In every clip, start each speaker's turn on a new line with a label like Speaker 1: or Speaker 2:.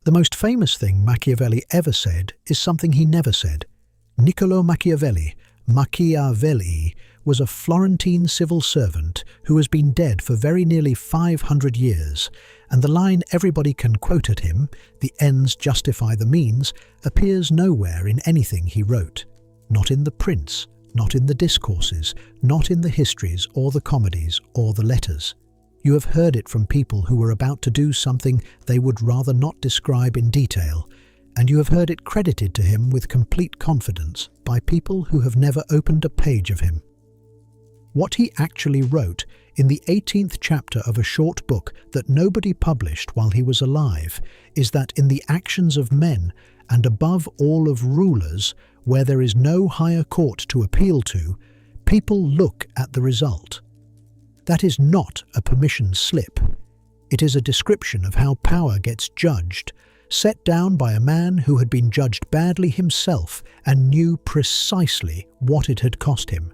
Speaker 1: The most famous thing Machiavelli ever said is something he never said. Niccolò Machiavelli was a Florentine civil servant who has been dead for very nearly 500 years, and the line everybody can quote at him, "The ends justify the means," appears nowhere in anything he wrote. Not in the prints, not in the discourses, not in the histories or the comedies or the letters. You have heard it from people who were about to do something they would rather not describe in detail, and you have heard it credited to him with complete confidence by people who have never opened a page of him. What he actually wrote in the 18th chapter of a short book that nobody published while he was alive is that in the actions of men, and above all of rulers, where there is no higher court to appeal to, people look at the result. That is not a permission slip. It is a description of how power gets judged, set down by a man who had been judged badly himself and knew precisely what it had cost him.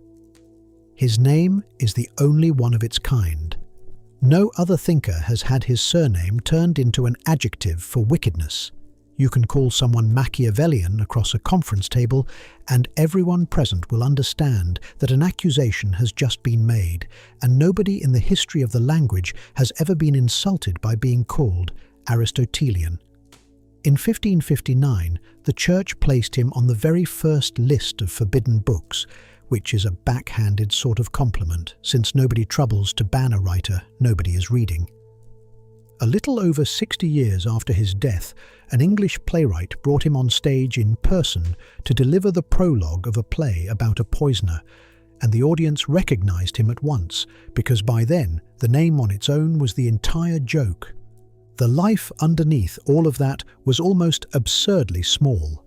Speaker 1: His name is the only one of its kind. No other thinker has had his surname turned into an adjective for wickedness. You can call someone Machiavellian across a conference table, and everyone present will understand that an accusation has just been made, and nobody in the history of the language has ever been insulted by being called Aristotelian. In 1559, the Church placed him on the very first list of forbidden books, which is a backhanded sort of compliment, since nobody troubles to ban a writer nobody is reading. A little over 60 years after his death, an English playwright brought him on stage in person to deliver the prologue of a play about a poisoner, and the audience recognized him at once, because by then the name on its own was the entire joke. The life underneath all of that was almost absurdly small.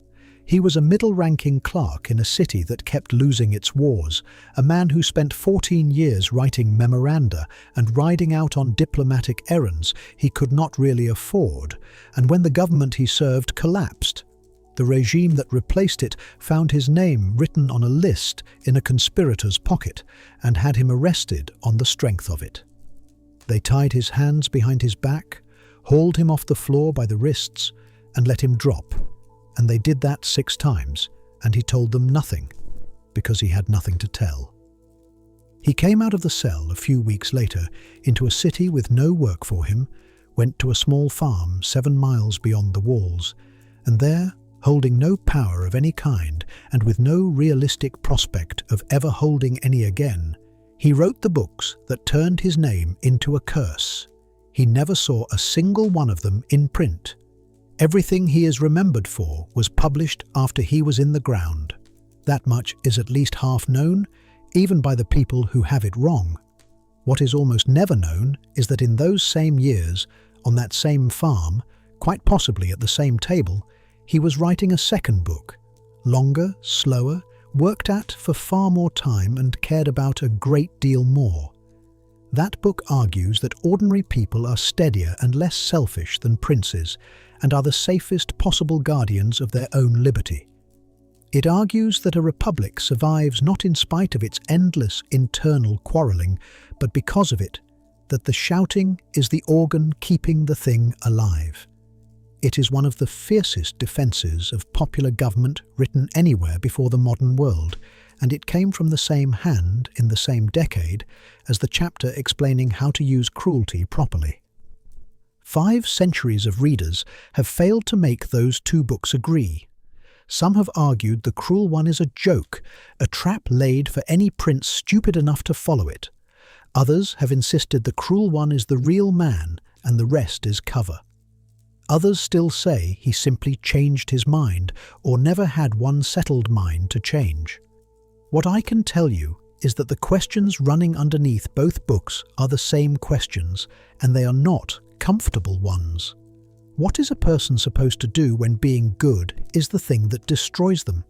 Speaker 1: He was a middle-ranking clerk in a city that kept losing its wars, a man who spent 14 years writing memoranda and riding out on diplomatic errands he could not really afford, and when the government he served collapsed, the regime that replaced it found his name written on a list in a conspirator's pocket and had him arrested on the strength of it. They tied his hands behind his back, hauled him off the floor by the wrists, and let him drop. And they did that 6 times, and he told them nothing, because he had nothing to tell. He came out of the cell a few weeks later into a city with no work for him, went to a small farm 7 miles beyond the walls, and there, holding no power of any kind and with no realistic prospect of ever holding any again, he wrote the books that turned his name into a curse. He never saw a single one of them in print. Everything he is remembered for was published after he was in the ground. That much is at least half known, even by the people who have it wrong. What is almost never known is that in those same years, on that same farm, quite possibly at the same table, he was writing a second book, longer, slower, worked at for far more time and cared about a great deal more. That book argues that ordinary people are steadier and less selfish than princes, and are the safest possible guardians of their own liberty. It argues that a republic survives not in spite of its endless internal quarrelling, but because of it, that the shouting is the organ keeping the thing alive. It is one of the fiercest defences of popular government written anywhere before the modern world, and it came from the same hand in the same decade as the chapter explaining how to use cruelty properly. 5 centuries of readers have failed to make those 2 books agree. Some have argued the cruel one is a joke, a trap laid for any prince stupid enough to follow it. Others have insisted the cruel one is the real man and the rest is cover. Others still say he simply changed his mind or never had one settled mind to change. What I can tell you is that the questions running underneath both books are the same questions, and they are not comfortable ones. What is a person supposed to do when being good is the thing that destroys them?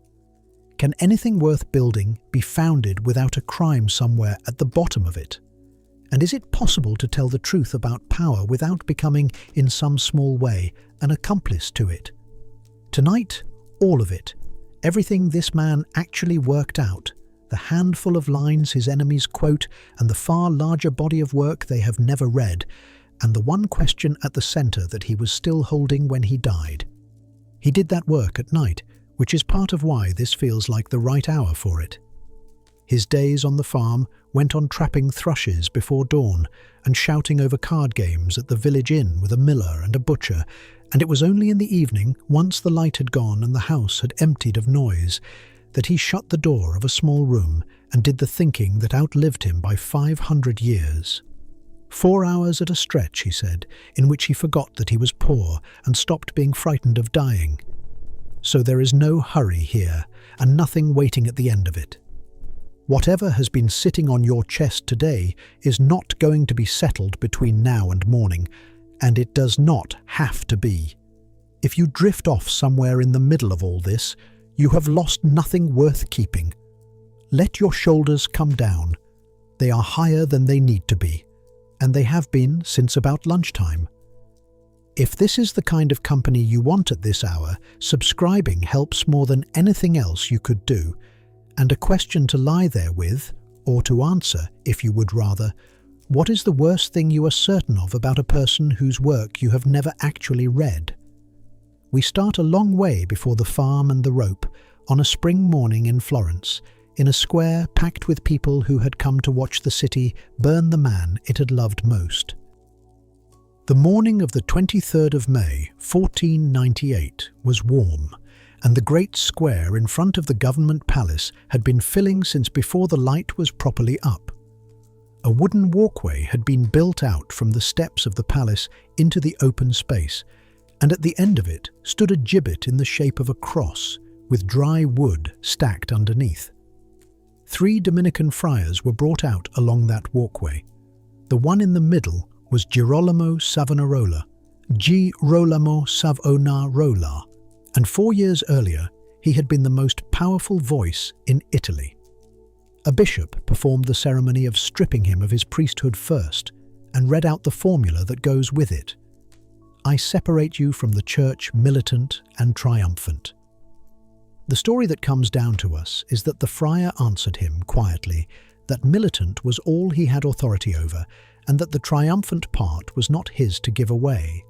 Speaker 1: Can anything worth building be founded without a crime somewhere at the bottom of it? And is it possible to tell the truth about power without becoming, in some small way, an accomplice to it? Tonight, all of it, everything this man actually worked out, the handful of lines his enemies quote and the far larger body of work they have never read, and the one question at the centre that he was still holding when he died. He did that work at night, which is part of why this feels like the right hour for it. His days on the farm went on trapping thrushes before dawn and shouting over card games at the village inn with a miller and a butcher, and it was only in the evening, once the light had gone and the house had emptied of noise, that he shut the door of a small room and did the thinking that outlived him by 500 years. 4 hours at a stretch, he said, in which he forgot that he was poor and stopped being frightened of dying. So there is no hurry here, and nothing waiting at the end of it. Whatever has been sitting on your chest today is not going to be settled between now and morning, and it does not have to be. If you drift off somewhere in the middle of all this, you have lost nothing worth keeping. Let your shoulders come down. They are higher than they need to be, and they have been since about lunchtime. If this is the kind of company you want at this hour, subscribing helps more than anything else you could do. And a question to lie there with, or to answer, if you would rather, what is the worst thing you are certain of about a person whose work you have never actually read? We start a long way before the farm and the rope, on a spring morning in Florence, in a square packed with people who had come to watch the city burn the man it had loved most. The morning of the 23rd of May, 1498, was warm, and the great square in front of the government palace had been filling since before the light was properly up. A wooden walkway had been built out from the steps of the palace into the open space, and at the end of it stood a gibbet in the shape of a cross, with dry wood stacked underneath. 3 Dominican friars were brought out along that walkway. The one in the middle was Girolamo Savonarola, and 4 years earlier he had been the most powerful voice in Italy. A bishop performed the ceremony of stripping him of his priesthood first and read out the formula that goes with it. I separate you from the church militant and triumphant. The story that comes down to us is that the friar answered him quietly that militant was all he had authority over and that the triumphant part was not his to give away.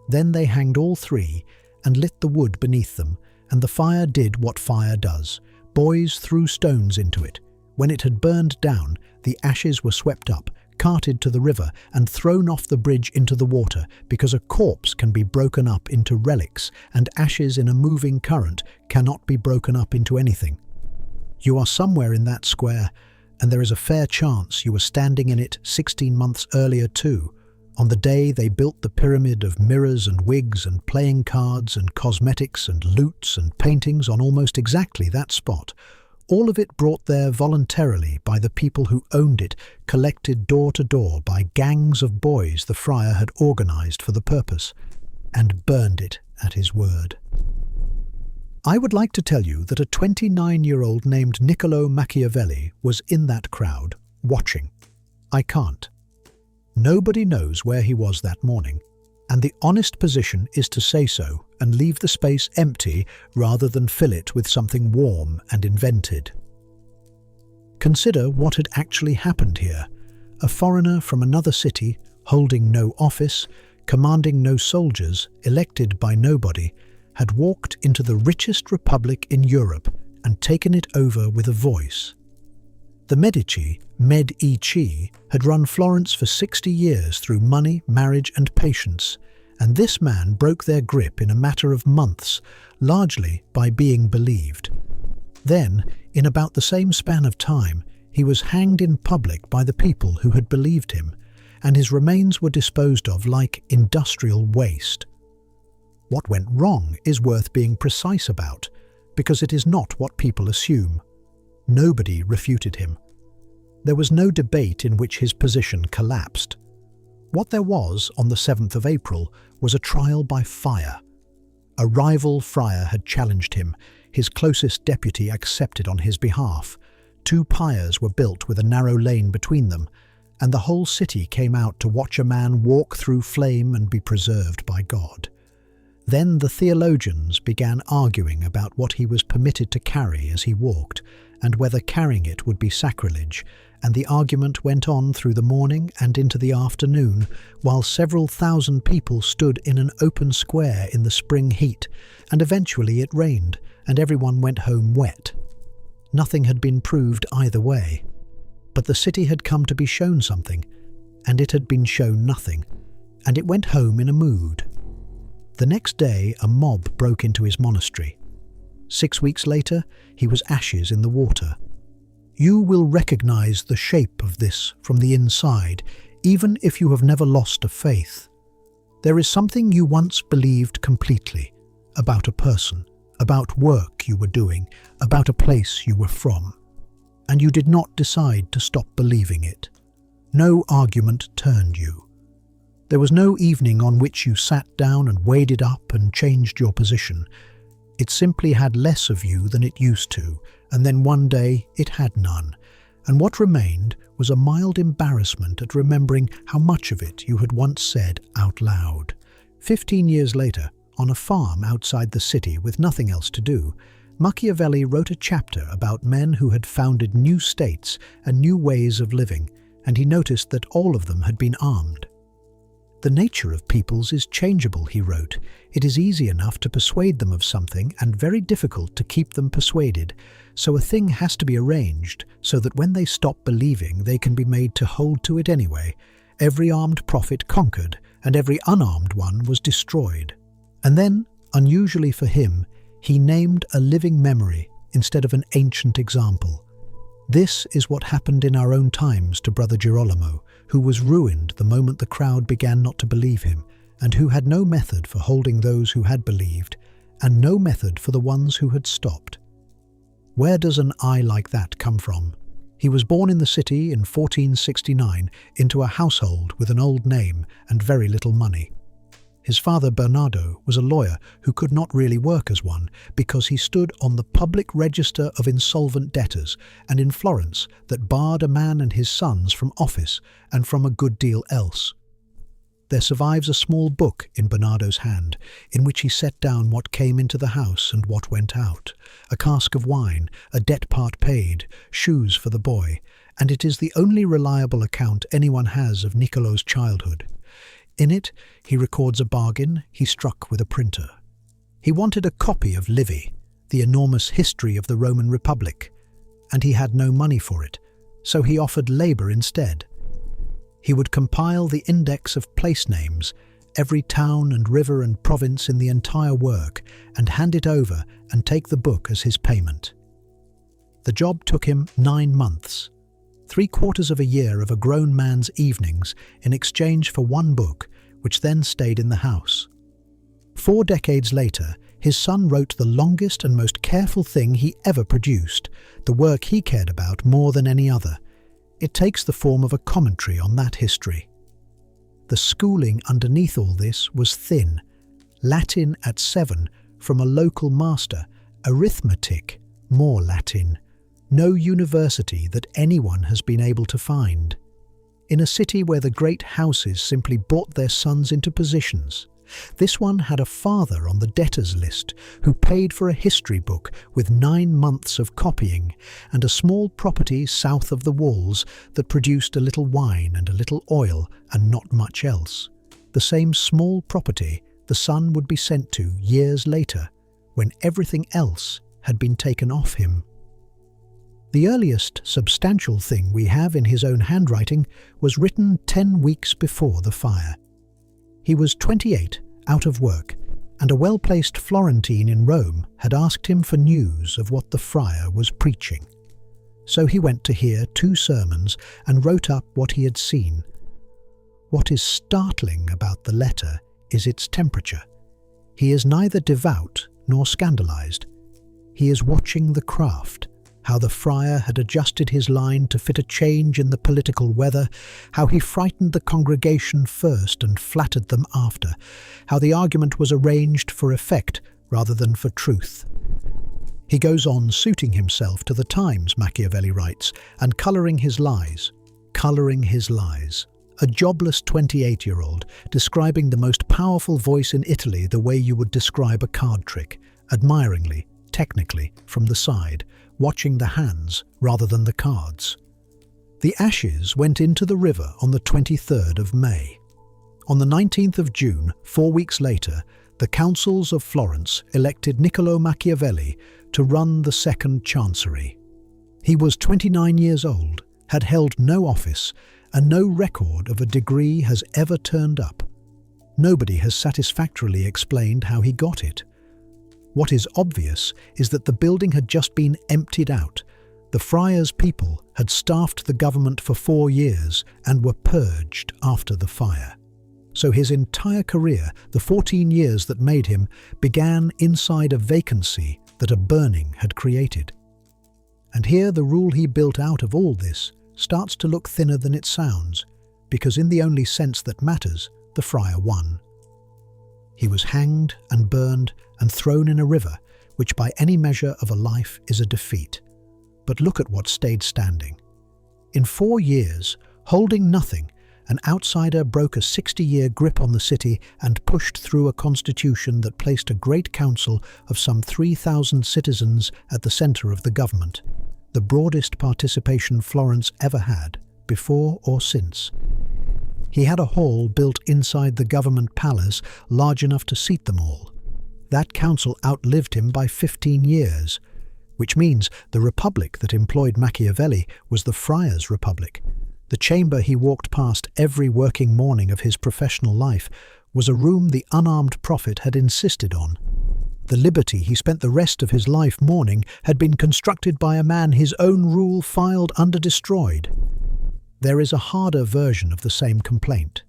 Speaker 1: Then they hanged all 3 and lit the wood beneath them, and the fire did what fire does. Boys threw stones into it. When it had burned down, the ashes were swept up, carted to the river, and thrown off the bridge into the water, because a corpse can be broken up into relics, and ashes in a moving current cannot be broken up into anything. You are somewhere in that square, and there is a fair chance you were standing in it 16 months earlier too, on the day they built the pyramid of mirrors and wigs and playing cards and cosmetics and lutes and paintings on almost exactly that spot, all of it brought there voluntarily by the people who owned it, collected door to door by gangs of boys the friar had organized for the purpose, and burned it at his word. I would like to tell you that a 29-year-old named Niccolo Machiavelli was in that crowd, watching. I can't. Nobody knows where he was that morning, and the honest position is to say so and leave the space empty rather than fill it with something warm and invented. Consider what had actually happened here. A foreigner from another city, holding no office, commanding no soldiers, elected by nobody, had walked into the richest republic in Europe and taken it over with a voice. The Medici, had run Florence for 60 years through money, marriage and patience, and this man broke their grip in a matter of months, largely by being believed. Then, in about the same span of time, he was hanged in public by the people who had believed him, and his remains were disposed of like industrial waste. What went wrong is worth being precise about, because it is not what people assume. Nobody refuted him. There was no debate in which his position collapsed. What there was on the 7th of April was a trial by fire. A rival friar had challenged him. His closest deputy accepted on his behalf. 2 pyres were built with a narrow lane between them, and the whole city came out to watch a man walk through flame and be preserved by God. Then the theologians began arguing about what he was permitted to carry as he walked, and whether carrying it would be sacrilege, and the argument went on through the morning and into the afternoon, while several thousand people stood in an open square in the spring heat, and eventually it rained, and everyone went home wet. Nothing had been proved either way, but the city had come to be shown something, and it had been shown nothing, and it went home in a mood. The next day a mob broke into his monastery. 6 weeks later, he was ashes in the water. You will recognize the shape of this from the inside, even if you have never lost a faith. There is something you once believed completely, about a person, about work you were doing, about a place you were from, and you did not decide to stop believing it. No argument turned you. There was no evening on which you sat down and weighed it up and changed your position. It simply had less of you than it used to, and then one day it had none, and what remained was a mild embarrassment at remembering how much of it you had once said out loud. 15 years later, on a farm outside the city with nothing else to do, Machiavelli wrote a chapter about men who had founded new states and new ways of living, and he noticed that all of them had been armed. The nature of peoples is changeable, he wrote. It is easy enough to persuade them of something and very difficult to keep them persuaded, so a thing has to be arranged so that when they stop believing they can be made to hold to it anyway. Every armed prophet conquered, and every unarmed one was destroyed. And then, unusually for him, he named a living memory instead of an ancient example. This is what happened in our own times to Brother Girolamo, who was ruined the moment the crowd began not to believe him, and who had no method for holding those who had believed, and no method for the ones who had stopped. Where does an eye like that come from? He was born in the city in 1469 into a household with an old name and very little money. His father Bernardo was a lawyer who could not really work as one because he stood on the public register of insolvent debtors, and in Florence that barred a man and his sons from office and from a good deal else. There survives a small book in Bernardo's hand, in which he set down what came into the house and what went out, a cask of wine, a debt part paid, shoes for the boy, and it is the only reliable account anyone has of Niccolo's childhood. In it, he records a bargain he struck with a printer. He wanted a copy of Livy, the enormous history of the Roman Republic, and he had no money for it, so he offered labour instead. He would compile the index of place names, every town and river and province in the entire work, and hand it over and take the book as his payment. The job took him 9 months. 3/4 of a year of a grown man's evenings in exchange for one book, which then stayed in the house. 4 decades later, his son wrote the longest and most careful thing he ever produced, the work he cared about more than any other. It takes the form of a commentary on that history. The schooling underneath all this was thin. Latin at 7 from a local master, arithmetic, more Latin. No university that anyone has been able to find. In a city where the great houses simply brought their sons into positions. This one had a father on the debtors list who paid for a history book with 9 months of copying, and a small property south of the walls that produced a little wine and a little oil and not much else. The same small property the son would be sent to years later, when everything else had been taken off him. The earliest substantial thing we have in his own handwriting was written 10 weeks before the fire. He was 28, out of work, and a well-placed Florentine in Rome had asked him for news of what the friar was preaching. So he went to hear 2 sermons and wrote up what he had seen. What is startling about the letter is its temperature. He is neither devout nor scandalized. He is watching the craft, how the friar had adjusted his line to fit a change in the political weather, how he frightened the congregation first and flattered them after, how the argument was arranged for effect rather than for truth. He goes on suiting himself to the times, Machiavelli writes, and colouring his lies. A jobless 28-year-old describing the most powerful voice in Italy the way you would describe a card trick, admiringly, technically, from the side, watching the hands rather than the cards. The ashes went into the river on the 23rd of May. On the 19th of June, 4 weeks later, the councils of Florence elected Niccolo Machiavelli to run the second chancery. He was 29 years old, had held no office, and no record of a degree has ever turned up. Nobody has satisfactorily explained how he got it. What is obvious is that the building had just been emptied out. The friars' people had staffed the government for 4 years and were purged after the fire. So his entire career, the 14 years that made him, began inside a vacancy that a burning had created. And here the rule he built out of all this starts to look thinner than it sounds, because in the only sense that matters, the friar won. He was hanged and burned and thrown in a river, which by any measure of a life is a defeat. But look at what stayed standing. In 4 years, holding nothing, an outsider broke a 60-year grip on the city and pushed through a constitution that placed a great council of some 3,000 citizens at the centre of the government, the broadest participation Florence ever had, before or since. He had a hall built inside the government palace large enough to seat them all. That council outlived him by 15 years, which means the republic that employed Machiavelli was the Friars' Republic. The chamber he walked past every working morning of his professional life was a room the unarmed prophet had insisted on. The liberty he spent the rest of his life mourning had been constructed by a man his own rule filed under destroyed. There is a harder version of the same complaint.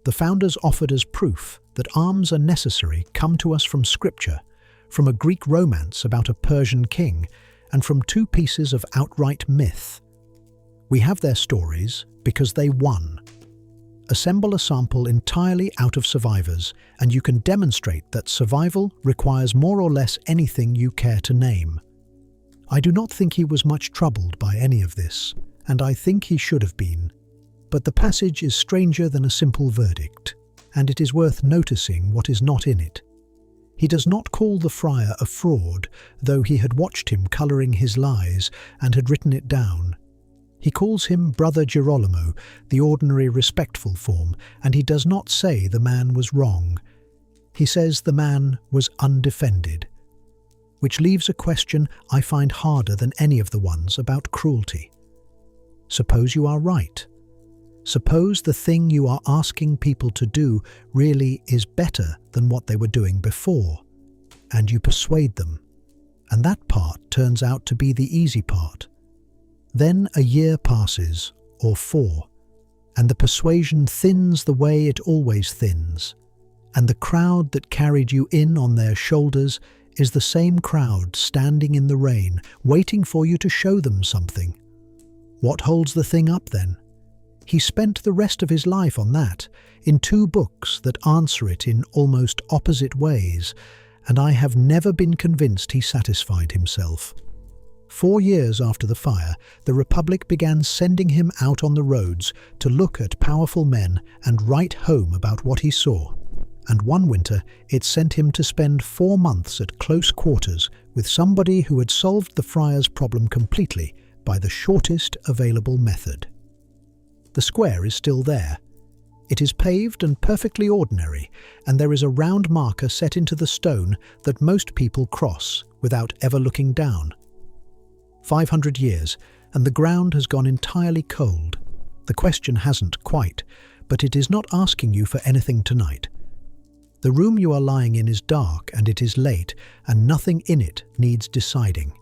Speaker 1: The founders offered as proof that arms are necessary come to us from Scripture, from a Greek romance about a Persian king, and from 2 pieces of outright myth. We have their stories because they won. Assemble a sample entirely out of survivors, and you can demonstrate that survival requires more or less anything you care to name. I do not think he was much troubled by any of this, and I think he should have been. But the passage is stranger than a simple verdict, and it is worth noticing what is not in it. He does not call the friar a fraud, though he had watched him colouring his lies and had written it down. He calls him Brother Girolamo, the ordinary respectful form, and he does not say the man was wrong. He says the man was undefended, which leaves a question I find harder than any of the ones about cruelty. Suppose you are right. Suppose the thing you are asking people to do really is better than what they were doing before, and you persuade them, and that part turns out to be the easy part. Then a year passes, or 4, and the persuasion thins the way it always thins, and the crowd that carried you in on their shoulders is the same crowd standing in the rain, waiting for you to show them something. What holds the thing up then? He spent the rest of his life on that, in 2 books that answer it in almost opposite ways, and I have never been convinced he satisfied himself. 4 years after the fire, the Republic began sending him out on the roads to look at powerful men and write home about what he saw. And one winter, it sent him to spend 4 months at close quarters with somebody who had solved the friar's problem completely by the shortest available method. The square is still there. It is paved and perfectly ordinary, and there is a round marker set into the stone that most people cross without ever looking down. 500 years, and the ground has gone entirely cold. The question hasn't quite, but it is not asking you for anything tonight. The room you are lying in is dark and it is late, and nothing in it needs deciding.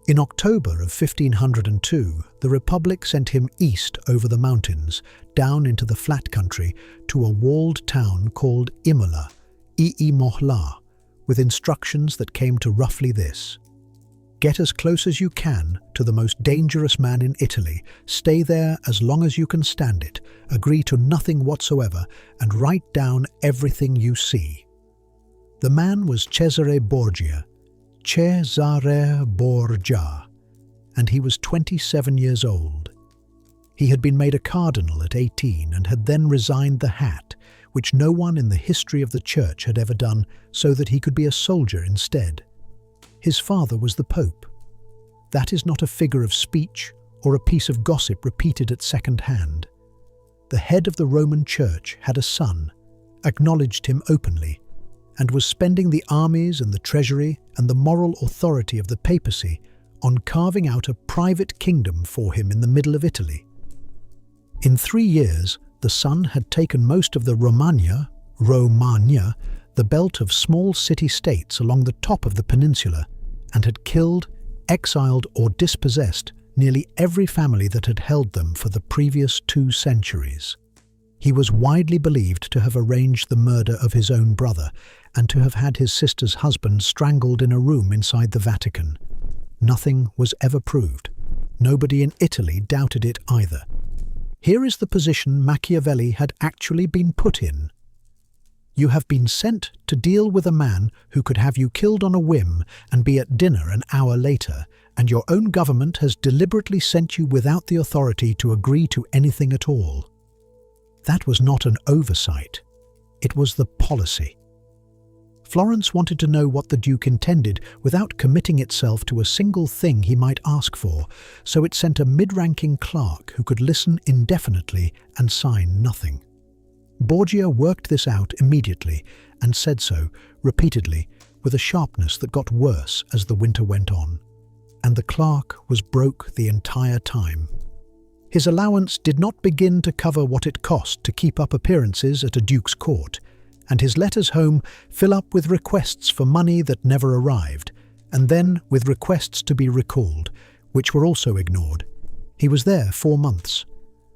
Speaker 1: In October of 1502, the Republic sent him east over the mountains, down into the flat country, to a walled town called Imola, Mohla, with instructions that came to roughly this. Get as close as you can to the most dangerous man in Italy, stay there as long as you can stand it, agree to nothing whatsoever, and write down everything you see. The man was Cesare Borgia, and he was 27 years old. He had been made a cardinal at 18 and had then resigned the hat, which no one in the history of the church had ever done, so that he could be a soldier instead. His father was the Pope. That is not a figure of speech or a piece of gossip repeated at second hand. The head of the Roman Church had a son, acknowledged him openly, and was spending the armies and the treasury and the moral authority of the papacy on carving out a private kingdom for him in the middle of Italy. In 3 years, the son had taken most of the Romagna, the belt of small city-states along the top of the peninsula, and had killed, exiled or dispossessed nearly every family that had held them for the previous 2 centuries. He was widely believed to have arranged the murder of his own brother and to have had his sister's husband strangled in a room inside the Vatican. Nothing was ever proved. Nobody in Italy doubted it either. Here is the position Machiavelli had actually been put in. You have been sent to deal with a man who could have you killed on a whim and be at dinner an hour later, and your own government has deliberately sent you without the authority to agree to anything at all. That was not an oversight. It was the policy. Florence wanted to know what the Duke intended without committing itself to a single thing he might ask for, so it sent a mid-ranking clerk who could listen indefinitely and sign nothing. Borgia worked this out immediately and said so, repeatedly, with a sharpness that got worse as the winter went on. And the clerk was broke the entire time. His allowance did not begin to cover what it cost to keep up appearances at a duke's court, and his letters home fill up with requests for money that never arrived, and then with requests to be recalled, which were also ignored. He was there 4 months.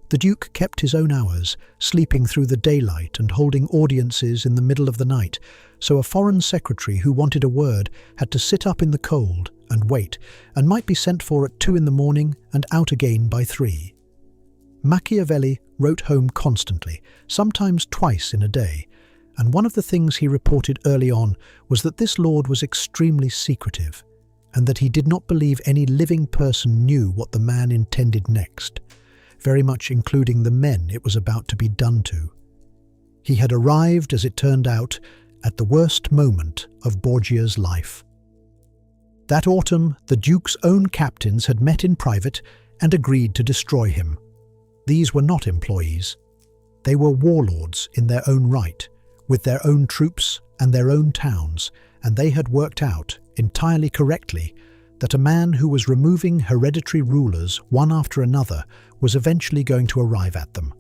Speaker 1: The Duke kept his own hours, sleeping through the daylight and holding audiences in the middle of the night, so a foreign secretary who wanted a word had to sit up in the cold and wait, and might be sent for at 2 in the morning and out again by 3. Machiavelli wrote home constantly, sometimes twice in a day, and one of the things he reported early on was that this lord was extremely secretive, and that he did not believe any living person knew what the man intended next, very much including the men it was about to be done to. He had arrived, as it turned out, at the worst moment of Borgia's life. That autumn, the Duke's own captains had met in private and agreed to destroy him. These were not employees. They were warlords in their own right, with their own troops and their own towns, and they had worked out, entirely correctly, that a man who was removing hereditary rulers one after another was eventually going to arrive at them.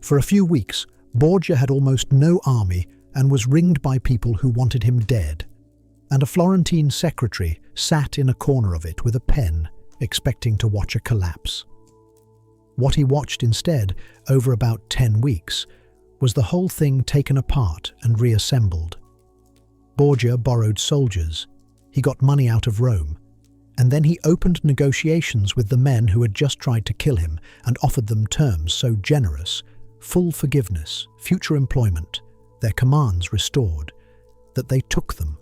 Speaker 1: For a few weeks, Borgia had almost no army and was ringed by people who wanted him dead, and a Florentine secretary sat in a corner of it with a pen, expecting to watch a collapse. What he watched instead, over about 10 weeks, was the whole thing taken apart and reassembled. Borgia borrowed soldiers. He got money out of Rome, and then he opened negotiations with the men who had just tried to kill him and offered them terms so generous, full forgiveness, future employment, their commands restored, that they took them.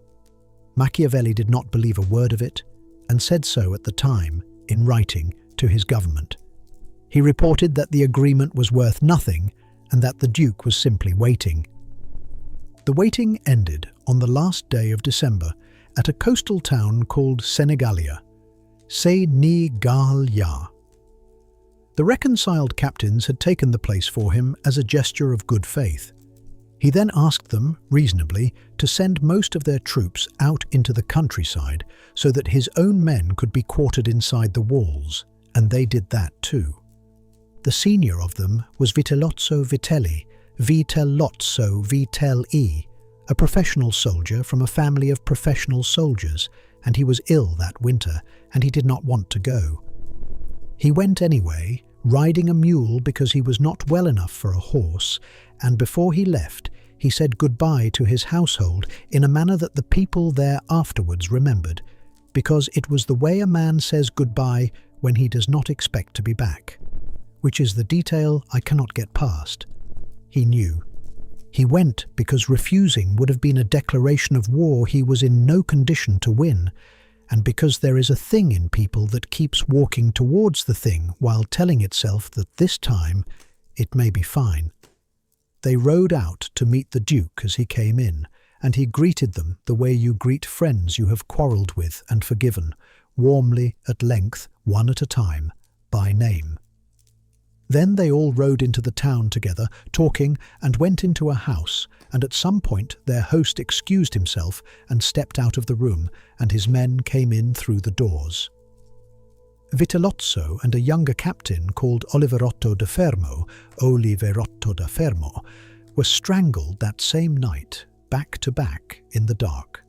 Speaker 1: Machiavelli did not believe a word of it, and said so at the time, in writing, to his government. He reported that the agreement was worth nothing, and that the Duke was simply waiting. The waiting ended on the last day of December at a coastal town called Senegalia. The reconciled captains had taken the place for him as a gesture of good faith. He then asked them, reasonably, to send most of their troops out into the countryside so that his own men could be quartered inside the walls, and they did that too. The senior of them was Vitellozzo Vitelli, a professional soldier from a family of professional soldiers, and he was ill that winter, and he did not want to go. He went anyway, riding a mule because he was not well enough for a horse, and before he left, he said goodbye to his household in a manner that the people there afterwards remembered, because it was the way a man says goodbye when he does not expect to be back, which is the detail I cannot get past. He knew. He went because refusing would have been a declaration of war he was in no condition to win, and because there is a thing in people that keeps walking towards the thing while telling itself that this time it may be fine. They rode out to meet the Duke as he came in, and he greeted them the way you greet friends you have quarrelled with and forgiven, warmly, at length, one at a time, by name. Then they all rode into the town together, talking, and went into a house, and at some point their host excused himself and stepped out of the room, and his men came in through the doors. Vitellozzo and a younger captain called Oliverotto da Fermo were strangled that same night, back to back, in the dark.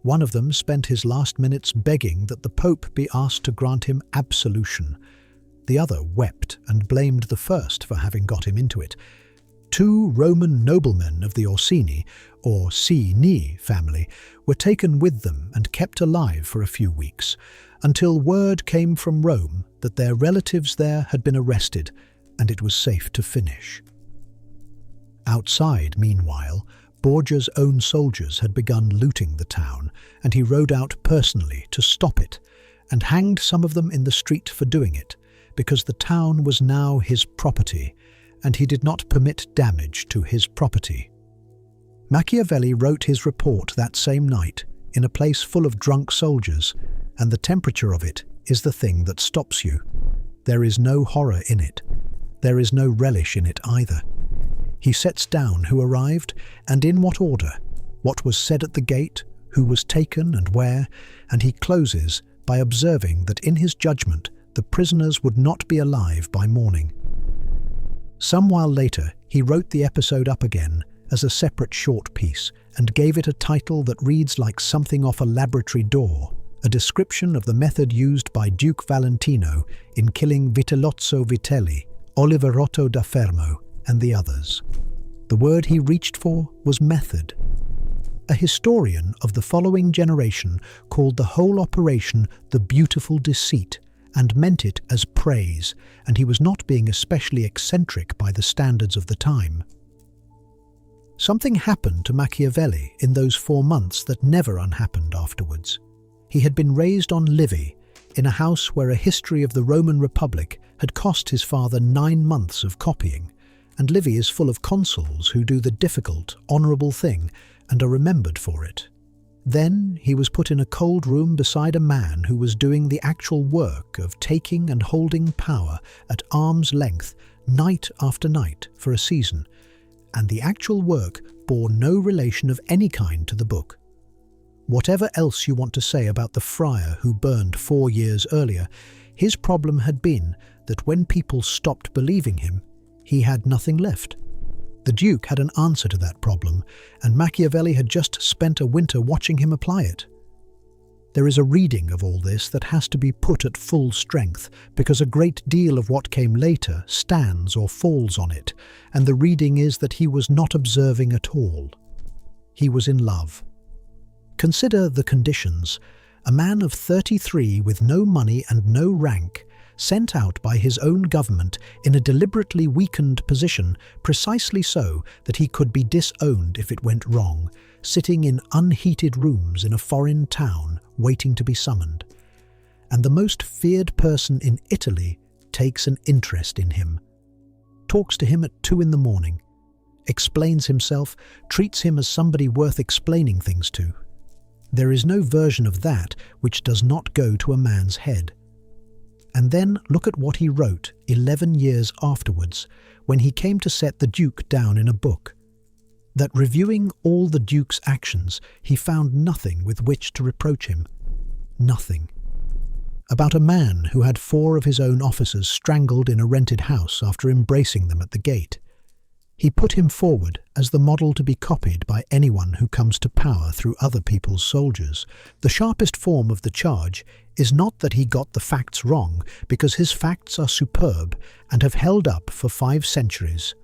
Speaker 1: One of them spent his last minutes begging that the Pope be asked to grant him absolution. The other wept and blamed the first for having got him into it. 2 Roman noblemen of the Orsini, or Cini family, were taken with them and kept alive for a few weeks, until word came from Rome that their relatives there had been arrested and it was safe to finish. Outside, meanwhile, Borgia's own soldiers had begun looting the town, and he rode out personally to stop it, and hanged some of them in the street for doing it, because the town was now his property, and he did not permit damage to his property. Machiavelli wrote his report that same night in a place full of drunk soldiers, and the temperature of it is the thing that stops you. There is no horror in it. There is no relish in it either. He sets down who arrived and in what order, what was said at the gate, who was taken and where, and he closes by observing that in his judgment the prisoners would not be alive by morning. Some while later, he wrote the episode up again as a separate short piece and gave it a title that reads like something off a laboratory door, a description of the method used by Duke Valentino in killing Vitellozzo Vitelli, Oliverotto da Fermo, and the others. The word he reached for was method. A historian of the following generation called the whole operation the beautiful deceit, and meant it as praise, and he was not being especially eccentric by the standards of the time. Something happened to Machiavelli in those 4 months that never unhappened afterwards. He had been raised on Livy, in a house where a history of the Roman Republic had cost his father 9 months of copying, and Livy is full of consuls who do the difficult, honourable thing and are remembered for it. Then he was put in a cold room beside a man who was doing the actual work of taking and holding power at arm's length night after night for a season, and the actual work bore no relation of any kind to the book. Whatever else you want to say about the friar who burned 4 years earlier, his problem had been that when people stopped believing him, he had nothing left. The Duke had an answer to that problem, and Machiavelli had just spent a winter watching him apply it. There is a reading of all this that has to be put at full strength, because a great deal of what came later stands or falls on it, and the reading is that he was not observing at all. He was in love. Consider the conditions. A man of 33 with no money and no rank, sent out by his own government in a deliberately weakened position, precisely so that he could be disowned if it went wrong, sitting in unheated rooms in a foreign town, waiting to be summoned. And the most feared person in Italy takes an interest in him, talks to him at 2 a.m, explains himself, treats him as somebody worth explaining things to. There is no version of that which does not go to a man's head. And then look at what he wrote 11 years afterwards, when he came to set the Duke down in a book. That reviewing all the Duke's actions, he found nothing with which to reproach him. Nothing. About a man who had 4 of his own officers strangled in a rented house after embracing them at the gate. He put him forward as the model to be copied by anyone who comes to power through other people's soldiers. The sharpest form of the charge is not that he got the facts wrong, because his facts are superb and have held up for 5 centuries.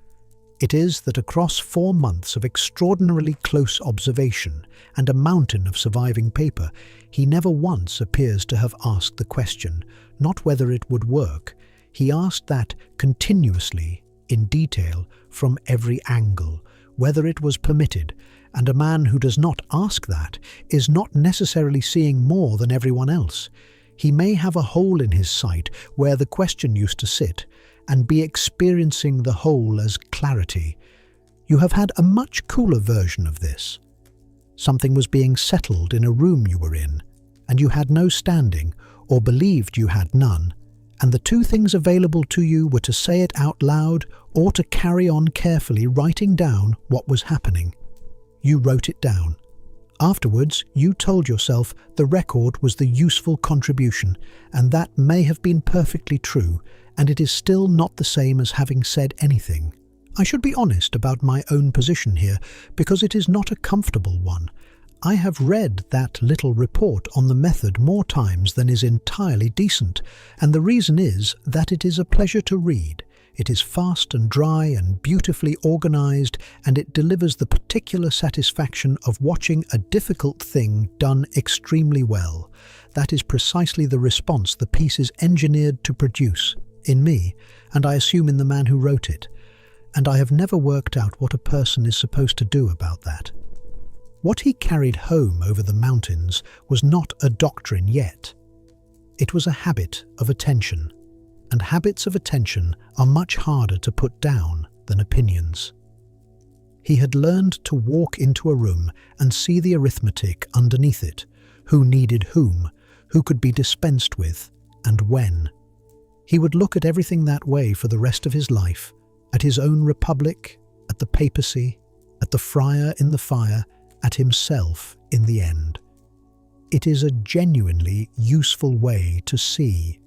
Speaker 1: It is that across 4 months of extraordinarily close observation and a mountain of surviving paper, he never once appears to have asked the question, not whether it would work. He asked that continuously, in detail, from every angle, whether it was permitted, and a man who does not ask that is not necessarily seeing more than everyone else. He may have a hole in his sight where the question used to sit, and be experiencing the whole as clarity. You have had a much cooler version of this. Something was being settled in a room you were in, and you had no standing, or believed you had none, and the two things available to you were to say it out loud or to carry on carefully writing down what was happening. You wrote it down. Afterwards, you told yourself the record was the useful contribution, and that may have been perfectly true, and it is still not the same as having said anything. I should be honest about my own position here, because it is not a comfortable one. I have read that little report on the method more times than is entirely decent, and the reason is that it is a pleasure to read. It is fast and dry and beautifully organized, and it delivers the particular satisfaction of watching a difficult thing done extremely well. That is precisely the response the piece is engineered to produce, in me, and I assume in the man who wrote it. And I have never worked out what a person is supposed to do about that. What he carried home over the mountains was not a doctrine yet. It was a habit of attention, and habits of attention are much harder to put down than opinions. He had learned to walk into a room and see the arithmetic underneath it, who needed whom, who could be dispensed with, and when. He would look at everything that way for the rest of his life, at his own republic, at the papacy, at the friar in the fire, at himself in the end. It is a genuinely useful way to see.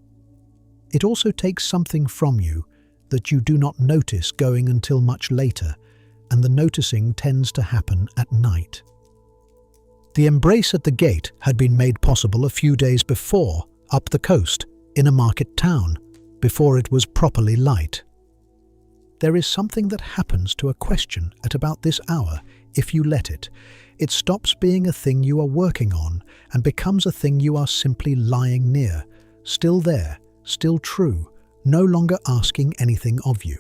Speaker 1: It also takes something from you that you do not notice going until much later, and the noticing tends to happen at night. The embrace at the gate had been made possible a few days before, up the coast, in a market town, before it was properly light. There is something that happens to a question at about this hour if you let it. It stops being a thing you are working on and becomes a thing you are simply lying near, still there, still true, no longer asking anything of you.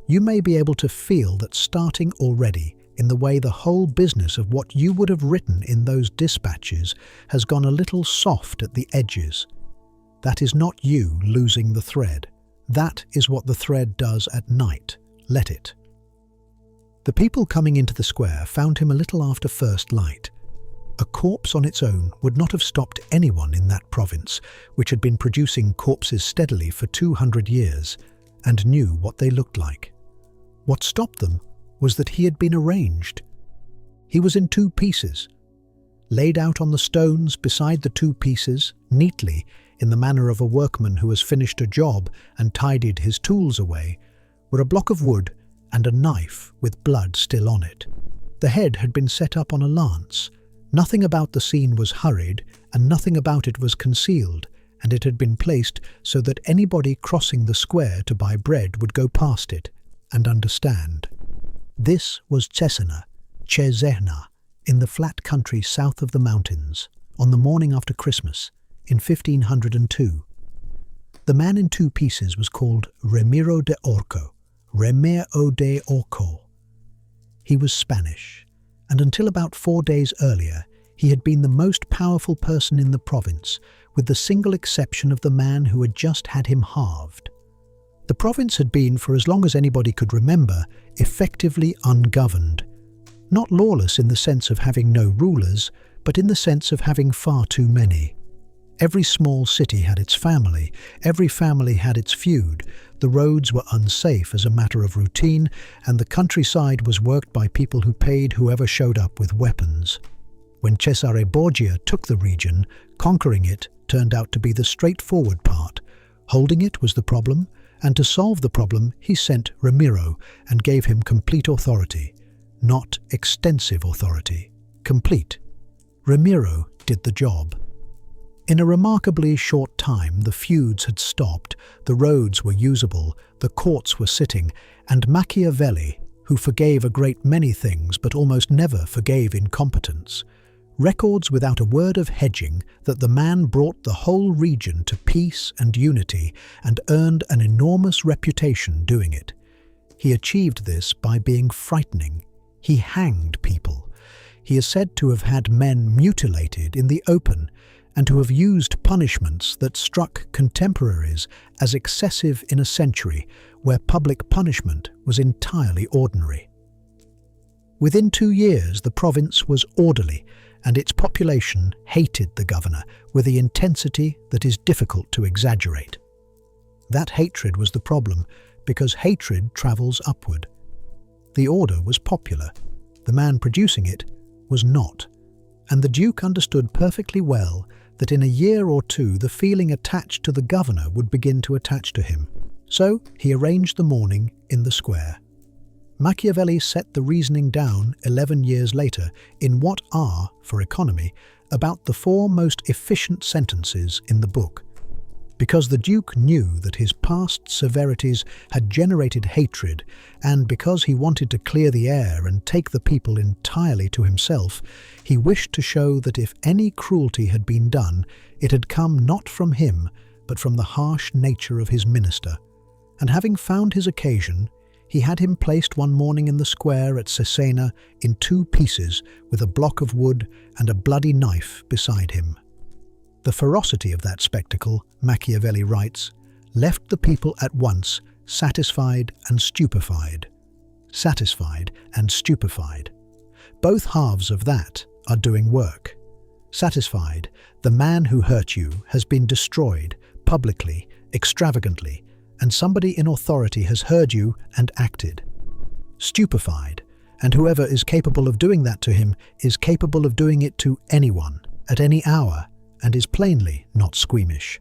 Speaker 1: You may be able to feel that starting already in the way the whole business of what you would have written in those dispatches has gone a little soft at the edges. That is not you losing the thread. That is what the thread does at night. Let it. The people coming into the square found him a little after first light. A corpse on its own would not have stopped anyone in that province, which had been producing corpses steadily for 200 years, and knew what they looked like. What stopped them was that he had been arranged. He was in two pieces. Laid out on the stones beside the two pieces, neatly, in the manner of a workman who has finished a job and tidied his tools away, were a block of wood and a knife with blood still on it. The head had been set up on a lance. Nothing about the scene was hurried, and nothing about it was concealed, and it had been placed so that anybody crossing the square to buy bread would go past it and understand. This was Cesena, in the flat country south of the mountains, on the morning after Christmas, in 1502. The man in two pieces was called Remiro de Orco. He was Spanish, and until about 4 days earlier, he had been the most powerful person in the province, with the single exception of the man who had just had him halved. The province had been, for as long as anybody could remember, effectively ungoverned. Not lawless in the sense of having no rulers, but in the sense of having far too many. Every small city had its family, every family had its feud, the roads were unsafe as a matter of routine, and the countryside was worked by people who paid whoever showed up with weapons. When Cesare Borgia took the region, conquering it turned out to be the straightforward part. Holding it was the problem, and to solve the problem he sent Remiro and gave him complete authority. Not extensive authority, complete. Remiro did the job. In a remarkably short time the feuds had stopped, the roads were usable, the courts were sitting, and Machiavelli, who forgave a great many things but almost never forgave incompetence, records without a word of hedging that the man brought the whole region to peace and unity and earned an enormous reputation doing it. He achieved this by being frightening. He hanged people. He is said to have had men mutilated in the open and to have used punishments that struck contemporaries as excessive in a century where public punishment was entirely ordinary. Within 2 years the province was orderly, and its population hated the governor with the intensity that is difficult to exaggerate. That hatred was the problem, because hatred travels upward. The order was popular. The man producing it was not. And the Duke understood perfectly well that in a year or two the feeling attached to the governor would begin to attach to him. So he arranged the morning in the square. Machiavelli set the reasoning down 11 years later in what are, for economy, about the 4 most efficient sentences in the book. Because the Duke knew that his past severities had generated hatred, and because he wanted to clear the air and take the people entirely to himself, he wished to show that if any cruelty had been done, it had come not from him, but from the harsh nature of his minister. And having found his occasion, he had him placed one morning in the square at Cesena in 2 pieces, with a block of wood and a bloody knife beside him. The ferocity of that spectacle, Machiavelli writes, left the people at once satisfied and stupefied. Satisfied and stupefied. Both halves of that are doing work. Satisfied, the man who hurt you has been destroyed, publicly, extravagantly, and somebody in authority has heard you and acted. Stupefied, and whoever is capable of doing that to him is capable of doing it to anyone, at any hour, and is plainly not squeamish.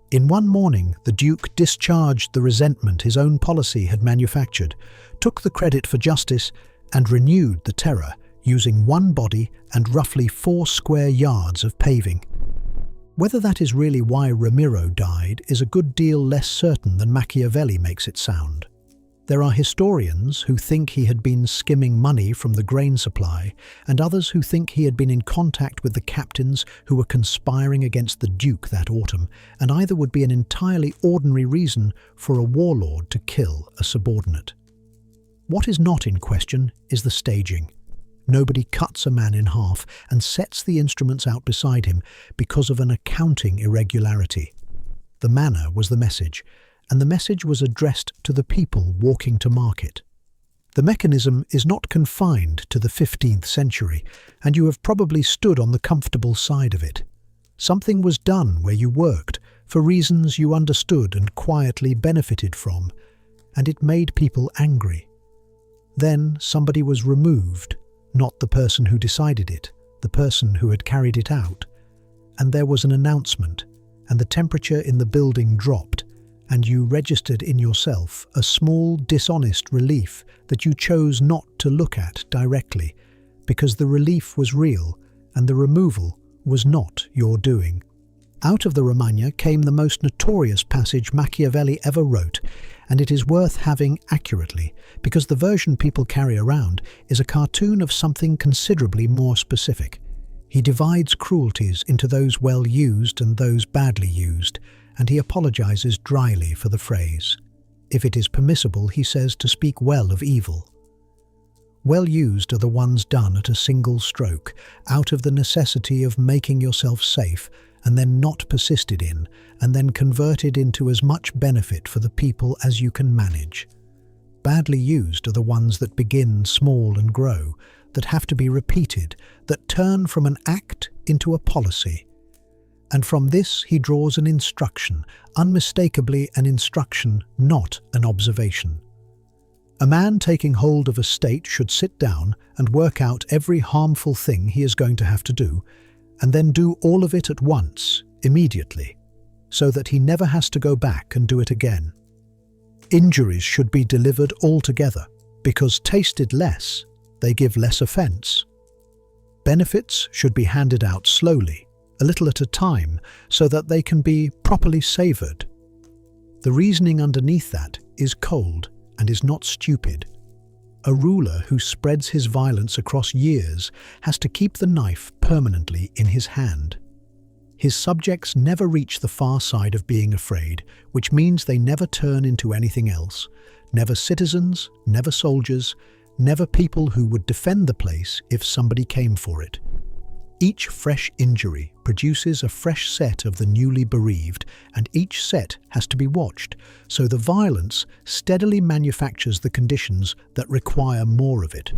Speaker 1: In one morning, the Duke discharged the resentment his own policy had manufactured, took the credit for justice, and renewed the terror, using 1 body and roughly 4 square yards of paving. Whether that is really why Ramiro died is a good deal less certain than Machiavelli makes it sound. There are historians who think he had been skimming money from the grain supply, and others who think he had been in contact with the captains who were conspiring against the Duke that autumn, and either would be an entirely ordinary reason for a warlord to kill a subordinate. What is not in question is the staging. Nobody cuts a man in half and sets the instruments out beside him because of an accounting irregularity. The manner was the message, and the message was addressed to the people walking to market. The mechanism is not confined to the 15th century, and you have probably stood on the comfortable side of it. Something was done where you worked, for reasons you understood and quietly benefited from, and it made people angry. Then somebody was removed, not the person who decided it, the person who had carried it out. And there was an announcement, and the temperature in the building dropped, and you registered in yourself a small, dishonest relief that you chose not to look at directly, because the relief was real and the removal was not your doing. Out of the Romagna came the most notorious passage Machiavelli ever wrote, and it is worth having accurately, because the version people carry around is a cartoon of something considerably more specific. He divides cruelties into those well used and those badly used, and he apologizes dryly for the phrase. If it is permissible, he says, to speak well of evil. Well used are the ones done at a single stroke, out of the necessity of making yourself safe, and then not persisted in, and then converted into as much benefit for the people as you can manage. Badly used are the ones that begin small and grow, that have to be repeated, that turn from an act into a policy. And from this he draws an instruction, unmistakably an instruction, not an observation. A man taking hold of a state should sit down and work out every harmful thing he is going to have to do, and then do all of it at once, immediately, so that he never has to go back and do it again. Injuries should be delivered altogether, because tasted less, they give less offence. Benefits should be handed out slowly, a little at a time, so that they can be properly savoured. The reasoning underneath that is cold and is not stupid. A ruler who spreads his violence across years has to keep the knife permanently in his hand. His subjects never reach the far side of being afraid, which means they never turn into anything else. Never citizens, never soldiers, never people who would defend the place if somebody came for it. Each fresh injury produces a fresh set of the newly bereaved, and each set has to be watched, so the violence steadily manufactures the conditions that require more of it.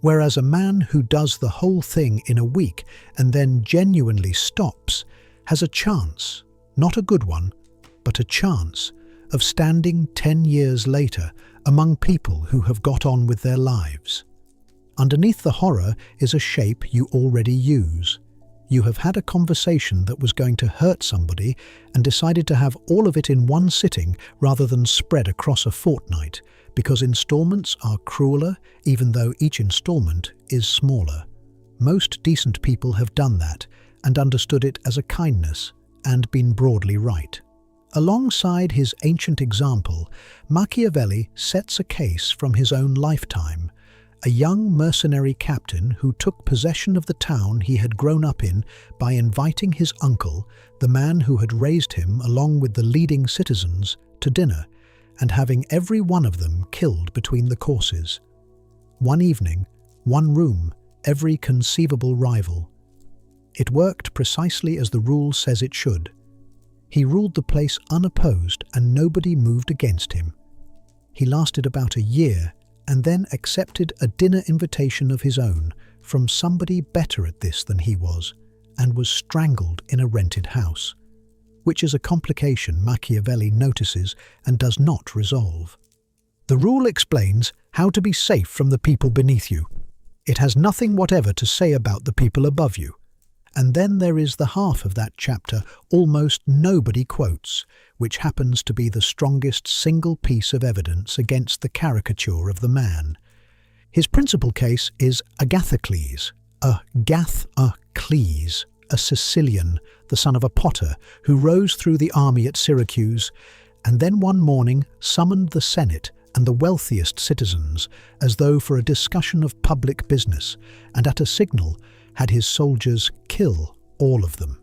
Speaker 1: Whereas a man who does the whole thing in a week and then genuinely stops has a chance, not a good one, but a chance of standing 10 years later among people who have got on with their lives. Underneath the horror is a shape you already use. You have had a conversation that was going to hurt somebody and decided to have all of it in one sitting rather than spread across a fortnight, because installments are crueler even though each installment is smaller. Most decent people have done that and understood it as a kindness and been broadly right. Alongside his ancient example, Machiavelli sets a case from his own lifetime. A young mercenary captain who took possession of the town he had grown up in by inviting his uncle, the man who had raised him along with the leading citizens, to dinner, and having every one of them killed between the courses. One evening, one room, every conceivable rival. It worked precisely as the rule says it should. He ruled the place unopposed and nobody moved against him. He lasted about a year and then accepted a dinner invitation of his own from somebody better at this than he was, and was strangled in a rented house, which is a complication Machiavelli notices and does not resolve. The rule explains how to be safe from the people beneath you. It has nothing whatever to say about the people above you. And then there is the half of that chapter almost nobody quotes, which happens to be the strongest single piece of evidence against the caricature of the man. His principal case is Agathocles, a Sicilian, the son of a potter, who rose through the army at Syracuse, and then one morning summoned the Senate and the wealthiest citizens, as though for a discussion of public business, and at a signal had his soldiers kill all of them.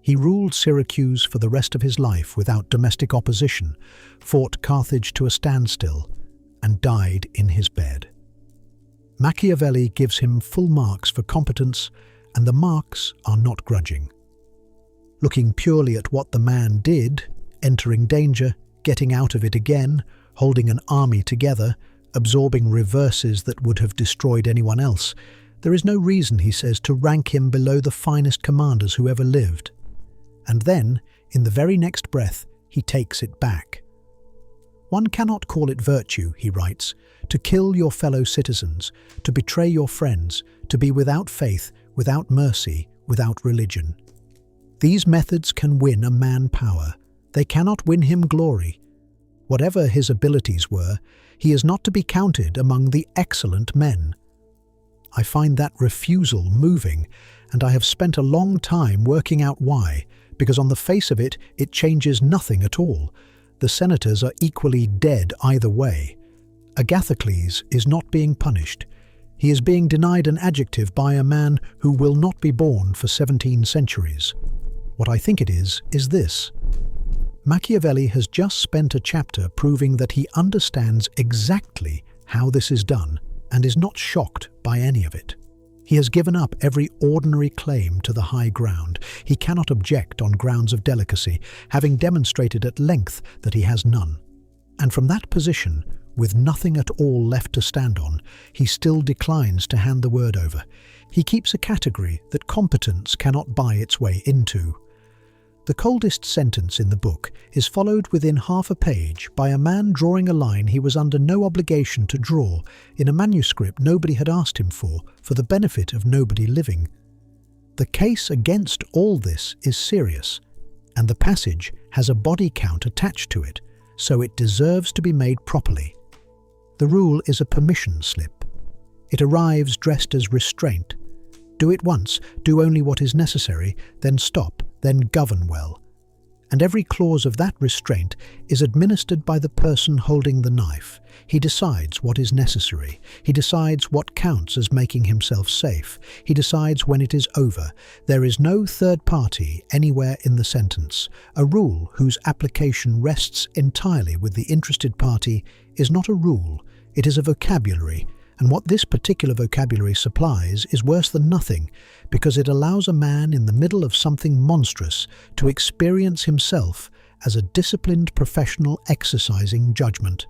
Speaker 1: He ruled Syracuse for the rest of his life without domestic opposition, fought Carthage to a standstill, and died in his bed. Machiavelli gives him full marks for competence, and the marks are not grudging. Looking purely at what the man did, entering danger, getting out of it again, holding an army together, absorbing reverses that would have destroyed anyone else, there is no reason, he says, to rank him below the finest commanders who ever lived. And then, in the very next breath, he takes it back. One cannot call it virtue, he writes, to kill your fellow citizens, to betray your friends, to be without faith, without mercy, without religion. These methods can win a man power. They cannot win him glory. Whatever his abilities were, he is not to be counted among the excellent men. I find that refusal moving, and I have spent a long time working out why, because on the face of it, it changes nothing at all. The senators are equally dead either way. Agathocles is not being punished. He is being denied an adjective by a man who will not be born for 17 centuries. What I think it is this. Machiavelli has just spent a chapter proving that he understands exactly how this is done, and is not shocked by any of it. He has given up every ordinary claim to the high ground. He cannot object on grounds of delicacy, having demonstrated at length that he has none. And from that position, with nothing at all left to stand on, he still declines to hand the word over. He keeps a category that competence cannot buy its way into. The coldest sentence in the book is followed within half a page by a man drawing a line he was under no obligation to draw in a manuscript nobody had asked him for the benefit of nobody living. The case against all this is serious, and the passage has a body count attached to it, so it deserves to be made properly. The rule is a permission slip. It arrives dressed as restraint. Do it once, do only what is necessary, then stop, then govern well. And every clause of that restraint is administered by the person holding the knife. He decides what is necessary. He decides what counts as making himself safe. He decides when it is over. There is no third party anywhere in the sentence. A rule whose application rests entirely with the interested party is not a rule, it is a vocabulary. And what this particular vocabulary supplies is worse than nothing, because it allows a man in the middle of something monstrous to experience himself as a disciplined professional exercising judgment.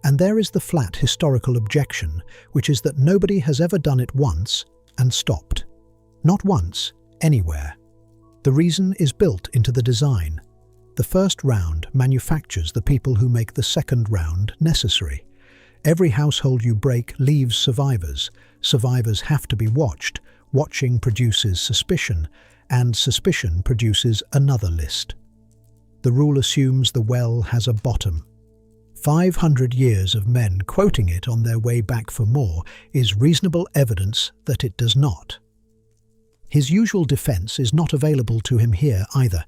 Speaker 1: And there is the flat historical objection, which is that nobody has ever done it once and stopped. Not once, anywhere. The reason is built into the design. The first round manufactures the people who make the second round necessary. Every household you break leaves survivors. Survivors have to be watched. Watching produces suspicion, and suspicion produces another list. The rule assumes the well has a bottom. 500 years of men quoting it on their way back for more is reasonable evidence that it does not. His usual defense is not available to him here either.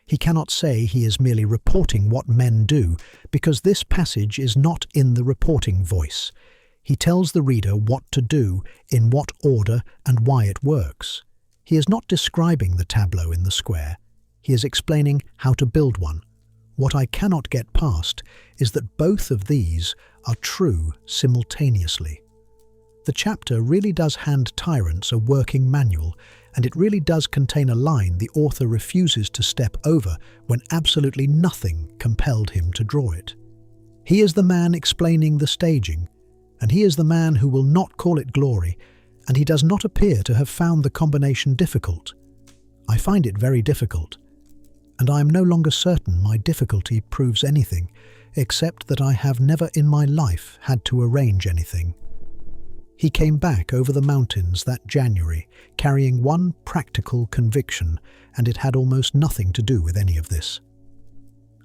Speaker 1: He cannot say he is merely reporting what men do, because this passage is not in the reporting voice. He tells the reader what to do, in what order, and why it works. He is not describing the tableau in the square. He is explaining how to build one. What I cannot get past is that both of these are true simultaneously. The chapter really does hand tyrants a working manual, and it really does contain a line the author refuses to step over when absolutely nothing compelled him to draw it. He is the man explaining the staging, and he is the man who will not call it glory, and he does not appear to have found the combination difficult. I find it very difficult, and I am no longer certain my difficulty proves anything, except that I have never in my life had to arrange anything. He came back over the mountains that January, carrying one practical conviction, and it had almost nothing to do with any of this.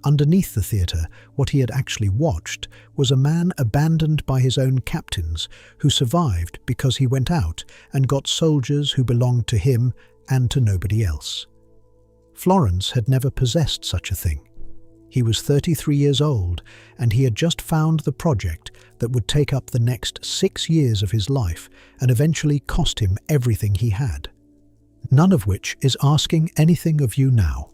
Speaker 1: Underneath the theatre, what he had actually watched was a man abandoned by his own captains, who survived because he went out and got soldiers who belonged to him and to nobody else. Florence had never possessed such a thing. He was 33 years old, and he had just found the project that would take up the next 6 years of his life and eventually cost him everything he had. None of which is asking anything of you now.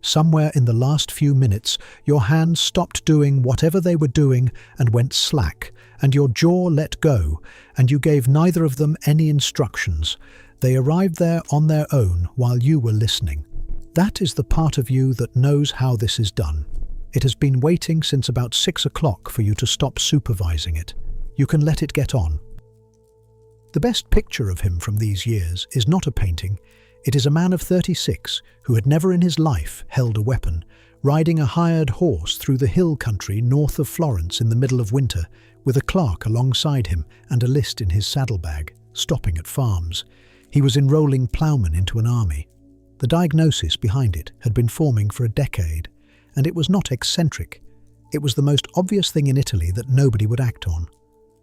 Speaker 1: Somewhere in the last few minutes, your hands stopped doing whatever they were doing and went slack, and your jaw let go, and you gave neither of them any instructions. They arrived there on their own while you were listening. That is the part of you that knows how this is done. It has been waiting since about 6 o'clock for you to stop supervising it. You can let it get on. The best picture of him from these years is not a painting. It is a man of 36 who had never in his life held a weapon, riding a hired horse through the hill country north of Florence in the middle of winter, with a clerk alongside him and a list in his saddlebag, stopping at farms. He was enrolling ploughmen into an army. The diagnosis behind it had been forming for a decade, and it was not eccentric. It was the most obvious thing in Italy that nobody would act on.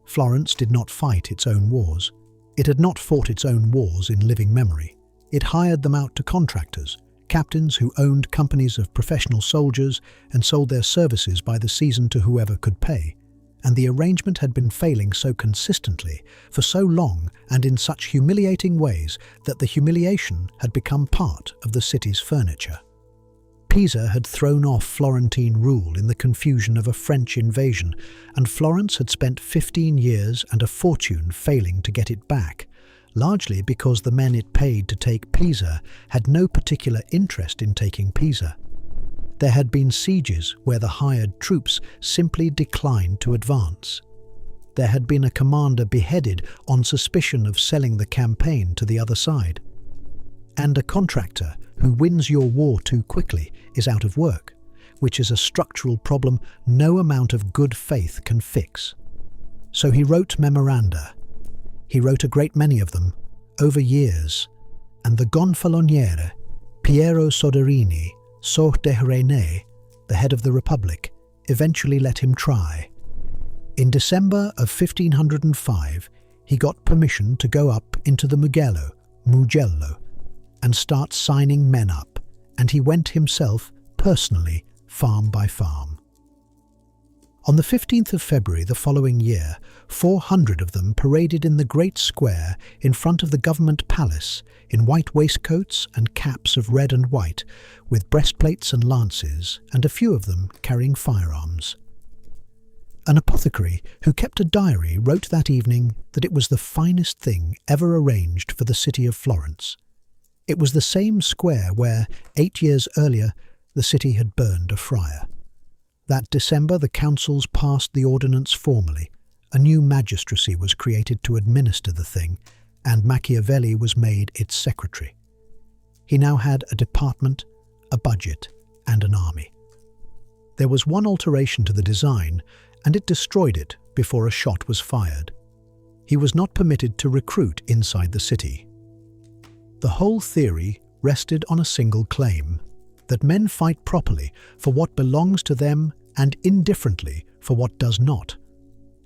Speaker 1: Florence did not fight its own wars. It had not fought its own wars in living memory. It hired them out to contractors, captains who owned companies of professional soldiers and sold their services by the season to whoever could pay. And the arrangement had been failing so consistently, for so long and in such humiliating ways that the humiliation had become part of the city's furniture. Pisa had thrown off Florentine rule in the confusion of a French invasion, and Florence had spent 15 years and a fortune failing to get it back, largely because the men it paid to take Pisa had no particular interest in taking Pisa. There had been sieges where the hired troops simply declined to advance. There had been a commander beheaded on suspicion of selling the campaign to the other side. And a contractor who wins your war too quickly is out of work, which is a structural problem no amount of good faith can fix. So he wrote memoranda. He wrote a great many of them, over years, and the gonfaloniere, Piero Soderini, Sort de Rene, the head of the Republic, eventually let him try. In December of 1505, he got permission to go up into the Mugello, and start signing men up, and he went himself, personally, farm by farm. On the 15th of February the following year, 400 of them paraded in the great square in front of the government palace in white waistcoats and caps of red and white, with breastplates and lances, and a few of them carrying firearms. An apothecary who kept a diary wrote that evening that it was the finest thing ever arranged for the city of Florence. It was the same square where, 8 years earlier, the city had burned a friar. That December the councils passed the ordinance formally. A new magistracy was created to administer the thing, and Machiavelli was made its secretary. He now had a department, a budget, and an army. There was one alteration to the design, and it destroyed it before a shot was fired. He was not permitted to recruit inside the city. The whole theory rested on a single claim, that men fight properly for what belongs to them and indifferently for what does not.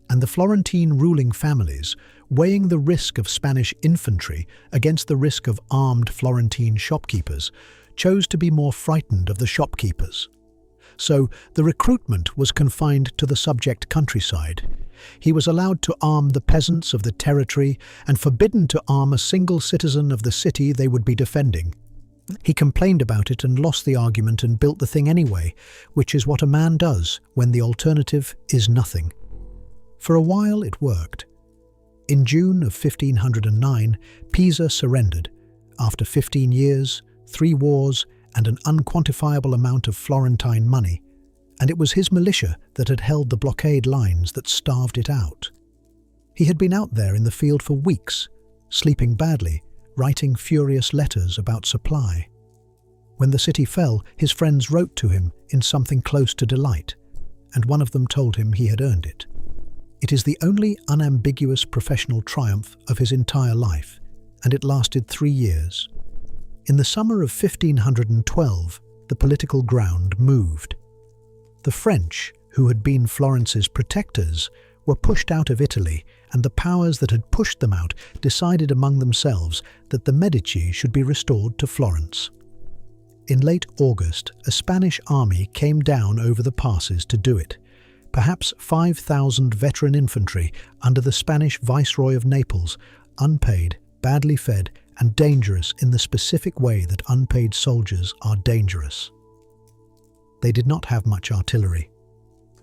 Speaker 1: And the Florentine ruling families, weighing the risk of Spanish infantry against the risk of armed Florentine shopkeepers, chose to be more frightened of the shopkeepers. So the recruitment was confined to the subject countryside. He was allowed to arm the peasants of the territory and forbidden to arm a single citizen of the city they would be defending. He complained about it and lost the argument and built the thing anyway, which is what a man does when the alternative is nothing. For a while it worked. In June of 1509, Pisa surrendered, after 15 years, 3 wars, and an unquantifiable amount of Florentine money, and it was his militia that had held the blockade lines that starved it out. He had been out there in the field for weeks, sleeping badly, writing furious letters about supply. When the city fell, his friends wrote to him in something close to delight, and one of them told him he had earned it. It is the only unambiguous professional triumph of his entire life, and it lasted 3 years. In the summer of 1512, the political ground moved. The French, who had been Florence's protectors, were pushed out of Italy, and the powers that had pushed them out decided among themselves that the Medici should be restored to Florence. In late August, a Spanish army came down over the passes to do it. Perhaps 5,000 veteran infantry under the Spanish Viceroy of Naples, unpaid, badly fed, and dangerous in the specific way that unpaid soldiers are dangerous. They did not have much artillery.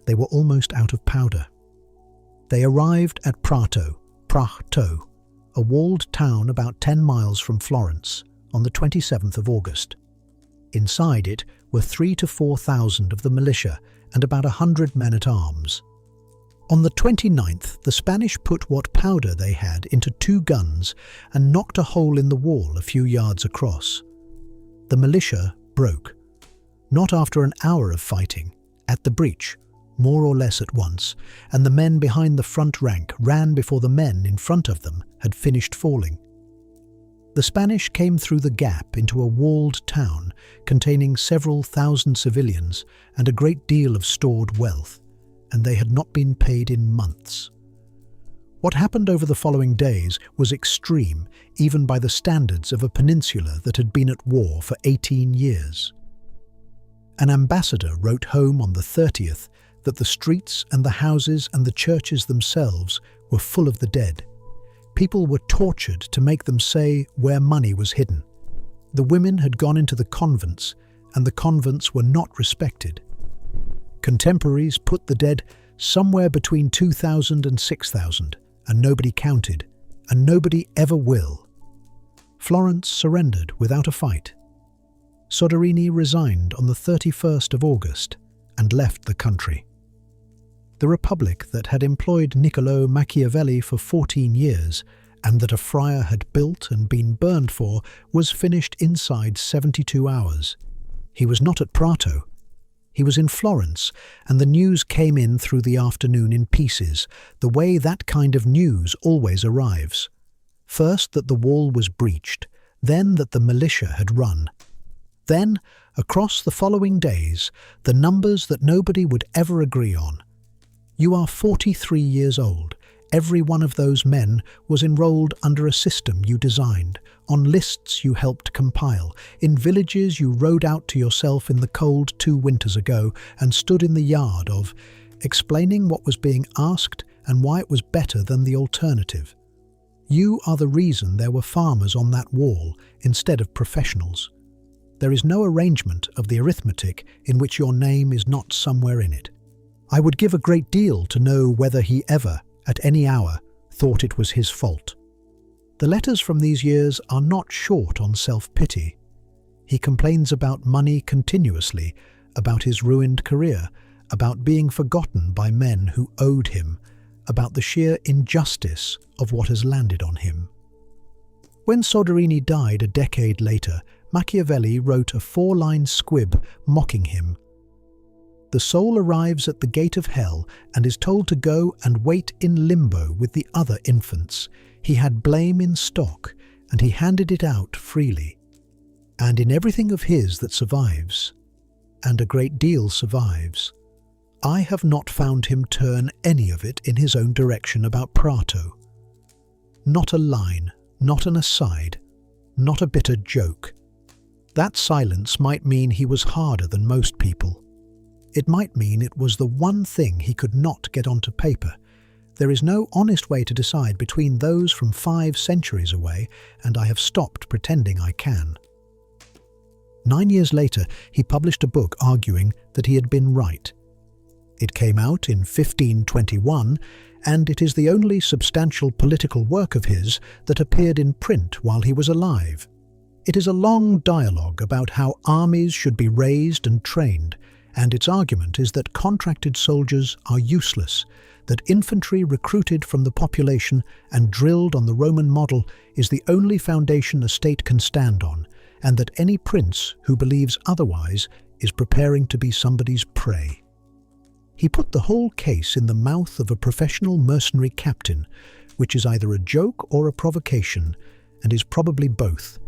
Speaker 1: They were almost out of powder. They arrived at Prato, a walled town about 10 miles from Florence, on the 27th of August. Inside it were 3,000 to 4,000 of the militia and about 100 men-at-arms. On the 29th, the Spanish put what powder they had into 2 guns and knocked a hole in the wall a few yards across. The militia broke. Not after an hour of fighting, at the breach, more or less at once, and the men behind the front rank ran before the men in front of them had finished falling. The Spanish came through the gap into a walled town containing several thousand civilians and a great deal of stored wealth, and they had not been paid in months. What happened over the following days was extreme, even by the standards of a peninsula that had been at war for 18 years. An ambassador wrote home on the 30th that the streets and the houses and the churches themselves were full of the dead. People were tortured to make them say where money was hidden. The women had gone into the convents, and the convents were not respected. Contemporaries put the dead somewhere between 2,000 and 6,000, and nobody counted, and nobody ever will. Florence surrendered without a fight. Soderini resigned on the 31st of August and left the country. The republic that had employed Niccolò Machiavelli for 14 years and that a friar had built and been burned for was finished inside 72 hours. He was not at Prato. He was in Florence, and the news came in through the afternoon in pieces, the way that kind of news always arrives. First that the wall was breached, then that the militia had run. Then, across the following days, the numbers that nobody would ever agree on. You are 43 years old. Every one of those men was enrolled under a system you designed, on lists you helped compile, in villages you rode out to yourself in the cold 2 winters ago and stood in the yard of, explaining what was being asked and why it was better than the alternative. You are the reason there were farmers on that wall instead of professionals. There is no arrangement of the arithmetic in which your name is not somewhere in it. I would give a great deal to know whether he ever, at any hour, thought it was his fault. The letters from these years are not short on self-pity. He complains about money continuously, about his ruined career, about being forgotten by men who owed him, about the sheer injustice of what has landed on him. When Soderini died a decade later, Machiavelli wrote a 4-line squib mocking him. The soul arrives at the gate of hell and is told to go and wait in limbo with the other infants. He had blame in stock, and he handed it out freely. And in everything of his that survives, and a great deal survives, I have not found him turn any of it in his own direction about Prato. Not a line, not an aside, not a bitter joke. That silence might mean he was harder than most people. It might mean it was the one thing he could not get onto paper. There is no honest way to decide between those from 5 centuries away, and I have stopped pretending I can. 9 years later, he published a book arguing that he had been right. It came out in 1521, and it is the only substantial political work of his that appeared in print while he was alive. It is a long dialogue about how armies should be raised and trained, and its argument is that contracted soldiers are useless, that infantry recruited from the population and drilled on the Roman model is the only foundation a state can stand on, and that any prince who believes otherwise is preparing to be somebody's prey. He put the whole case in the mouth of a professional mercenary captain, which is either a joke or a provocation, and is probably both.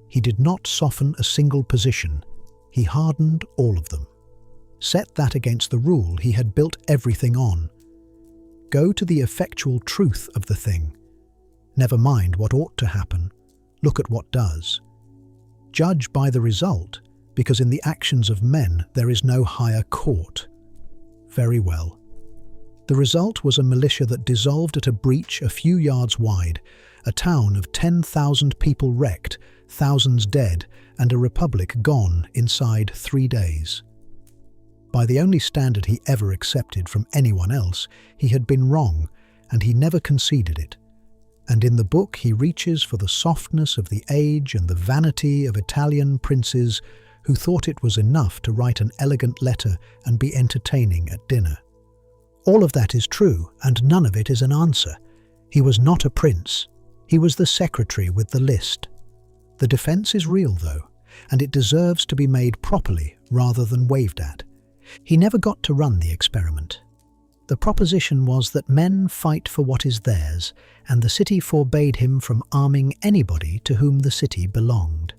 Speaker 1: He did not soften a single position. He hardened all of them. Set that against the rule he had built everything on. Go to the effectual truth of the thing. Never mind what ought to happen. Look at what does. Judge by the result, because in the actions of men there is no higher court. Very well. The result was a militia that dissolved at a breach a few yards wide, a town of 10,000 people wrecked, thousands dead, and a republic gone inside 3 days. By the only standard he ever accepted from anyone else, he had been wrong, and he never conceded it. And in the book he reaches for the softness of the age and the vanity of Italian princes who thought it was enough to write an elegant letter and be entertaining at dinner. All of that is true, and none of it is an answer. He was not a prince. He was the secretary with the list. The defense is real, though, and it deserves to be made properly rather than waved at. He never got to run the experiment. The proposition was that men fight for what is theirs, and the city forbade him from arming anybody to whom the city belonged.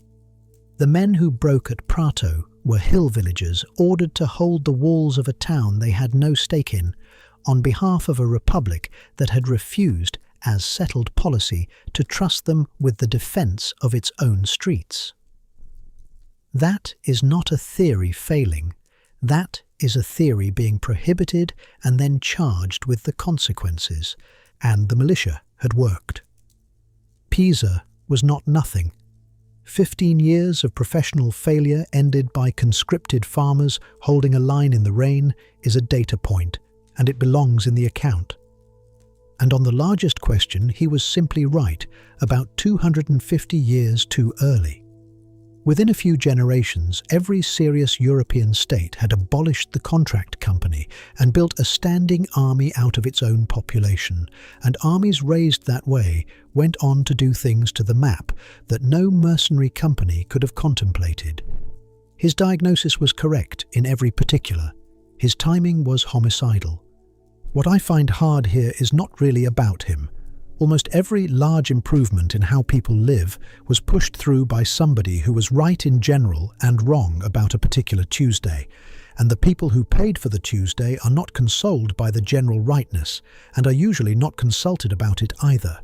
Speaker 1: The men who broke at Prato were hill villagers ordered to hold the walls of a town they had no stake in, on behalf of a republic that had refused, as settled policy, to trust them with the defence of its own streets. That is not a theory failing. That is a theory being prohibited and then charged with the consequences, and the militia had worked. Pisa was not nothing. 15 years of professional failure ended by conscripted farmers holding a line in the rain is a data point, and it belongs in the account. And on the largest question, he was simply right, about 250 years too early. Within a few generations, every serious European state had abolished the contract company and built a standing army out of its own population, and armies raised that way went on to do things to the map that no mercenary company could have contemplated. His diagnosis was correct in every particular. His timing was homicidal. What I find hard here is not really about him. Almost every large improvement in how people live was pushed through by somebody who was right in general and wrong about a particular Tuesday, and the people who paid for the Tuesday are not consoled by the general rightness, and are usually not consulted about it either.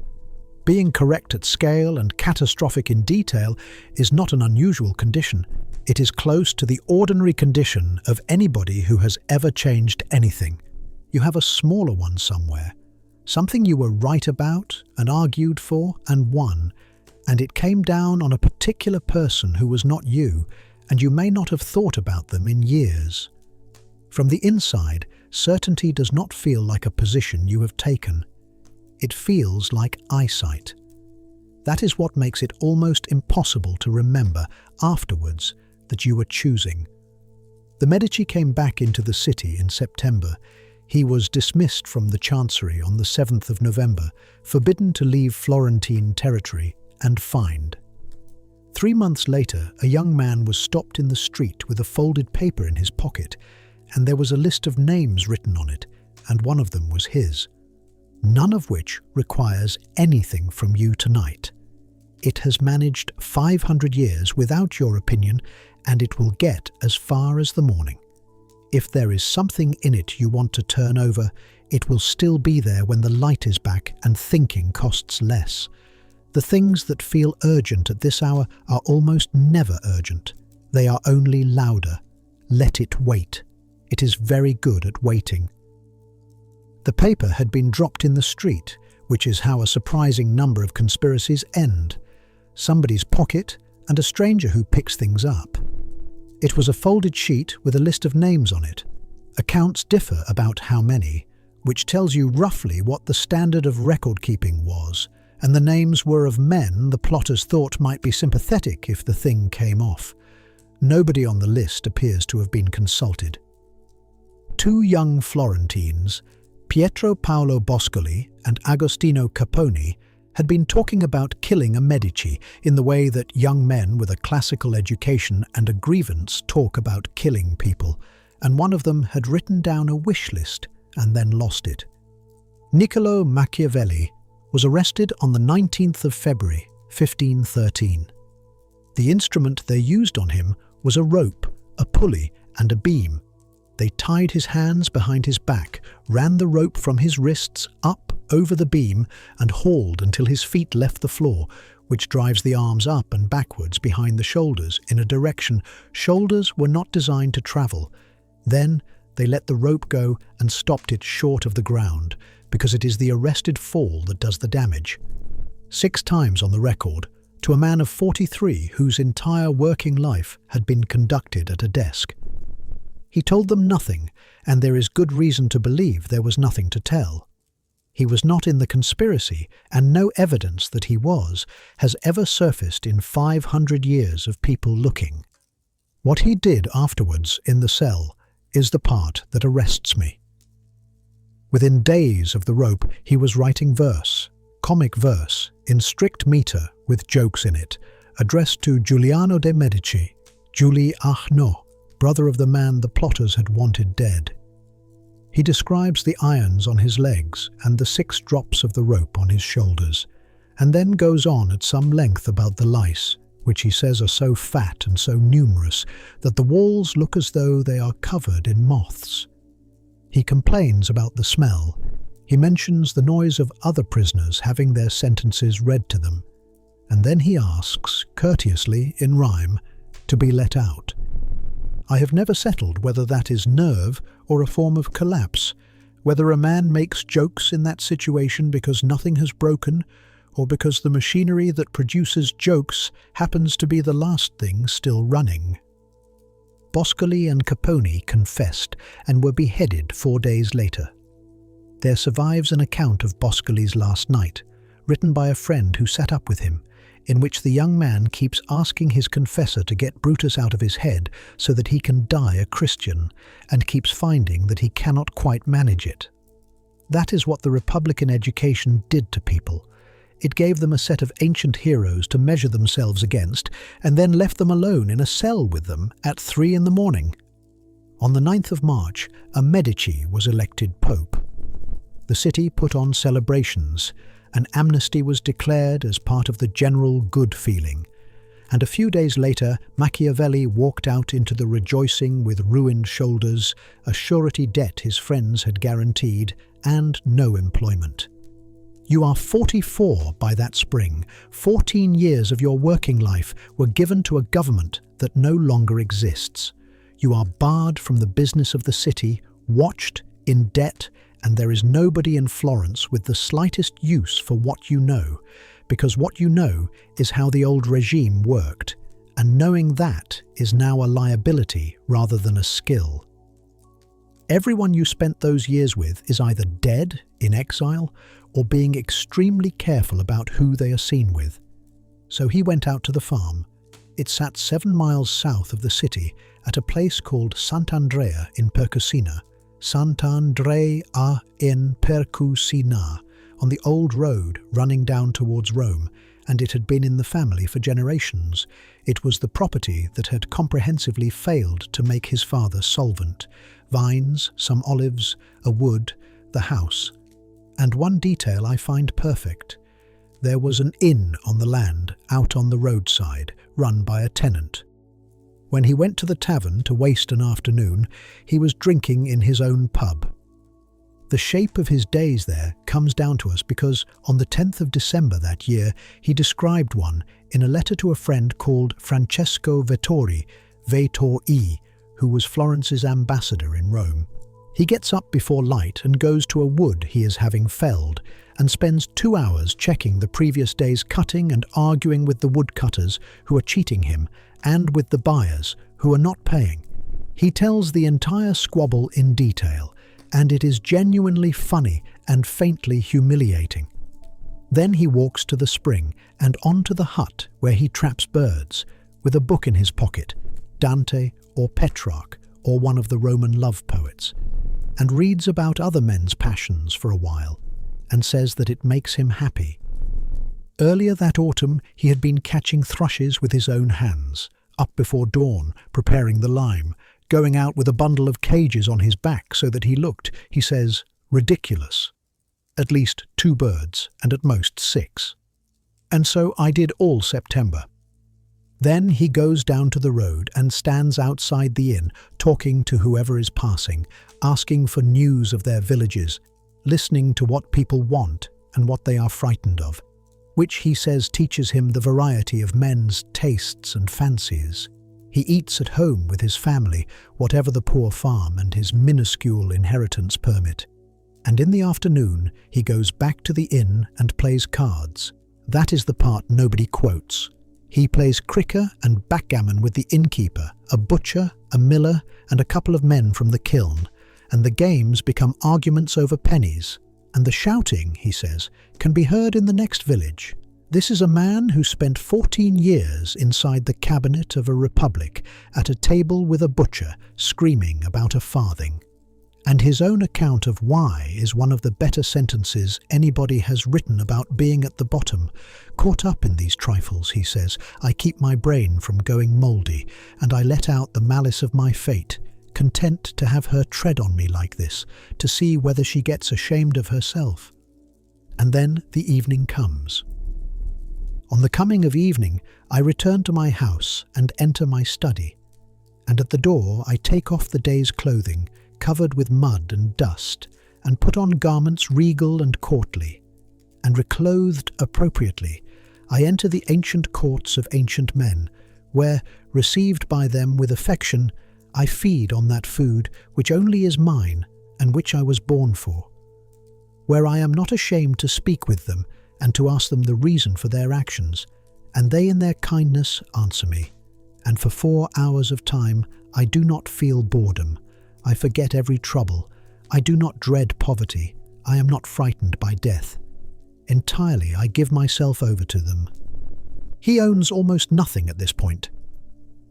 Speaker 1: Being correct at scale and catastrophic in detail is not an unusual condition. It is close to the ordinary condition of anybody who has ever changed anything. You have a smaller one somewhere. Something you were right about and argued for and won, and it came down on a particular person who was not you, and you may not have thought about them in years. From the inside, certainty does not feel like a position you have taken. It feels like eyesight. That is what makes it almost impossible to remember afterwards that you were choosing. The Medici came back into the city in September. He was dismissed from the Chancery on the 7th of November, forbidden to leave Florentine territory, and fined. 3 months later, a young man was stopped in the street with a folded paper in his pocket, and there was a list of names written on it, and one of them was his. None of which requires anything from you tonight. It has managed 500 years without your opinion, and it will get as far as the morning. If there is something in it you want to turn over, it will still be there when the light is back and thinking costs less. The things that feel urgent at this hour are almost never urgent. They are only louder. Let it wait. It is very good at waiting. The paper had been dropped in the street, which is how a surprising number of conspiracies end. Somebody's pocket and a stranger who picks things up. It was a folded sheet with a list of names on it. Accounts differ about how many, which tells you roughly what the standard of record-keeping was, and the names were of men the plotters thought might be sympathetic if the thing came off. Nobody on the list appears to have been consulted. 2 young Florentines, Pietro Paolo Boscoli and Agostino Caponi, had been talking about killing a Medici in the way that young men with a classical education and a grievance talk about killing people, and one of them had written down a wish list and then lost it. Niccolo Machiavelli was arrested on the 19th of February, 1513. The instrument they used on him was a rope, a pulley, and a beam. They tied his hands behind his back, ran the rope from his wrists up over the beam, and hauled until his feet left the floor, which drives the arms up and backwards behind the shoulders in a direction shoulders were not designed to travel. Then they let the rope go and stopped it short of the ground, because it is the arrested fall that does the damage. 6 times on the record, to a man of 43 whose entire working life had been conducted at a desk. He told them nothing, and there is good reason to believe there was nothing to tell. He was not in the conspiracy, and no evidence that he was has ever surfaced in 500 years of people looking. What he did afterwards in the cell is the part that arrests me. Within days of the rope, he was writing verse, comic verse, in strict meter with jokes in it, addressed to Giuliano de' Medici, Giuli Ahno, brother of the man the plotters had wanted dead. He describes the irons on his legs and the 6 drops of the rope on his shoulders, and then goes on at some length about the lice, which he says are so fat and so numerous that the walls look as though they are covered in moths. He complains about the smell. He mentions the noise of other prisoners having their sentences read to them, and then he asks, courteously in rhyme, to be let out. I have never settled whether that is nerve or a form of collapse, whether a man makes jokes in that situation because nothing has broken, or because the machinery that produces jokes happens to be the last thing still running. Boscoli and Caponi confessed and were beheaded 4 days later. There survives an account of Boscoli's last night, written by a friend who sat up with him, in which the young man keeps asking his confessor to get Brutus out of his head so that he can die a Christian, and keeps finding that he cannot quite manage it. That is what the Republican education did to people. It gave them a set of ancient heroes to measure themselves against, and then left them alone in a cell with them at 3 in the morning. On the 9th of March, a Medici was elected Pope. The city put on celebrations. An amnesty was declared as part of the general good feeling, and a few days later Machiavelli walked out into the rejoicing with ruined shoulders, a surety debt his friends had guaranteed, and no employment. You are 44 by that spring. 14 years of your working life were given to a government that no longer exists. You are barred from the business of the city, watched, in debt, and there is nobody in Florence with the slightest use for what you know, because what you know is how the old regime worked, and knowing that is now a liability rather than a skill. Everyone you spent those years with is either dead, in exile, or being extremely careful about who they are seen with. So he went out to the farm. It sat 7 miles south of the city at a place called Sant'Andrea in Percusina, Sant'Andrea in Percusina, on the old road running down towards Rome, and it had been in the family for generations. It was the property that had comprehensively failed to make his father solvent. Vines, some olives, a wood, the house. And one detail I find perfect. There was an inn on the land, out on the roadside, run by a tenant. When he went to the tavern to waste an afternoon, he was drinking in his own pub. The shape of his days there comes down to us because on the 10th of December that year, he described one in a letter to a friend called Francesco Vettori, who was Florence's ambassador in Rome. He gets up before light and goes to a wood he is having felled and spends 2 hours checking the previous day's cutting and arguing with the woodcutters who are cheating him and with the buyers who are not paying. He tells the entire squabble in detail, and it is genuinely funny and faintly humiliating. Then he walks to the spring and onto the hut where he traps birds, with a book in his pocket, Dante or Petrarch or one of the Roman love poets, and reads about other men's passions for a while, and says that it makes him happy. Earlier that autumn he had been catching thrushes with his own hands, up before dawn, preparing the lime, going out with a bundle of cages on his back so that he looked, he says, ridiculous. At least 2 birds, and at most 6. And so I did all September. Then he goes down to the road and stands outside the inn, talking to whoever is passing, asking for news of their villages, listening to what people want and what they are frightened of, which he says teaches him the variety of men's tastes and fancies. He eats at home with his family, whatever the poor farm and his minuscule inheritance permit. And in the afternoon, he goes back to the inn and plays cards. That is the part nobody quotes. He plays cricket and backgammon with the innkeeper, a butcher, a miller, and a couple of men from the kiln, and the games become arguments over pennies, and the shouting, he says, can be heard in the next village. This is a man who spent 14 years inside the cabinet of a republic at a table with a butcher screaming about a farthing. And his own account of why is one of the better sentences anybody has written about being at the bottom. Caught up in these trifles, he says, I keep my brain from going mouldy, and I let out the malice of my fate, content to have her tread on me like this, to see whether she gets ashamed of herself. And then the evening comes. On the coming of evening, I return to my house and enter my study, and at the door I take off the day's clothing, covered with mud and dust, and put on garments regal and courtly, and reclothed appropriately, I enter the ancient courts of ancient men, where, received by them with affection, I feed on that food which only is mine and which I was born for, where I am not ashamed to speak with them and to ask them the reason for their actions, and they in their kindness answer me, and for 4 hours of time I do not feel boredom. I forget every trouble. I do not dread poverty. I am not frightened by death. Entirely I give myself over to them. He owns almost nothing at this point.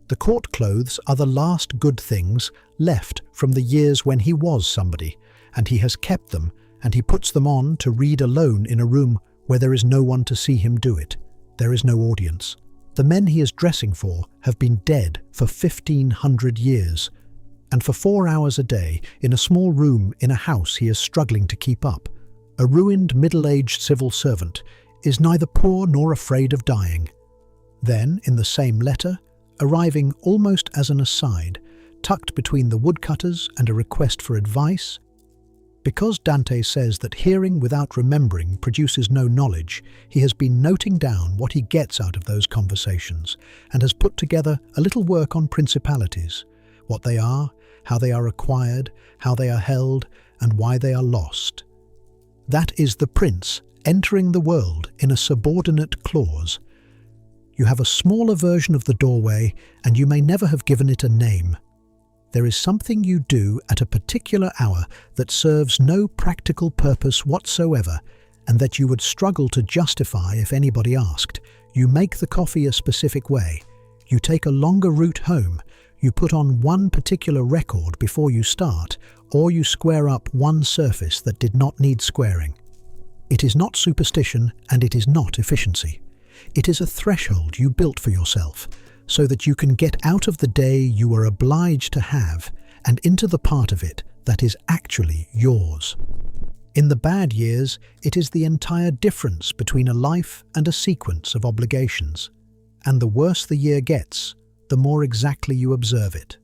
Speaker 1: The court clothes are the last good things left from the years when he was somebody, and he has kept them, and he puts them on to read alone in a room where there is no one to see him do it. There is no audience. The men he is dressing for have been dead for 1,500 years, and for 4 hours a day, in a small room in a house he is struggling to keep up, a ruined middle-aged civil servant is neither poor nor afraid of dying. Then, in the same letter, arriving almost as an aside, tucked between the woodcutters and a request for advice, because Dante says that hearing without remembering produces no knowledge, he has been noting down what he gets out of those conversations and has put together a little work on principalities, what they are, how they are acquired, how they are held, and why they are lost. That is the prince entering the world in a subordinate clause. You have a smaller version of the doorway, and you may never have given it a name. There is something you do at a particular hour that serves no practical purpose whatsoever, and that you would struggle to justify if anybody asked. You make the coffee a specific way. You take a longer route home. You put on one particular record before you start, or you square up one surface that did not need squaring. It is not superstition, and it is not efficiency. It is a threshold you built for yourself, so that you can get out of the day you are obliged to have and into the part of it that is actually yours. In the bad years, it is the entire difference between a life and a sequence of obligations. And the worse the year gets, the more exactly you observe it.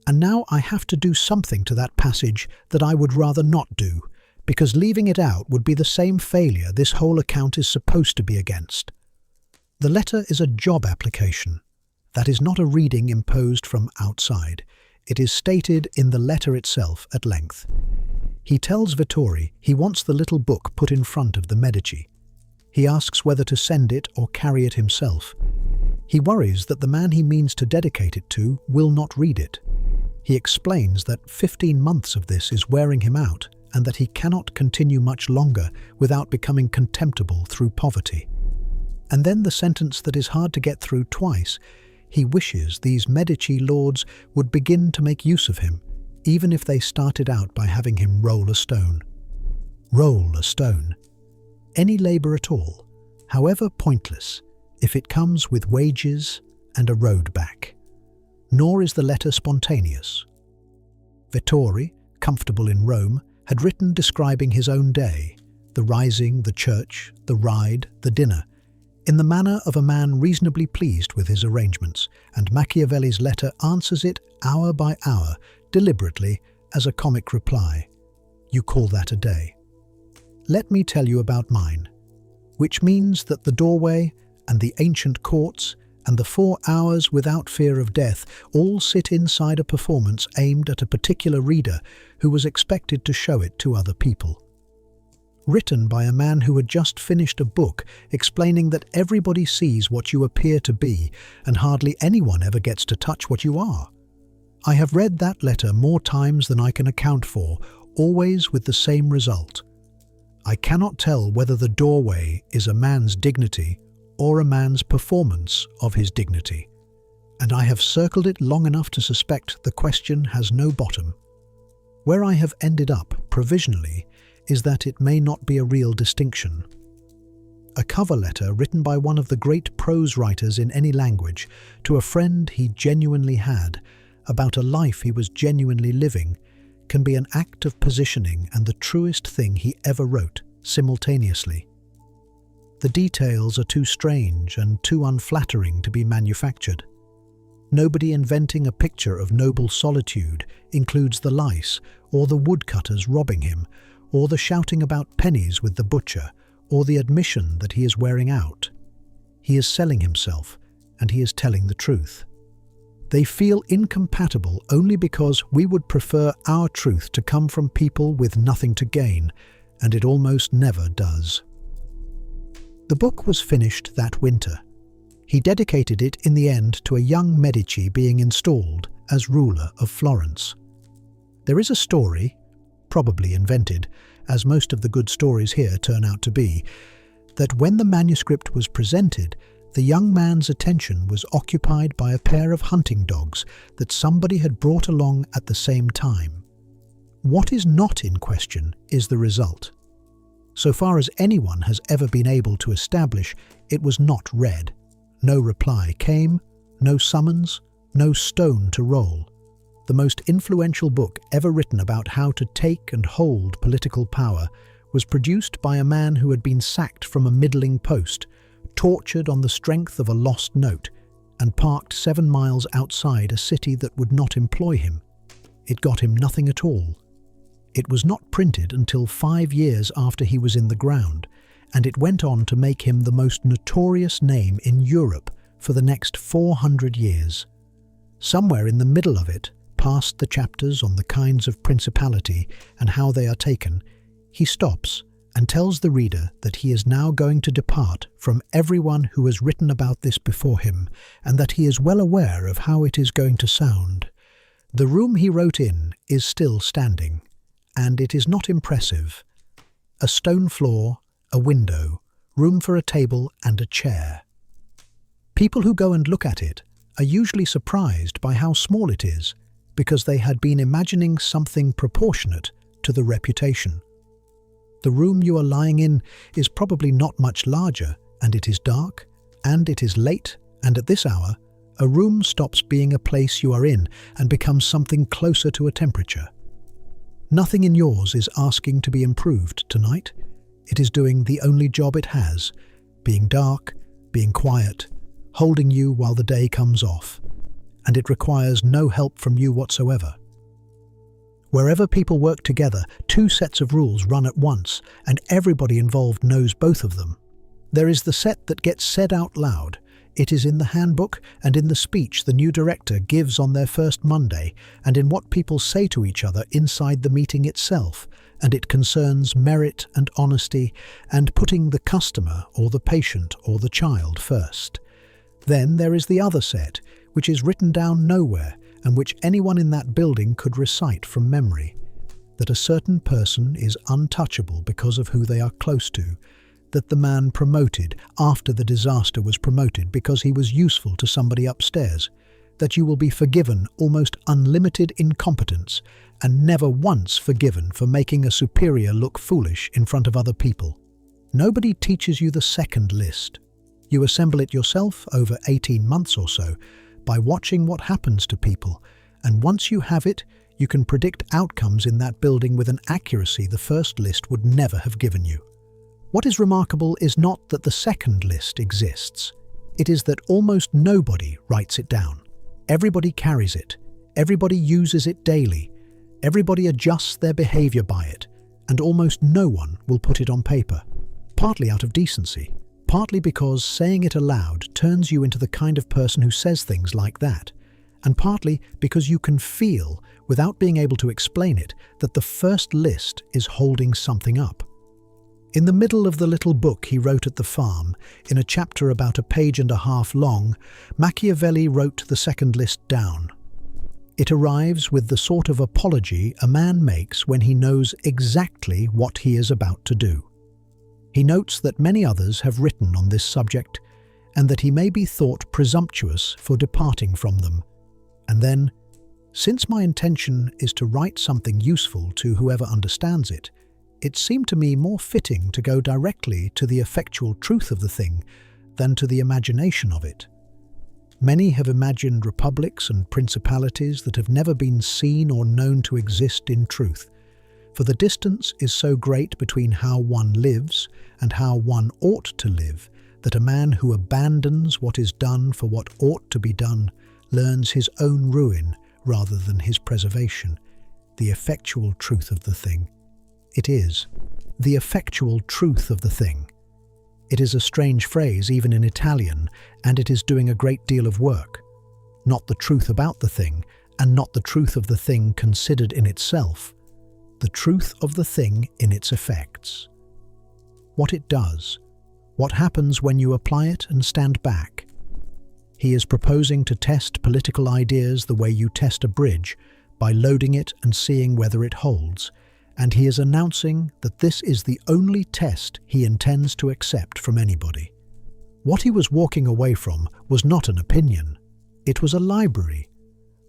Speaker 1: And now I have to do something to that passage that I would rather not do, because leaving it out would be the same failure this whole account is supposed to be against. The letter is a job application. That is not a reading imposed from outside. It is stated in the letter itself at length. He tells Vittori he wants the little book put in front of the Medici. He asks whether to send it or carry it himself. He worries that the man he means to dedicate it to will not read it. He explains that 15 months of this is wearing him out and that he cannot continue much longer without becoming contemptible through poverty. And then the sentence that is hard to get through twice. He wishes these Medici lords would begin to make use of him, even if they started out by having him roll a stone. Roll a stone. Any labour at all, however pointless, if it comes with wages and a road back. Nor is the letter spontaneous. Vittori, comfortable in Rome, had written describing his own day, the rising, the church, the ride, the dinner, in the manner of a man reasonably pleased with his arrangements, and Machiavelli's letter answers it hour by hour, deliberately, as a comic reply. You call that a day? Let me tell you about mine, which means that the doorway and the ancient courts and the 4 hours without fear of death all sit inside a performance aimed at a particular reader who was expected to show it to other people. Written by a man who had just finished a book explaining that everybody sees what you appear to be and hardly anyone ever gets to touch what you are. I have read that letter more times than I can account for, always with the same result. I cannot tell whether the doorway is a man's dignity or a man's performance of his dignity, and I have circled it long enough to suspect the question has no bottom. Where I have ended up, provisionally, is that it may not be a real distinction. A cover letter written by one of the great prose writers in any language to a friend he genuinely had, about a life he was genuinely living, can be an act of positioning and the truest thing he ever wrote, simultaneously. The details are too strange and too unflattering to be manufactured. Nobody inventing a picture of noble solitude includes the lice, or the woodcutters robbing him, or the shouting about pennies with the butcher, or the admission that he is wearing out. He is selling himself, and he is telling the truth. They feel incompatible only because we would prefer our truth to come from people with nothing to gain, and it almost never does. The book was finished that winter. He dedicated it in the end to a young Medici being installed as ruler of Florence. There is a story, probably invented, as most of the good stories here turn out to be, that when the manuscript was presented, the young man's attention was occupied by a pair of hunting dogs that somebody had brought along at the same time. What is not in question is the result. So far as anyone has ever been able to establish, it was not read. No reply came, no summons, no stone to roll. The most influential book ever written about how to take and hold political power was produced by a man who had been sacked from a middling post, tortured on the strength of a lost note, and parked 7 miles outside a city that would not employ him. It got him nothing at all. It was not printed until 5 years after he was in the ground, and it went on to make him the most notorious name in Europe for the next 400 years. Somewhere in the middle of it, past the chapters on the kinds of principality and how they are taken, he stops and tells the reader that he is now going to depart from everyone who has written about this before him, and that he is well aware of how it is going to sound. The room he wrote in is still standing, and it is not impressive. A stone floor, a window, room for a table and a chair. People who go and look at it are usually surprised by how small it is, because they had been imagining something proportionate to the reputation. The room you are lying in is probably not much larger and it is dark, and it is late, and at this hour, a room stops being a place you are in and becomes something closer to a temperature. Nothing in yours is asking to be improved tonight. It is doing the only job it has, being dark, being quiet, holding you while the day comes off, and it requires no help from you whatsoever. Wherever people work together, two sets of rules run at once, and everybody involved knows both of them. There is the set that gets said out loud. It is in the handbook and in the speech the new director gives on their first Monday, and in what people say to each other inside the meeting itself, and it concerns merit and honesty and putting the customer or the patient or the child first. Then there is the other set, which is written down nowhere and which anyone in that building could recite from memory, that a certain person is untouchable because of who they are close to, that the man promoted after the disaster was promoted because he was useful to somebody upstairs, that you will be forgiven almost unlimited incompetence and never once forgiven for making a superior look foolish in front of other people. Nobody teaches you the second list. You assemble it yourself over 18 months or so by watching what happens to people, and once you have it, you can predict outcomes in that building with an accuracy the first list would never have given you. What is remarkable is not that the second list exists. It is that almost nobody writes it down. Everybody carries it. Everybody uses it daily. Everybody adjusts their behavior by it, and almost no one will put it on paper, partly out of decency, partly because saying it aloud turns you into the kind of person who says things like that, and partly because you can feel, without being able to explain it, that the first list is holding something up. In the middle of the little book he wrote at the farm, in a chapter about a page and a half long, Machiavelli wrote the second list down. It arrives with the sort of apology a man makes when he knows exactly what he is about to do. He notes that many others have written on this subject, and that he may be thought presumptuous for departing from them. And then, since my intention is to write something useful to whoever understands it, it seemed to me more fitting to go directly to the effectual truth of the thing than to the imagination of it. Many have imagined republics and principalities that have never been seen or known to exist in truth, for the distance is so great between how one lives and how one ought to live that a man who abandons what is done for what ought to be done learns his own ruin rather than his preservation. The effectual truth of the thing. It is the effectual truth of the thing. It is a strange phrase even in Italian, and it is doing a great deal of work. Not the truth about the thing, and not the truth of the thing considered in itself. The truth of the thing in its effects. What it does. What happens when you apply it and stand back. He is proposing to test political ideas the way you test a bridge, by loading it and seeing whether it holds. And he is announcing that this is the only test he intends to accept from anybody. What he was walking away from was not an opinion. It was a library.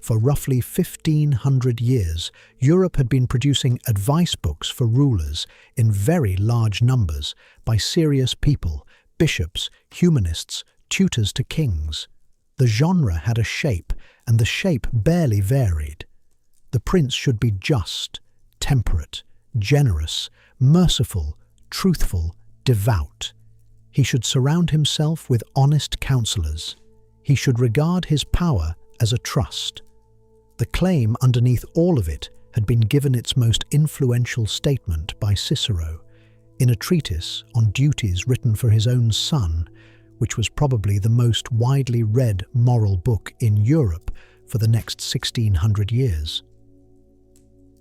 Speaker 1: For roughly 1,500 years, Europe had been producing advice books for rulers in very large numbers by serious people, bishops, humanists, tutors to kings. The genre had a shape, and the shape barely varied. The prince should be just, temperate, generous, merciful, truthful, devout. He should surround himself with honest counselors. He should regard his power as a trust. The claim underneath all of it had been given its most influential statement by Cicero, in a treatise on duties written for his own son, which was probably the most widely read moral book in Europe for the next 1,600 years.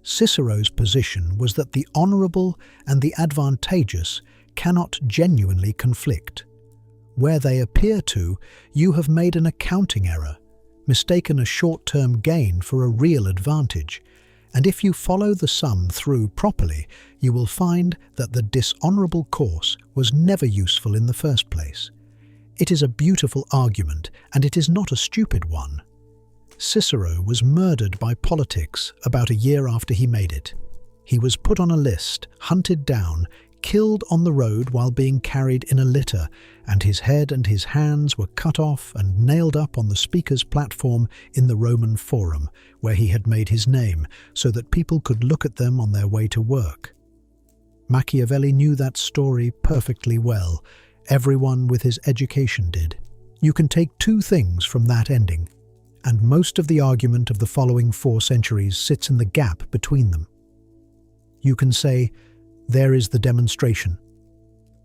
Speaker 1: Cicero's position was that the honourable and the advantageous cannot genuinely conflict. Where they appear to, you have made an accounting error, mistaken a short-term gain for a real advantage, and if you follow the sum through properly, you will find that the dishonourable course was never useful in the first place. It is a beautiful argument, and it is not a stupid one. Cicero was murdered by politics about a year after he made it. He was put on a list, hunted down, killed on the road while being carried in a litter, and his head and his hands were cut off and nailed up on the speaker's platform in the Roman Forum, where he had made his name, so that people could look at them on their way to work. Machiavelli knew that story perfectly well. Everyone with his education did. You can take two things from that ending, and most of the argument of the following 4 centuries sits in the gap between them. You can say, there is the demonstration.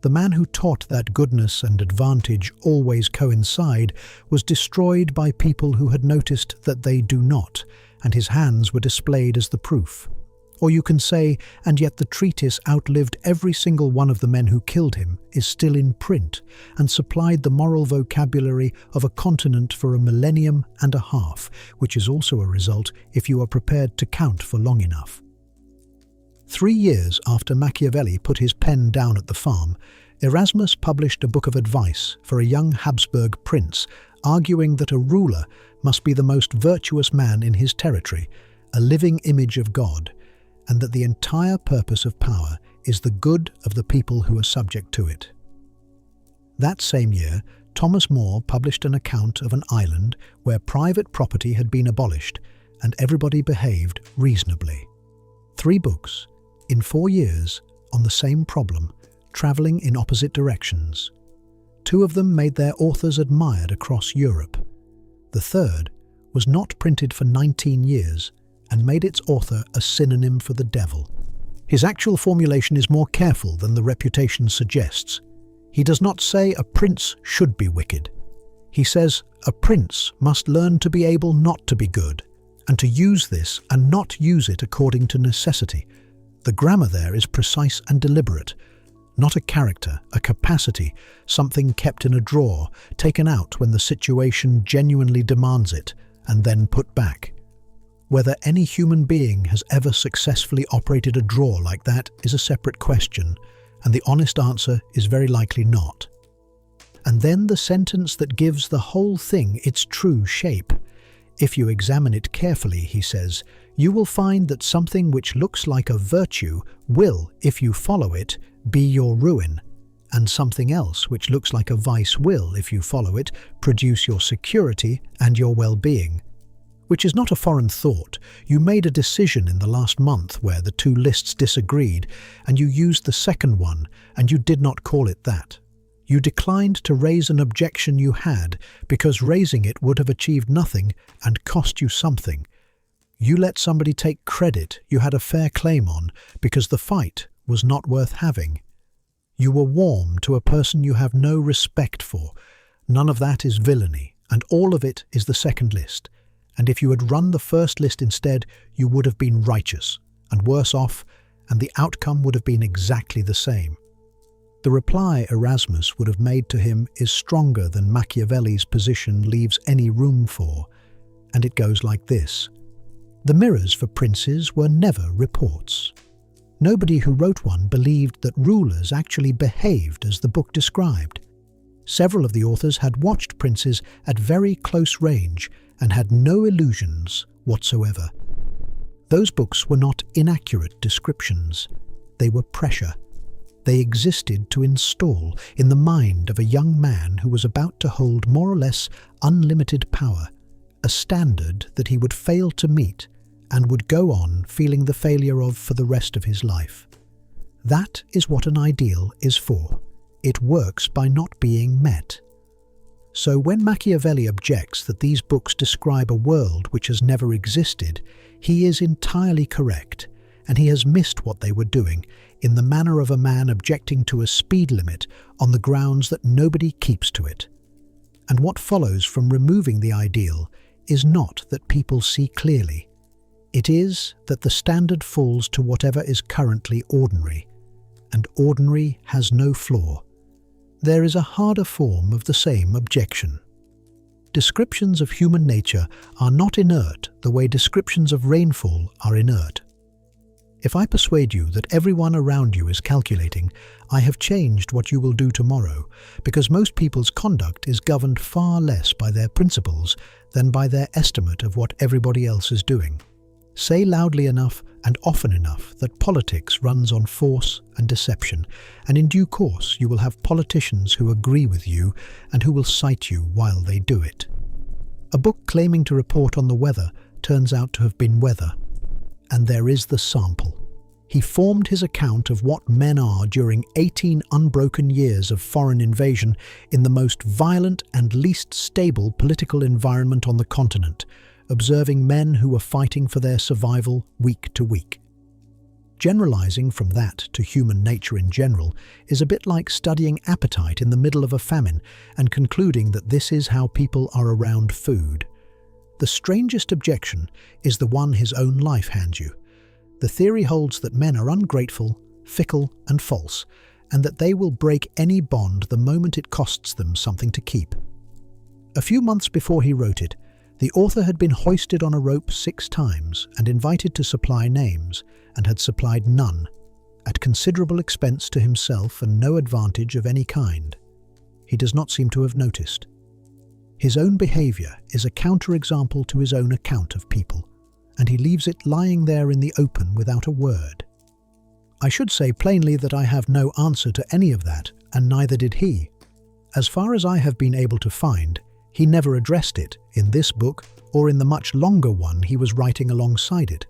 Speaker 1: The man who taught that goodness and advantage always coincide was destroyed by people who had noticed that they do not, and his hands were displayed as the proof. Or you can say, and yet the treatise outlived every single one of the men who killed him, is still in print, and supplied the moral vocabulary of a continent for a millennium and a half, which is also a result if you are prepared to count for long enough. 3 years after Machiavelli put his pen down at the farm, Erasmus published a book of advice for a young Habsburg prince, arguing that a ruler must be the most virtuous man in his territory, a living image of God, and that the entire purpose of power is the good of the people who are subject to it. That same year, Thomas More published an account of an island where private property had been abolished and everybody behaved reasonably. 3 books, in 4 years, on the same problem, travelling in opposite directions. 2 of them made their authors admired across Europe. The third was not printed for 19 years and made its author a synonym for the devil. His actual formulation is more careful than the reputation suggests. He does not say a prince should be wicked. He says a prince must learn to be able not to be good, and to use this and not use it according to necessity. The grammar there is precise and deliberate, not a character, a capacity, something kept in a drawer, taken out when the situation genuinely demands it, and then put back. Whether any human being has ever successfully operated a drawer like that is a separate question, and the honest answer is very likely not. And then the sentence that gives the whole thing its true shape. If you examine it carefully, he says, you will find that something which looks like a virtue will, if you follow it, be your ruin, and something else which looks like a vice will, if you follow it, produce your security and your well-being. Which is not a foreign thought. You made a decision in the last month where the 2 lists disagreed, and you used the second one, and you did not call it that. You declined to raise an objection you had, because raising it would have achieved nothing and cost you something. You let somebody take credit you had a fair claim on, because the fight was not worth having. You were warm to a person you have no respect for. None of that is villainy, and all of it is the second list. And if you had run the first list instead, you would have been righteous, and worse off, and the outcome would have been exactly the same. The reply Erasmus would have made to him is stronger than Machiavelli's position leaves any room for, and it goes like this. The mirrors for princes were never reports. Nobody who wrote one believed that rulers actually behaved as the book described. Several of the authors had watched princes at very close range and had no illusions whatsoever. Those books were not inaccurate descriptions. They were pressure. They existed to install in the mind of a young man who was about to hold more or less unlimited power, a standard that he would fail to meet and would go on feeling the failure of for the rest of his life. That is what an ideal is for. It works by not being met. So when Machiavelli objects that these books describe a world which has never existed, he is entirely correct, and he has missed what they were doing in the manner of a man objecting to a speed limit on the grounds that nobody keeps to it. And what follows from removing the ideal is not that people see clearly. It is that the standard falls to whatever is currently ordinary, and ordinary has no flaw. There is a harder form of the same objection. Descriptions of human nature are not inert the way descriptions of rainfall are inert. If I persuade you that everyone around you is calculating, I have changed what you will do tomorrow, because most people's conduct is governed far less by their principles than by their estimate of what everybody else is doing. Say loudly enough and often enough that politics runs on force and deception, and in due course you will have politicians who agree with you and who will cite you while they do it. A book claiming to report on the weather turns out to have been weather, and there is the sample. He formed his account of what men are during 18 unbroken years of foreign invasion in the most violent and least stable political environment on the continent, observing men who were fighting for their survival week to week. Generalizing from that to human nature in general is a bit like studying appetite in the middle of a famine and concluding that this is how people are around food. The strangest objection is the one his own life hands you. The theory holds that men are ungrateful, fickle, and false, and that they will break any bond the moment it costs them something to keep. A few months before he wrote it, the author had been hoisted on a rope 6 times and invited to supply names, and had supplied none, at considerable expense to himself and no advantage of any kind. He does not seem to have noticed. His own behaviour is a counterexample to his own account of people, and he leaves it lying there in the open without a word. I should say plainly that I have no answer to any of that, and neither did he. As far as I have been able to find, he never addressed it in this book or in the much longer one he was writing alongside it.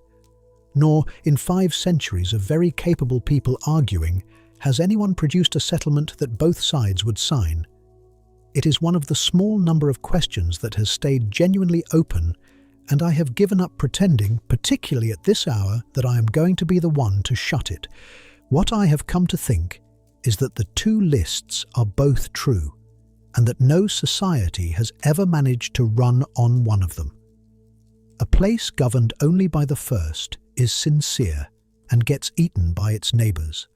Speaker 1: Nor, in 5 centuries of very capable people arguing, has anyone produced a settlement that both sides would sign. It is one of the small number of questions that has stayed genuinely open, and I have given up pretending, particularly at this hour, that I am going to be the one to shut it. What I have come to think is that the 2 lists are both true, and that no society has ever managed to run on one of them. A place governed only by the first is sincere and gets eaten by its neighbours.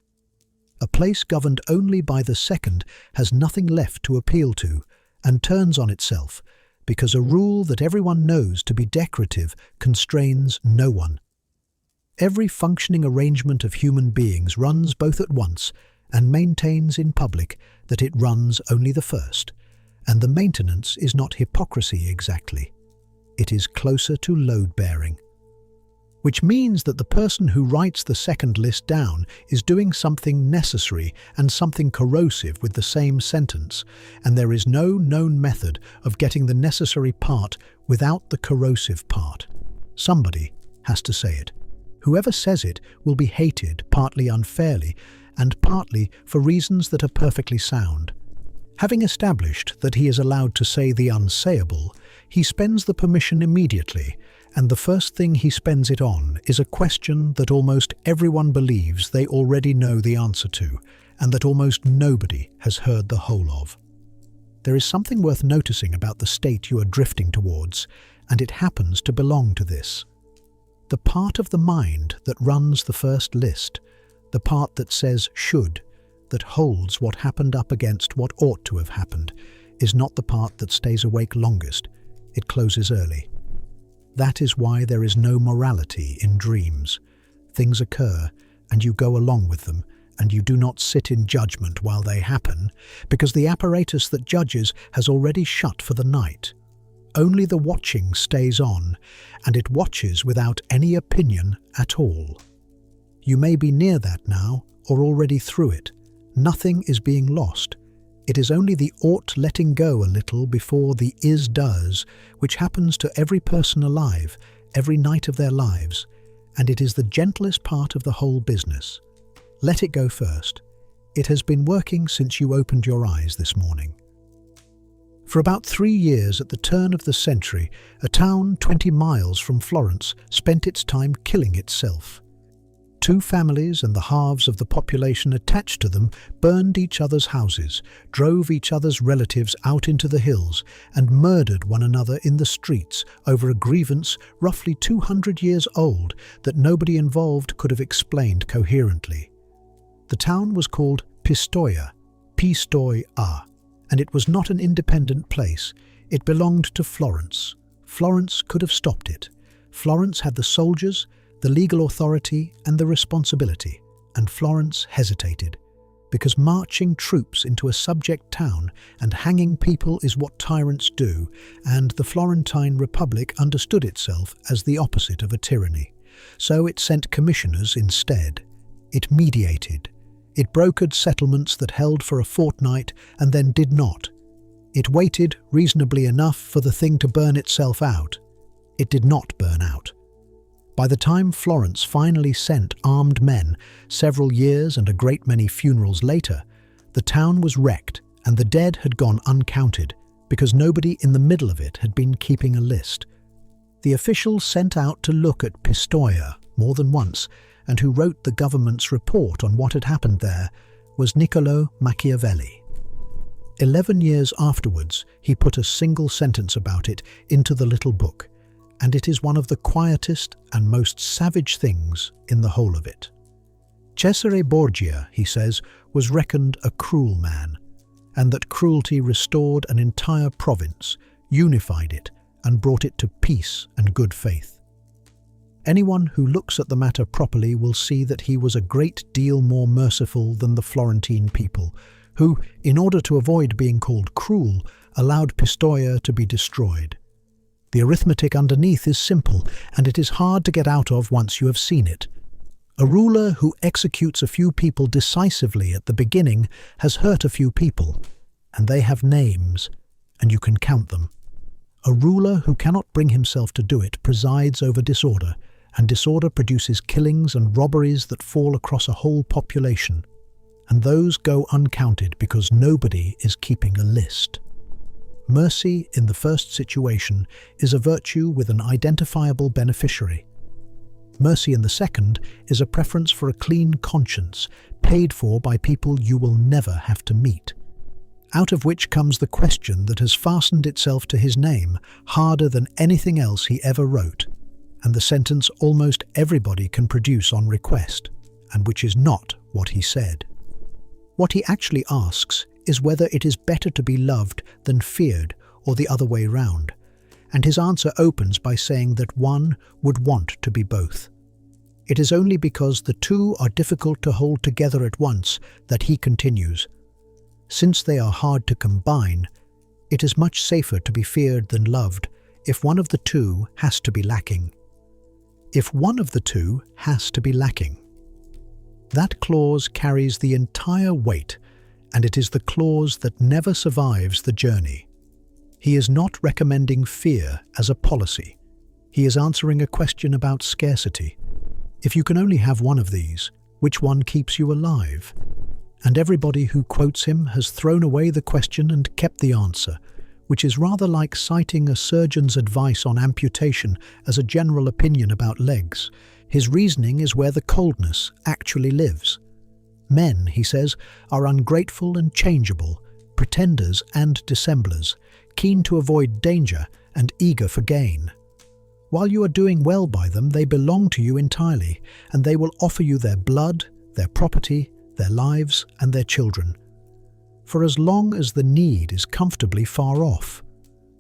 Speaker 1: A place governed only by the second has nothing left to appeal to and turns on itself, because a rule that everyone knows to be decorative constrains no one. Every functioning arrangement of human beings runs both at once and maintains in public that it runs only the first, and the maintenance is not hypocrisy exactly. It is closer to load-bearing. Which means that the person who writes the second list down is doing something necessary and something corrosive with the same sentence, and there is no known method of getting the necessary part without the corrosive part. Somebody has to say it. Whoever says it will be hated partly unfairly and partly for reasons that are perfectly sound. Having established that he is allowed to say the unsayable, he spends the permission immediately, and the first thing he spends it on is a question that almost everyone believes they already know the answer to, and that almost nobody has heard the whole of. There is something worth noticing about the state you are drifting towards, and it happens to belong to this. The part of the mind that runs the first list, the part that says should, that holds what happened up against what ought to have happened, is not the part that stays awake longest. It closes early. That is why there is no morality in dreams. Things occur, and you go along with them, and you do not sit in judgment while they happen, because the apparatus that judges has already shut for the night. Only the watching stays on, and it watches without any opinion at all. You may be near that now, or already through it. Nothing is being lost. It is only the ought letting go a little before the is does, which happens to every person alive, every night of their lives, and it is the gentlest part of the whole business. Let it go first. It has been working since you opened your eyes this morning. For about 3 years at the turn of the century, a town 20 miles from Florence spent its time killing itself. 2 families and the halves of the population attached to them burned each other's houses, drove each other's relatives out into the hills, and murdered one another in the streets over a grievance roughly 200 years old that nobody involved could have explained coherently. The town was called Pistoia, Pistoia, and it was not an independent place. It belonged to Florence. Florence could have stopped it. Florence had the soldiers, the legal authority and the responsibility, and Florence hesitated, because marching troops into a subject town and hanging people is what tyrants do, and the Florentine Republic understood itself as the opposite of a tyranny. so it sent commissioners instead. It mediated. It brokered settlements that held for a fortnight and then did not. It waited reasonably enough for the thing to burn itself out. It did not burn out. By the time Florence finally sent armed men, several years and a great many funerals later, the town was wrecked and the dead had gone uncounted because nobody in the middle of it had been keeping a list. The official sent out to look at Pistoia more than once, and who wrote the government's report on what had happened there was Niccolo Machiavelli. 11 years afterwards, he put a single sentence about it into the little book, and it is one of the quietest and most savage things in the whole of it. Cesare Borgia, he says, was reckoned a cruel man, and that cruelty restored an entire province, unified it, and brought it to peace and good faith. Anyone who looks at the matter properly will see that he was a great deal more merciful than the Florentine people, who, in order to avoid being called cruel, allowed Pistoia to be destroyed. The arithmetic underneath is simple, and it is hard to get out of once you have seen it. A ruler who executes a few people decisively at the beginning has hurt a few people, and they have names, and you can count them. A ruler who cannot bring himself to do it presides over disorder, and disorder produces killings and robberies that fall across a whole population, and those go uncounted because nobody is keeping a list. Mercy in the first situation is a virtue with an identifiable beneficiary. Mercy in the second is a preference for a clean conscience, paid for by people you will never have to meet. Out of which comes the question that has fastened itself to his name harder than anything else he ever wrote, and the sentence almost everybody can produce on request, and which is not what he said. What he actually asks is whether it is better to be loved than feared, or the other way round, and his answer opens by saying that one would want to be both. It is only because the two are difficult to hold together at once that he continues, since they are hard to combine, it is much safer to be feared than loved if one of the two has to be lacking. If one of the two has to be lacking. That clause carries the entire weight, and it is the clause that never survives the journey. He is not recommending fear as a policy. He is answering a question about scarcity. If you can only have one of these, which one keeps you alive? And everybody who quotes him has thrown away the question and kept the answer, which is rather like citing a surgeon's advice on amputation as a general opinion about legs. His reasoning is where the coldness actually lives. Men, he says, are ungrateful and changeable, pretenders and dissemblers, keen to avoid danger and eager for gain. While you are doing well by them, they belong to you entirely, and they will offer you their blood, their property, their lives, and their children. For as long as the need is comfortably far off,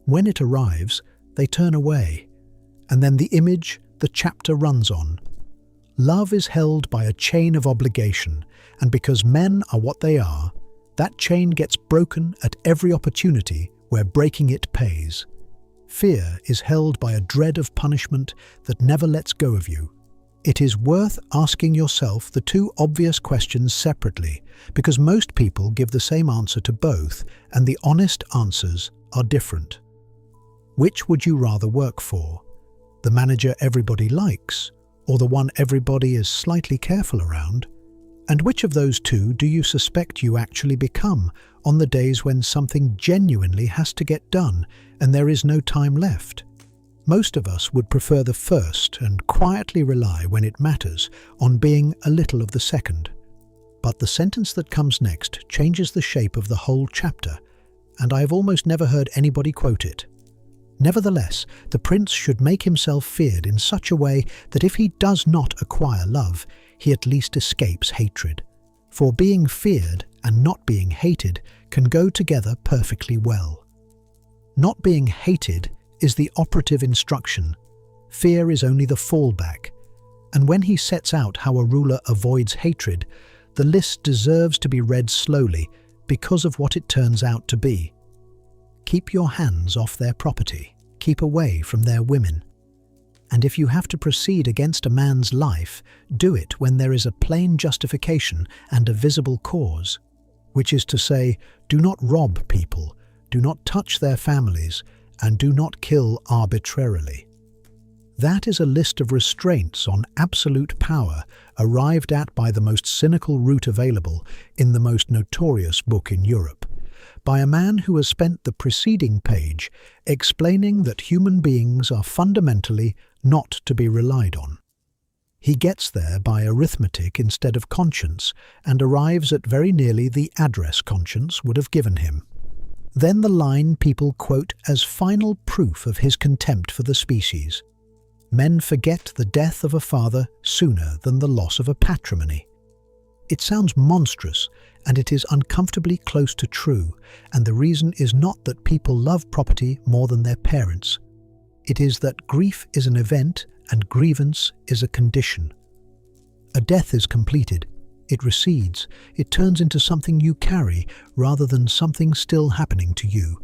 Speaker 1: when it arrives, they turn away, and then the image the chapter runs on. Love is held by a chain of obligation, and because men are what they are, that chain gets broken at every opportunity where breaking it pays. Fear is held by a dread of punishment that never lets go of you. It is worth asking yourself the two obvious questions separately, because most people give the same answer to both, and the honest answers are different. Which would you rather work for? The manager everybody likes, or the one everybody is slightly careful around? And which of those two do you suspect you actually become on the days when something genuinely has to get done and there is no time left? Most of us would prefer the first and quietly rely, when it matters, on being a little of the second. But the sentence that comes next changes the shape of the whole chapter, and I have almost never heard anybody quote it. Nevertheless, the prince should make himself feared in such a way that if he does not acquire love, he at least escapes hatred. For being feared and not being hated can go together perfectly well. Not being hated is the operative instruction. Fear is only the fallback. And when he sets out how a ruler avoids hatred, the list deserves to be read slowly because of what it turns out to be. Keep your hands off their property. Keep away from their women. And if you have to proceed against a man's life, do it when there is a plain justification and a visible cause, which is to say, do not rob people, do not touch their families, and do not kill arbitrarily. That is a list of restraints on absolute power arrived at by the most cynical route available in the most notorious book in Europe, by a man who has spent the preceding page explaining that human beings are fundamentally not to be relied on. He gets there by arithmetic instead of conscience and arrives at very nearly the address conscience would have given him. Then the line people quote as final proof of his contempt for the species. Men forget the death of a father sooner than the loss of a patrimony. It sounds monstrous, and it is uncomfortably close to true, and the reason is not that people love property more than their parents. It is that grief is an event and grievance is a condition. A death is completed. It recedes. It turns into something you carry rather than something still happening to you.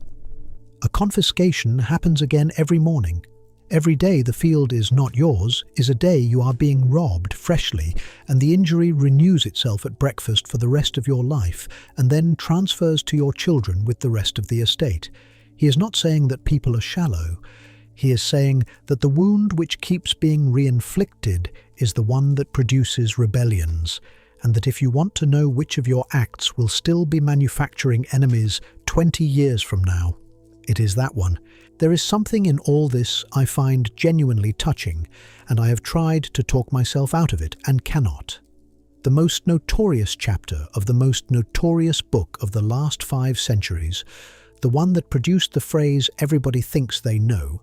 Speaker 1: A confiscation happens again every morning. Every day the field is not yours is a day you are being robbed freshly, and the injury renews itself at breakfast for the rest of your life and then transfers to your children with the rest of the estate. He is not saying that people are shallow. He is saying that the wound which keeps being reinflicted is the one that produces rebellions, and that if you want to know which of your acts will still be manufacturing enemies 20 years from now, it is that one. There is something in all this I find genuinely touching, and I have tried to talk myself out of it and cannot. The most notorious chapter of the most notorious book of the last 5 centuries, the one that produced the phrase everybody thinks they know,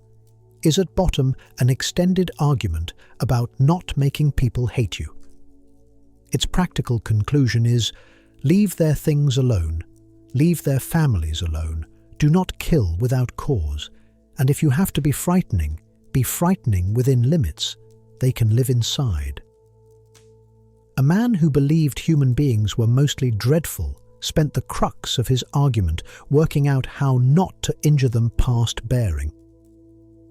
Speaker 1: is at bottom an extended argument about not making people hate you. Its practical conclusion is, leave their things alone, leave their families alone, do not kill without cause, and if you have to be frightening within limits. They can live inside. A man who believed human beings were mostly dreadful spent the crux of his argument working out how not to injure them past bearing.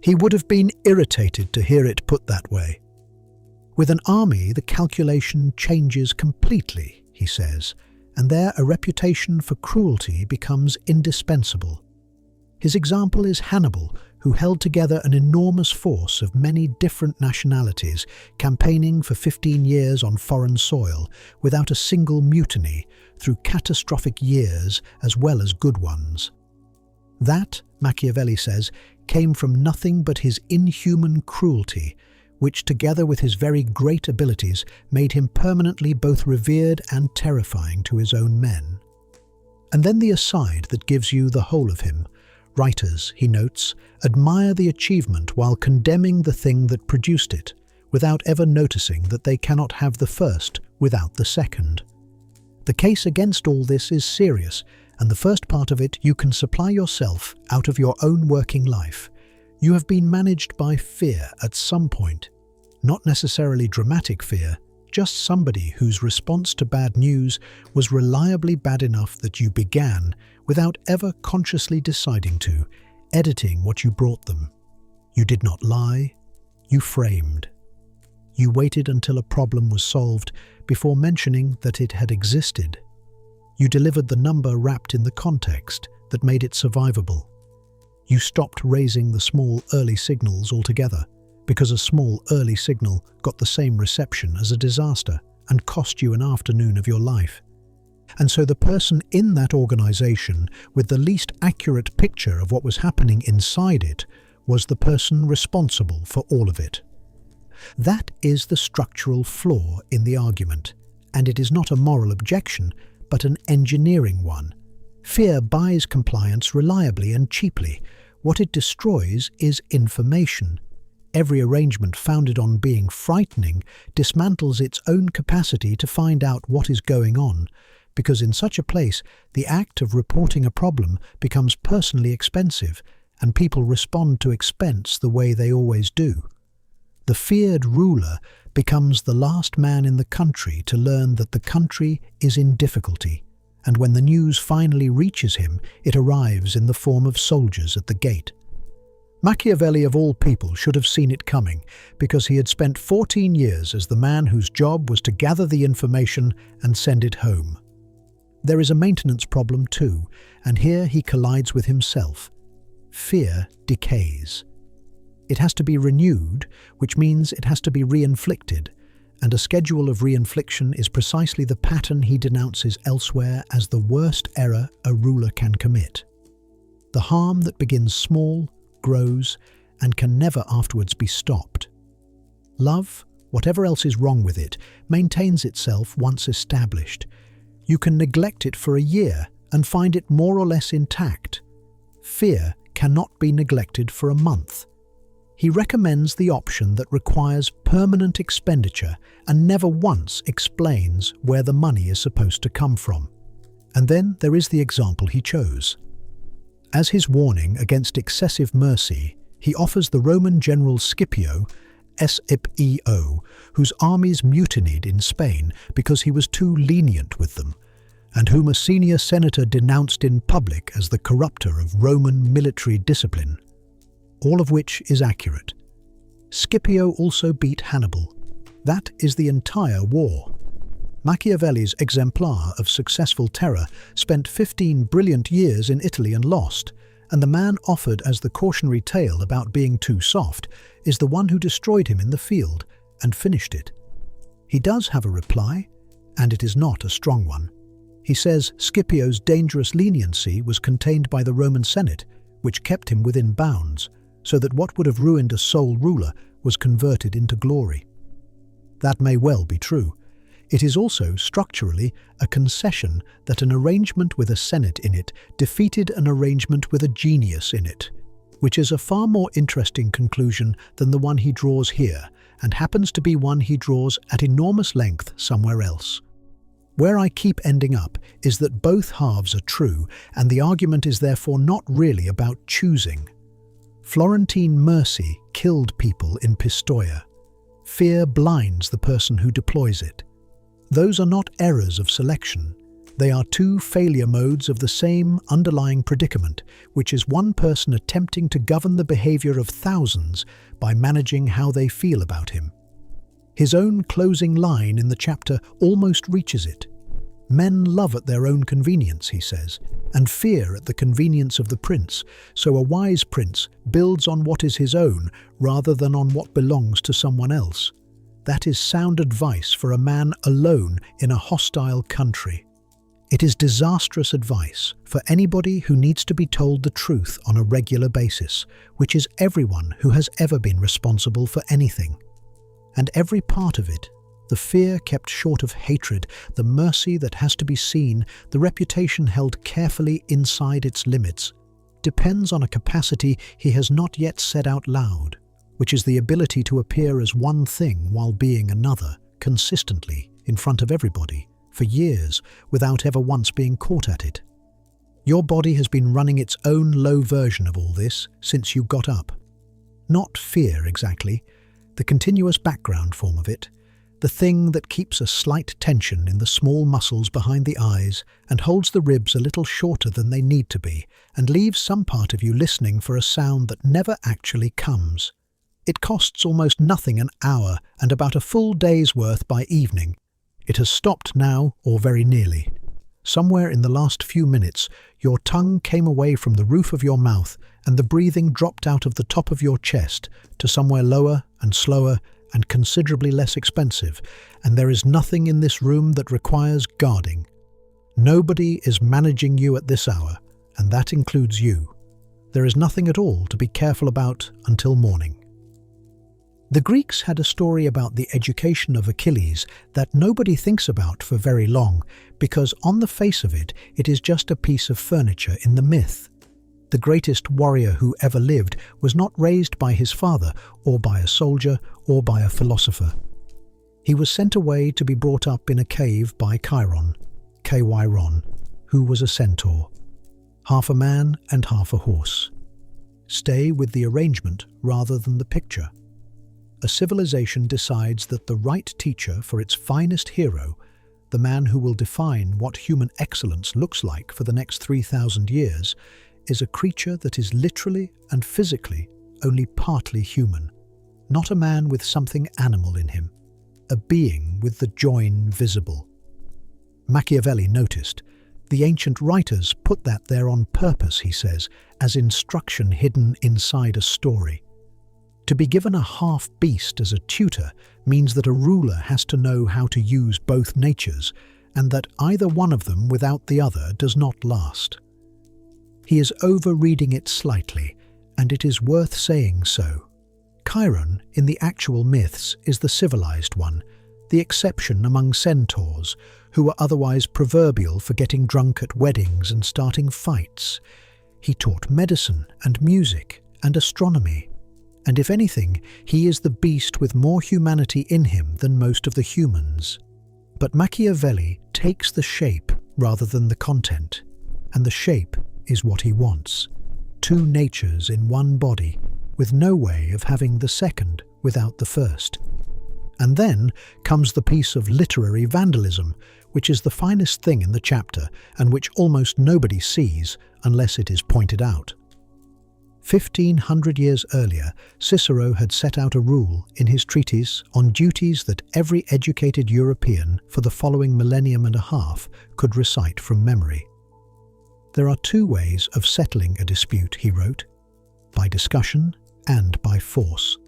Speaker 1: He would have been irritated to hear it put that way. With an army, the calculation changes completely, he says, and there a reputation for cruelty becomes indispensable. His example is Hannibal, who held together an enormous force of many different nationalities, campaigning for 15 years on foreign soil without a single mutiny, through catastrophic years as well as good ones. That, Machiavelli says, came from nothing but his inhuman cruelty, which together with his very great abilities made him permanently both revered and terrifying to his own men. And then the aside that gives you the whole of him. Writers, he notes, admire the achievement while condemning the thing that produced it, without ever noticing that they cannot have the first without the second. The case against all this is serious, and the first part of it you can supply yourself out of your own working life. You have been managed by fear at some point, not necessarily dramatic fear, just somebody whose response to bad news was reliably bad enough that you began, without ever consciously deciding to, editing what you brought them. You did not lie, you framed. You waited until a problem was solved before mentioning that it had existed. You delivered the number wrapped in the context that made it survivable. You stopped raising the small early signals altogether, because a small early signal got the same reception as a disaster and cost you an afternoon of your life. And so the person in that organization with the least accurate picture of what was happening inside it was the person responsible for all of it. That is the structural flaw in the argument, and it is not a moral objection, but an engineering one. Fear buys compliance reliably and cheaply. What it destroys is information. Every arrangement founded on being frightening dismantles its own capacity to find out what is going on, because in such a place the act of reporting a problem becomes personally expensive, and people respond to expense the way they always do. The feared ruler becomes the last man in the country to learn that the country is in difficulty, and when the news finally reaches him, it arrives in the form of soldiers at the gate. Machiavelli of all people should have seen it coming, because he had spent 14 years as the man whose job was to gather the information and send it home. There is a maintenance problem too, and here he collides with himself. Fear decays. It has to be renewed, which means it has to be reinflicted, and a schedule of reinfliction is precisely the pattern he denounces elsewhere as the worst error a ruler can commit. The harm that begins small, grows, and can never afterwards be stopped. Love, whatever else is wrong with it, maintains itself once established. You can neglect it for a year and find it more or less intact. Fear cannot be neglected for a month. He recommends the option that requires permanent expenditure and never once explains where the money is supposed to come from. And then there is the example he chose. As his warning against excessive mercy, he offers the Roman general Scipio, Scipio, whose armies mutinied in Spain because he was too lenient with them, and whom a senior senator denounced in public as the corrupter of Roman military discipline. All of which is accurate. Scipio also beat Hannibal. That is the entire war. Machiavelli's exemplar of successful terror spent 15 brilliant years in Italy and lost, and the man offered as the cautionary tale about being too soft is the one who destroyed him in the field and finished it. He does have a reply, and it is not a strong one. He says Scipio's dangerous leniency was contained by the Roman Senate, which kept him within bounds, so that what would have ruined a sole ruler was converted into glory. That may well be true. It is also, structurally, a concession that an arrangement with a Senate in it defeated an arrangement with a genius in it, which is a far more interesting conclusion than the one he draws here, and happens to be one he draws at enormous length somewhere else. Where I keep ending up is that both halves are true, and the argument is therefore not really about choosing. Florentine mercy killed people in Pistoia. Fear blinds the person who deploys it. Those are not errors of selection. They are two failure modes of the same underlying predicament, which is one person attempting to govern the behavior of thousands by managing how they feel about him. His own closing line in the chapter almost reaches it. Men love at their own convenience, he says, and fear at the convenience of the prince, so a wise prince builds on what is his own rather than on what belongs to someone else. That is sound advice for a man alone in a hostile country. It is disastrous advice for anybody who needs to be told the truth on a regular basis, which is everyone who has ever been responsible for anything. And every part of it, the fear kept short of hatred, the mercy that has to be seen, the reputation held carefully inside its limits, depends on a capacity he has not yet said out loud, which is the ability to appear as one thing while being another, consistently, in front of everybody, for years, without ever once being caught at it. Your body has been running its own low version of all this since you got up. Not fear, exactly, the continuous background form of it, the thing that keeps a slight tension in the small muscles behind the eyes and holds the ribs a little shorter than they need to be, and leaves some part of you listening for a sound that never actually comes. It costs almost nothing an hour and about a full day's worth by evening. It has stopped now, or very nearly. Somewhere in the last few minutes, your tongue came away from the roof of your mouth and the breathing dropped out of the top of your chest to somewhere lower and slower and considerably less expensive, and there is nothing in this room that requires guarding. Nobody is managing you at this hour, and that includes you. There is nothing at all to be careful about until morning. The Greeks had a story about the education of Achilles that nobody thinks about for very long, because on the face of it, it is just a piece of furniture in the myth. The greatest warrior who ever lived was not raised by his father, or by a soldier, or by a philosopher. He was sent away to be brought up in a cave by Chiron, K-Y-Ron, who was a centaur, half a man and half a horse. Stay with the arrangement rather than the picture. A civilization decides that the right teacher for its finest hero, the man who will define what human excellence looks like for the next 3,000 years, is a creature that is literally and physically only partly human, not a man with something animal in him, a being with the join visible. Machiavelli noticed, the ancient writers put that there on purpose, he says, as instruction hidden inside a story. To be given a half-beast as a tutor means that a ruler has to know how to use both natures, and that either one of them without the other does not last. He is over-reading it slightly, and it is worth saying so. Chiron, in the actual myths, is the civilized one, the exception among centaurs, who were otherwise proverbial for getting drunk at weddings and starting fights. He taught medicine and music and astronomy, and if anything, he is the beast with more humanity in him than most of the humans. But Machiavelli takes the shape rather than the content, and the shape is what he wants. Two natures in one body, with no way of having the second without the first. And then comes the piece of literary vandalism, which is the finest thing in the chapter and which almost nobody sees unless it is pointed out. 1500 years earlier, Cicero had set out a rule in his treatise on duties that every educated European for the following millennium and a half could recite from memory. There are two ways of settling a dispute, he wrote, by discussion and by force.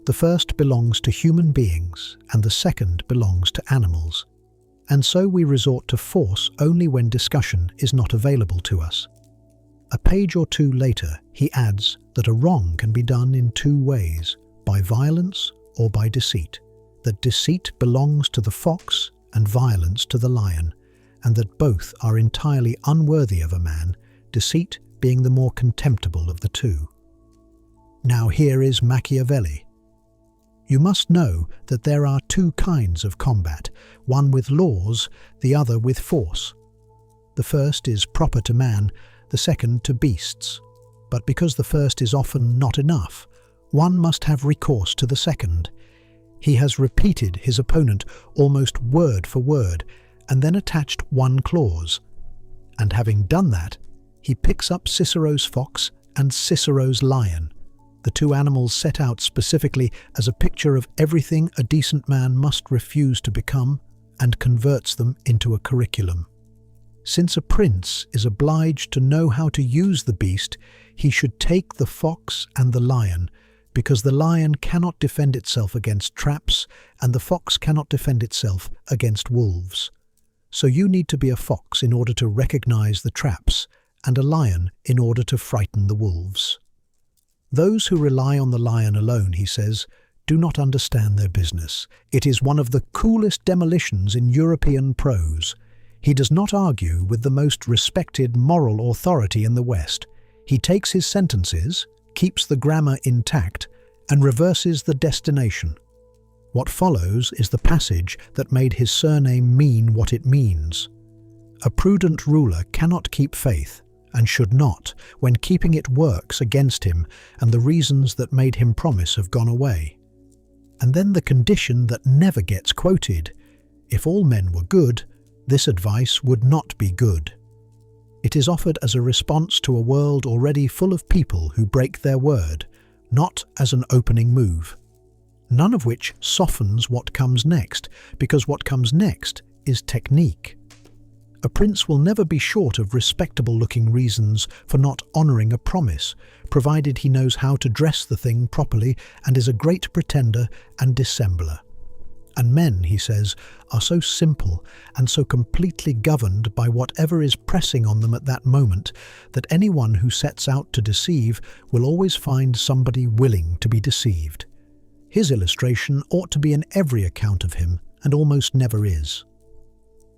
Speaker 1: The first belongs to human beings and the second belongs to animals. And so we resort to force only when discussion is not available to us. A page or two later, he adds that a wrong can be done in two ways, by violence or by deceit, that deceit belongs to the fox and violence to the lion, and that both are entirely unworthy of a man, deceit being the more contemptible of the two. Now here is Machiavelli. You must know that there are two kinds of combat, one with laws, the other with force. The first is proper to man, the second to beasts. But because the first is often not enough, one must have recourse to the second. He has repeated his opponent almost word for word, and then attached one clause. And having done that, he picks up Cicero's fox and Cicero's lion, the two animals set out specifically as a picture of everything a decent man must refuse to become, and converts them into a curriculum. Since a prince is obliged to know how to use the beast, he should take the fox and the lion, because the lion cannot defend itself against traps, and the fox cannot defend itself against wolves. So you need to be a fox in order to recognize the traps, and a lion in order to frighten the wolves. Those who rely on the lion alone, he says, do not understand their business. It is one of the coolest demolitions in European prose. He does not argue with the most respected moral authority in the West. He takes his sentences, keeps the grammar intact, and reverses the destination. What follows is the passage that made his surname mean what it means. A prudent ruler cannot keep faith, and should not, when keeping it works against him, and the reasons that made him promise have gone away. And then the condition that never gets quoted. If all men were good, this advice would not be good. It is offered as a response to a world already full of people who break their word, not as an opening move. None of which softens what comes next, because what comes next is technique. A prince will never be short of respectable-looking reasons for not honouring a promise, provided he knows how to dress the thing properly and is a great pretender and dissembler. And men, he says, are so simple and so completely governed by whatever is pressing on them at that moment that anyone who sets out to deceive will always find somebody willing to be deceived. His illustration ought to be in every account of him, and almost never is.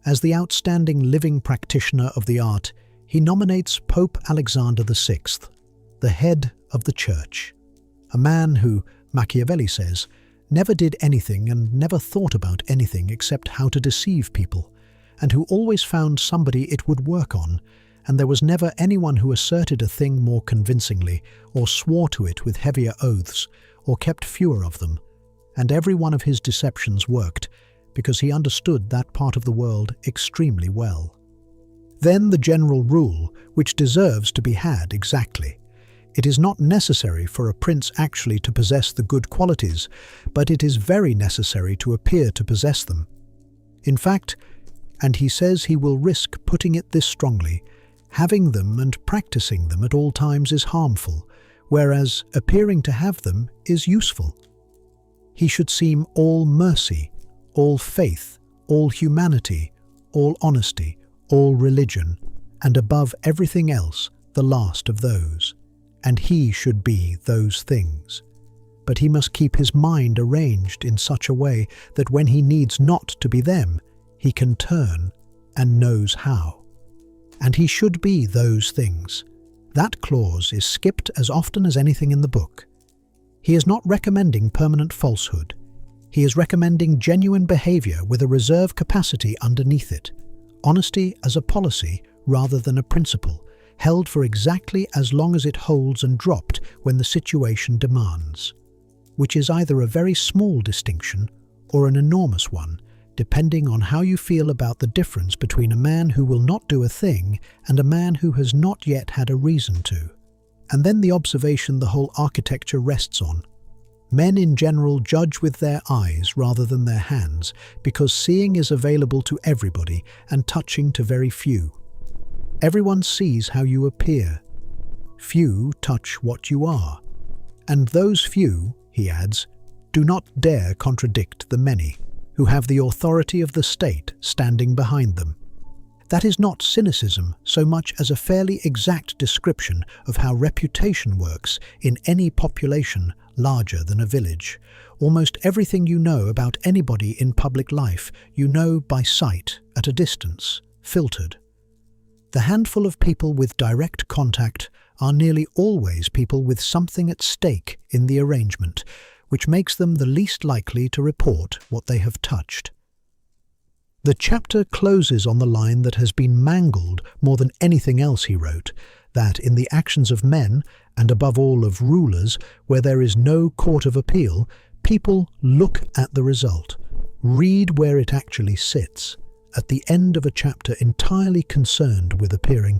Speaker 1: As the outstanding living practitioner of the art, he nominates Pope Alexander VI, the head of the Church, a man who, Machiavelli says, never did anything and never thought about anything except how to deceive people, and who always found somebody it would work on, and there was never anyone who asserted a thing more convincingly, or swore to it with heavier oaths, or kept fewer of them, and every one of his deceptions worked, because he understood that part of the world extremely well. Then the general rule, which deserves to be had exactly. It is not necessary for a prince actually to possess the good qualities, but it is very necessary to appear to possess them. In fact, and he says he will risk putting it this strongly, having them and practicing them at all times is harmful, whereas appearing to have them is useful. He should seem all mercy, all faith, all humanity, all honesty, all religion, and above everything else, the last of those. And he should be those things. But he must keep his mind arranged in such a way that when he needs not to be them, he can turn and knows how. And he should be those things. That clause is skipped as often as anything in the book. He is not recommending permanent falsehood. He is recommending genuine behavior with a reserve capacity underneath it, honesty as a policy rather than a principle, held for exactly as long as it holds and dropped when the situation demands, which is either a very small distinction or an enormous one, depending on how you feel about the difference between a man who will not do a thing and a man who has not yet had a reason to. And then the observation the whole architecture rests on. Men in general judge with their eyes rather than their hands, because seeing is available to everybody and touching to very few. Everyone sees how you appear. Few touch what you are. And those few, he adds, do not dare contradict the many, who have the authority of the state standing behind them. That is not cynicism so much as a fairly exact description of how reputation works in any population larger than a village. Almost everything you know about anybody in public life you know by sight at a distance, filtered. The handful of people with direct contact are nearly always people with something at stake in the arrangement, which makes them the least likely to report what they have touched. The chapter closes on the line that has been mangled more than anything else he wrote, that in the actions of men, and above all of rulers, where there is no court of appeal, people look at the result, read where it actually sits. At the end of a chapter entirely concerned with appearing,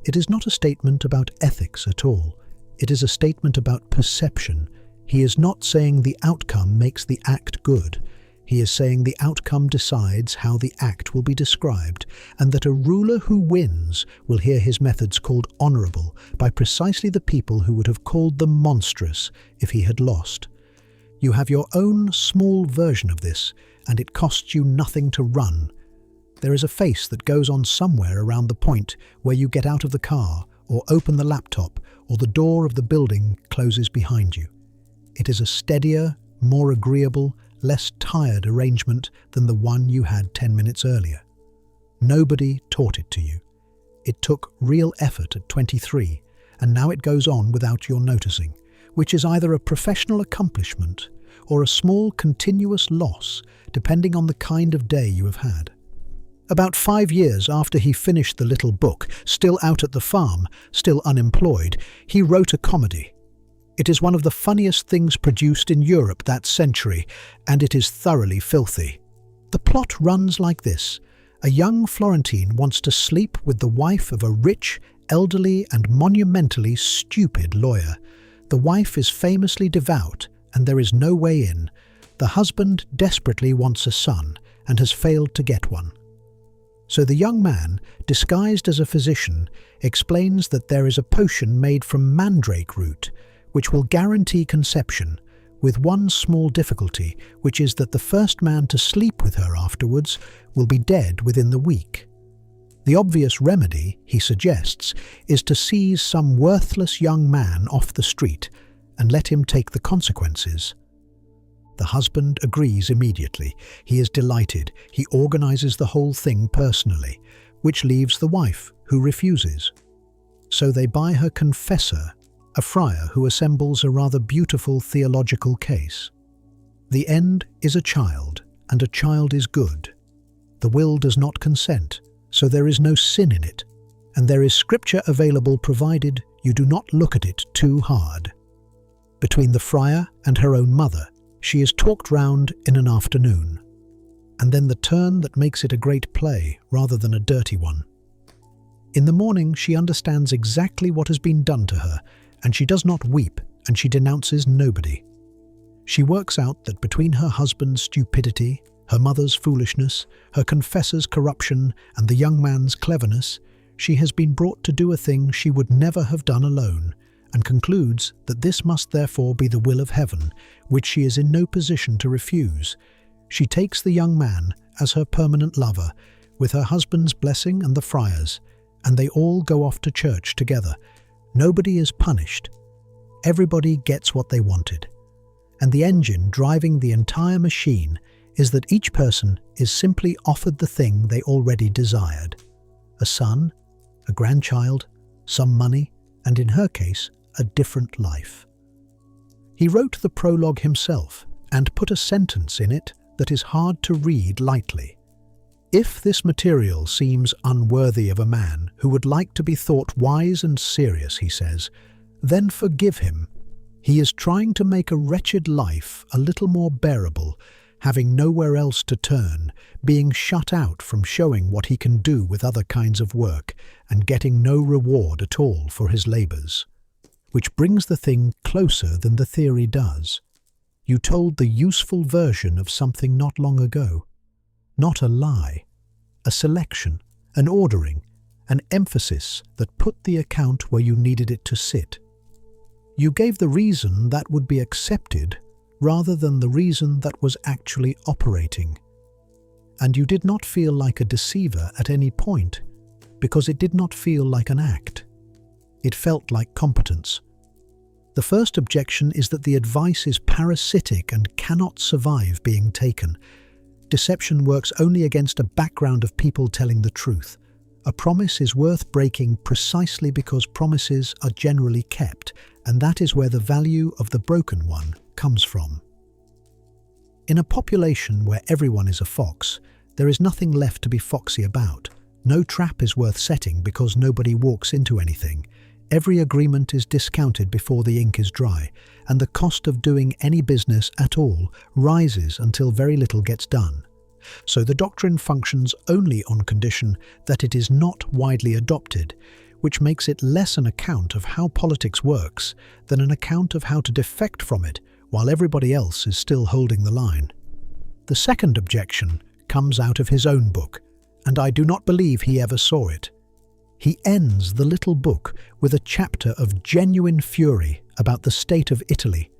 Speaker 1: it is not a statement about ethics at all. It is a statement about perception. He is not saying the outcome makes the act good. He is saying the outcome decides how the act will be described, and that a ruler who wins will hear his methods called honourable by precisely the people who would have called them monstrous if he had lost. You have your own small version of this, and it costs you nothing to run. There is a face that goes on somewhere around the point where you get out of the car, or open the laptop, or the door of the building closes behind you. It is a steadier, more agreeable, less tired arrangement than the one you had 10 minutes earlier. Nobody taught it to you. It took real effort at 23, and now it goes on without your noticing, which is either a professional accomplishment or a small continuous loss, depending on the kind of day you have had. About 5 years after he finished the little book, still out at the farm, still unemployed, he wrote a comedy. It is one of the funniest things produced in Europe that century, and it is thoroughly filthy. The plot runs like this. A young Florentine wants to sleep with the wife of a rich, elderly, and monumentally stupid lawyer. The wife is famously devout, and there is no way in. The husband desperately wants a son, and has failed to get one. So the young man, disguised as a physician, explains that there is a potion made from mandrake root, which will guarantee conception, with one small difficulty, which is that the first man to sleep with her afterwards will be dead within the week. The obvious remedy, he suggests, is to seize some worthless young man off the street and let him take the consequences. The husband agrees immediately. He is delighted. He organizes the whole thing personally, which leaves the wife, who refuses. So they buy her confessor, a friar who assembles a rather beautiful theological case. The end is a child, and a child is good. The will does not consent, so there is no sin in it, and there is scripture available provided you do not look at it too hard. Between the friar and her own mother, she is talked round in an afternoon, and then the turn that makes it a great play rather than a dirty one. In the morning she understands exactly what has been done to her, and she does not weep, and she denounces nobody. She works out that between her husband's stupidity, her mother's foolishness, her confessor's corruption, and the young man's cleverness, she has been brought to do a thing she would never have done alone, and concludes that this must therefore be the will of heaven, which she is in no position to refuse. She takes the young man as her permanent lover, with her husband's blessing and the friar's, and they all go off to church together. Nobody is punished. Everybody gets what they wanted. And the engine driving the entire machine is that each person is simply offered the thing they already desired: a son, a grandchild, some money, and in her case, a different life. He wrote the prologue himself and put a sentence in it that is hard to read lightly. If this material seems unworthy of a man who would like to be thought wise and serious, he says, then forgive him. He is trying to make a wretched life a little more bearable, having nowhere else to turn, being shut out from showing what he can do with other kinds of work, and getting no reward at all for his labours. Which brings the thing closer than the theory does. You told the useful version of something not long ago. Not a lie, a selection, an ordering, an emphasis that put the account where you needed it to sit. You gave the reason that would be accepted rather than the reason that was actually operating. And you did not feel like a deceiver at any point, because it did not feel like an act. It felt like competence. The first objection is that the advice is parasitic and cannot survive being taken. Deception works only against a background of people telling the truth. A promise is worth breaking precisely because promises are generally kept, and that is where the value of the broken one comes from. In a population where everyone is a fox, there is nothing left to be foxy about. No trap is worth setting because nobody walks into anything. Every agreement is discounted before the ink is dry, and the cost of doing any business at all rises until very little gets done. So the doctrine functions only on condition that it is not widely adopted, which makes it less an account of how politics works than an account of how to defect from it while everybody else is still holding the line. The second objection comes out of his own book, and I do not believe he ever saw it. He ends the little book with a chapter of genuine fury about the state of Italy.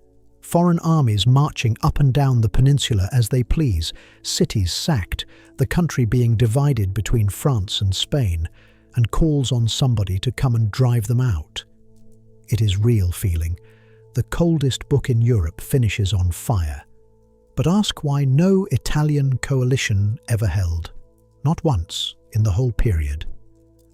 Speaker 1: Foreign armies marching up and down the peninsula as they please, cities sacked, the country being divided between France and Spain, and calls on somebody to come and drive them out. It is real feeling. The coldest book in Europe finishes on fire. But ask why no Italian coalition ever held. Not once in the whole period.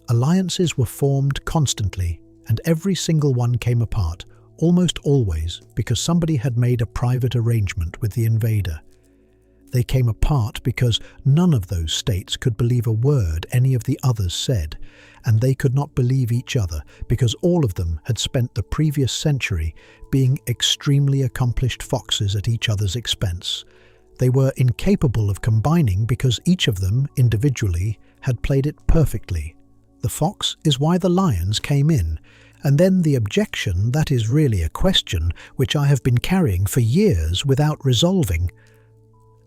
Speaker 1: Alliances were formed constantly, and every single one came apart, almost always because somebody had made a private arrangement with the invader. They came apart because none of those states could believe a word any of the others said, and they could not believe each other because all of them had spent the previous century being extremely accomplished foxes at each other's expense. They were incapable of combining because each of them, individually, had played it perfectly. The fox is why the lions came in, and then the objection that is really a question which I have been carrying for years without resolving.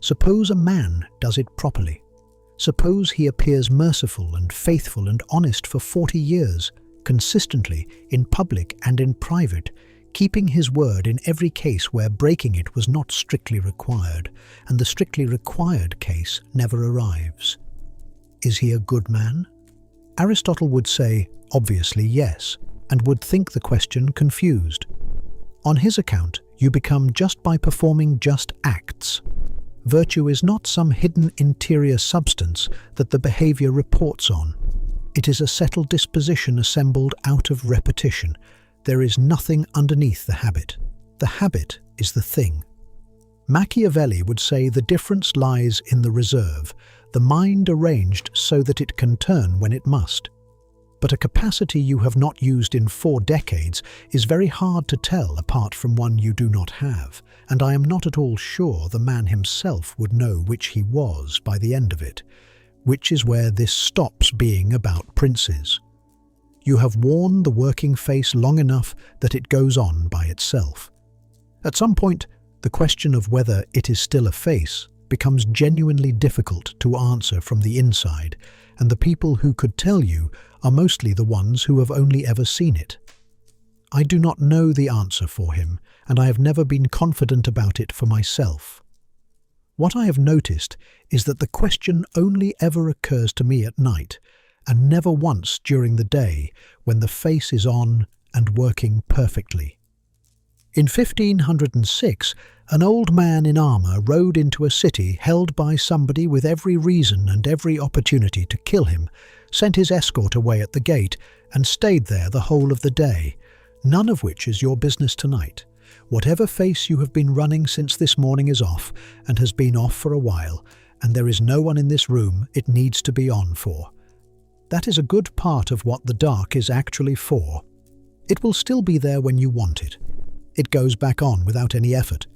Speaker 1: Suppose a man does it properly. Suppose he appears merciful and faithful and honest for 40 years, consistently, in public and in private, keeping his word in every case where breaking it was not strictly required, and the strictly required case never arrives. Is he a good man? Aristotle would say, obviously yes, and would think the question confused. On his account, you become just by performing just acts. Virtue is not some hidden interior substance that the behavior reports on. It is a settled disposition assembled out of repetition. There is nothing underneath the habit. The habit is the thing. Machiavelli would say the difference lies in the reserve, the mind arranged so that it can turn when it must. But a capacity you have not used in 4 decades is very hard to tell apart from one you do not have, and I am not at all sure the man himself would know which he was by the end of it, which is where this stops being about princes. You have worn the working face long enough that it goes on by itself. At some point, the question of whether it is still a face becomes genuinely difficult to answer from the inside, and the people who could tell you are mostly the ones who have only ever seen it. I do not know the answer for him, and I have never been confident about it for myself. What I have noticed is that the question only ever occurs to me at night, and never once during the day when the face is on and working perfectly. In 1506, an old man in armour rode into a city held by somebody with every reason and every opportunity to kill him, sent his escort away at the gate, and stayed there the whole of the day, none of which is your business tonight. Whatever face you have been running since this morning is off, and has been off for a while, and there is no one in this room it needs to be on for. That is a good part of what the dark is actually for. It will still be there when you want it. It goes back on without any effort.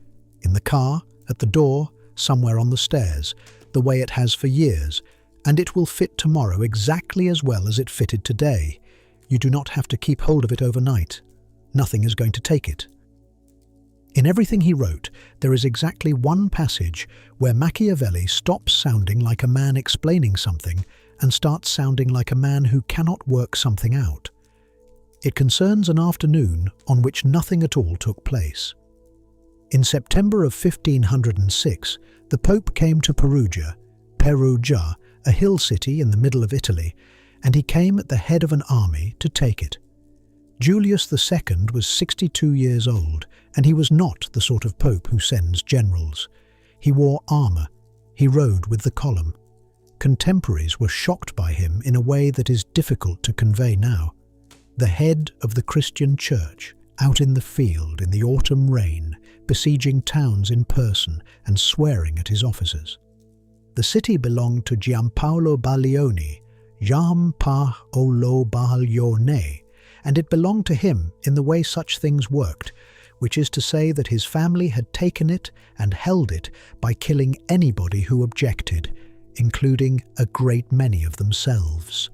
Speaker 1: In the car, at the door, somewhere on the stairs, the way it has for years, and it will fit tomorrow exactly as well as it fitted today. You do not have to keep hold of it overnight. Nothing is going to take it. In everything he wrote, there is exactly one passage where Machiavelli stops sounding like a man explaining something and starts sounding like a man who cannot work something out. It concerns an afternoon on which nothing at all took place. In September of 1506, the Pope came to Perugia, a hill city in the middle of Italy, and he came at the head of an army to take it. Julius II was 62 years old, and he was not the sort of pope who sends generals. He wore armour. He rode with the column. Contemporaries were shocked by him in a way that is difficult to convey now. The head of the Christian church, out in the field in the autumn rain, besieging towns in person and swearing at his officers. The city belonged to Giampaolo Baglioni, and it belonged to him in the way such things worked, which is to say that his family had taken it and held it by killing anybody who objected, including a great many of themselves.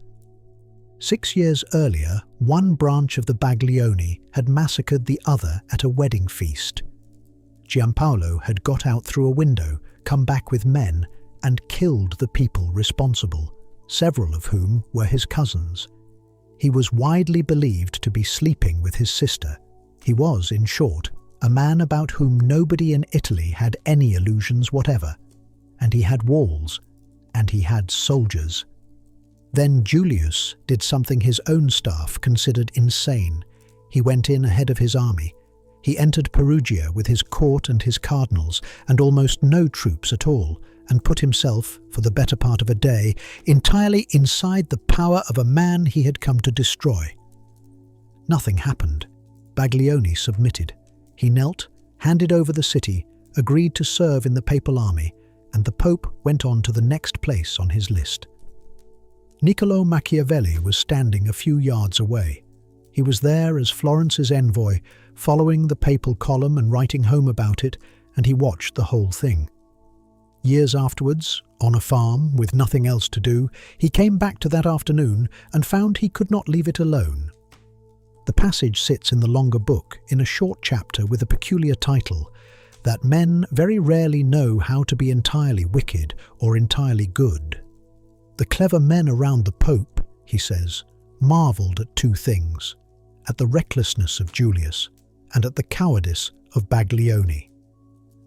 Speaker 1: 6 years earlier, one branch of the Baglioni had massacred the other at a wedding feast. Giampaolo had got out through a window, come back with men, and killed the people responsible, several of whom were his cousins. He was widely believed to be sleeping with his sister. He was, in short, a man about whom nobody in Italy had any illusions whatever. And he had walls, and he had soldiers. Then Julius did something his own staff considered insane. He went in ahead of his army. He entered Perugia with his court and his cardinals, and almost no troops at all, and put himself, for the better part of a day, entirely inside the power of a man he had come to destroy. Nothing happened. Baglioni submitted. He knelt, handed over the city, agreed to serve in the papal army, and the Pope went on to the next place on his list. Niccolò Machiavelli was standing a few yards away. He was there as Florence's envoy, following the papal column and writing home about it, and he watched the whole thing. Years afterwards, on a farm with nothing else to do, he came back to that afternoon and found he could not leave it alone. The passage sits in the longer book in a short chapter with a peculiar title, that men very rarely know how to be entirely wicked or entirely good. The clever men around the Pope, he says, marvelled at two things, at the recklessness of Julius and at the cowardice of Baglioni.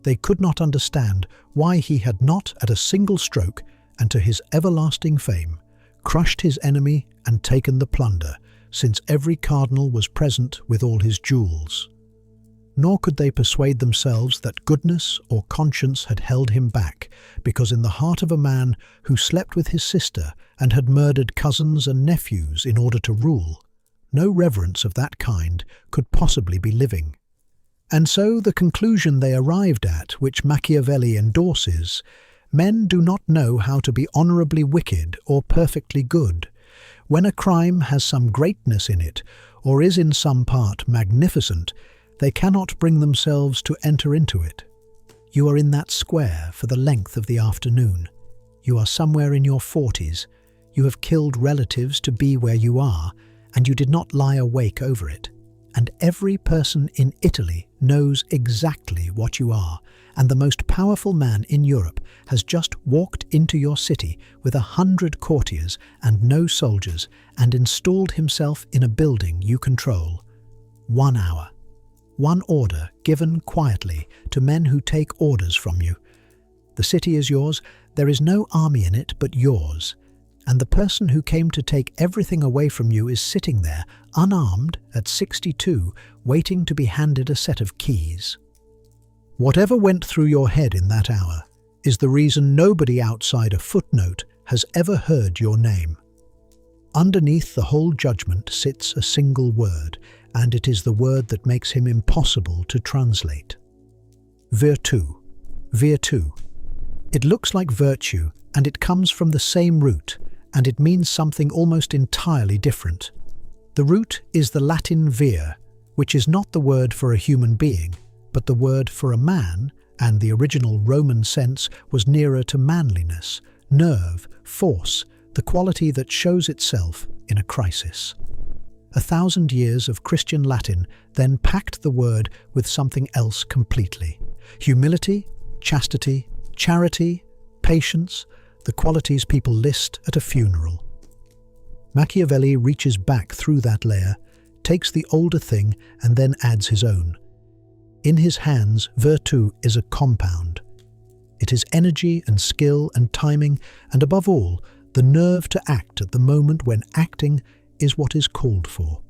Speaker 1: They could not understand why he had not, at a single stroke, and to his everlasting fame, crushed his enemy and taken the plunder, since every cardinal was present with all his jewels. Nor could they persuade themselves that goodness or conscience had held him back, because in the heart of a man who slept with his sister and had murdered cousins and nephews in order to rule, no reverence of that kind could possibly be living. And so the conclusion they arrived at, which Machiavelli endorses, men do not know how to be honourably wicked or perfectly good. When a crime has some greatness in it, or is in some part magnificent, they cannot bring themselves to enter into it. You are in that square for the length of the afternoon. You are somewhere in your 40s. You have killed relatives to be where you are, and you did not lie awake over it. And every person in Italy knows exactly what you are, and the most powerful man in Europe has just walked into your city with 100 courtiers and no soldiers and installed himself in a building you control. 1 hour. One order given quietly to men who take orders from you. The city is yours, there is no army in it but yours. And the person who came to take everything away from you is sitting there, unarmed, at 62, waiting to be handed a set of keys. Whatever went through your head in that hour is the reason nobody outside a footnote has ever heard your name. Underneath the whole judgment sits a single word, and it is the word that makes him impossible to translate. Virtu. Virtu. It looks like virtue, and it comes from the same root, and it means something almost entirely different. The root is the Latin vir, which is not the word for a human being, but the word for a man, and the original Roman sense was nearer to manliness, nerve, force, the quality that shows itself in a crisis. 1,000 years of Christian Latin then packed the word with something else completely. Humility, chastity, charity, patience, the qualities people list at a funeral. Machiavelli reaches back through that layer, takes the older thing and then adds his own. In his hands, virtu is a compound. It is energy and skill and timing, and above all, the nerve to act at the moment when acting is what is called for.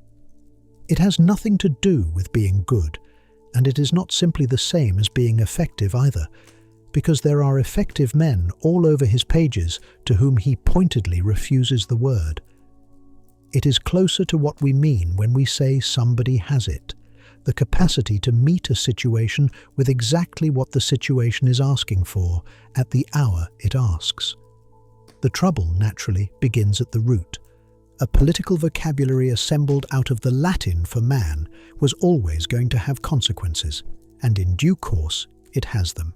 Speaker 1: It has nothing to do with being good, and it is not simply the same as being effective either, because there are effective men all over his pages to whom he pointedly refuses the word. It is closer to what we mean when we say somebody has it, the capacity to meet a situation with exactly what the situation is asking for at the hour it asks. The trouble, naturally, begins at the root. A political vocabulary assembled out of the Latin for man was always going to have consequences, and in due course it has them.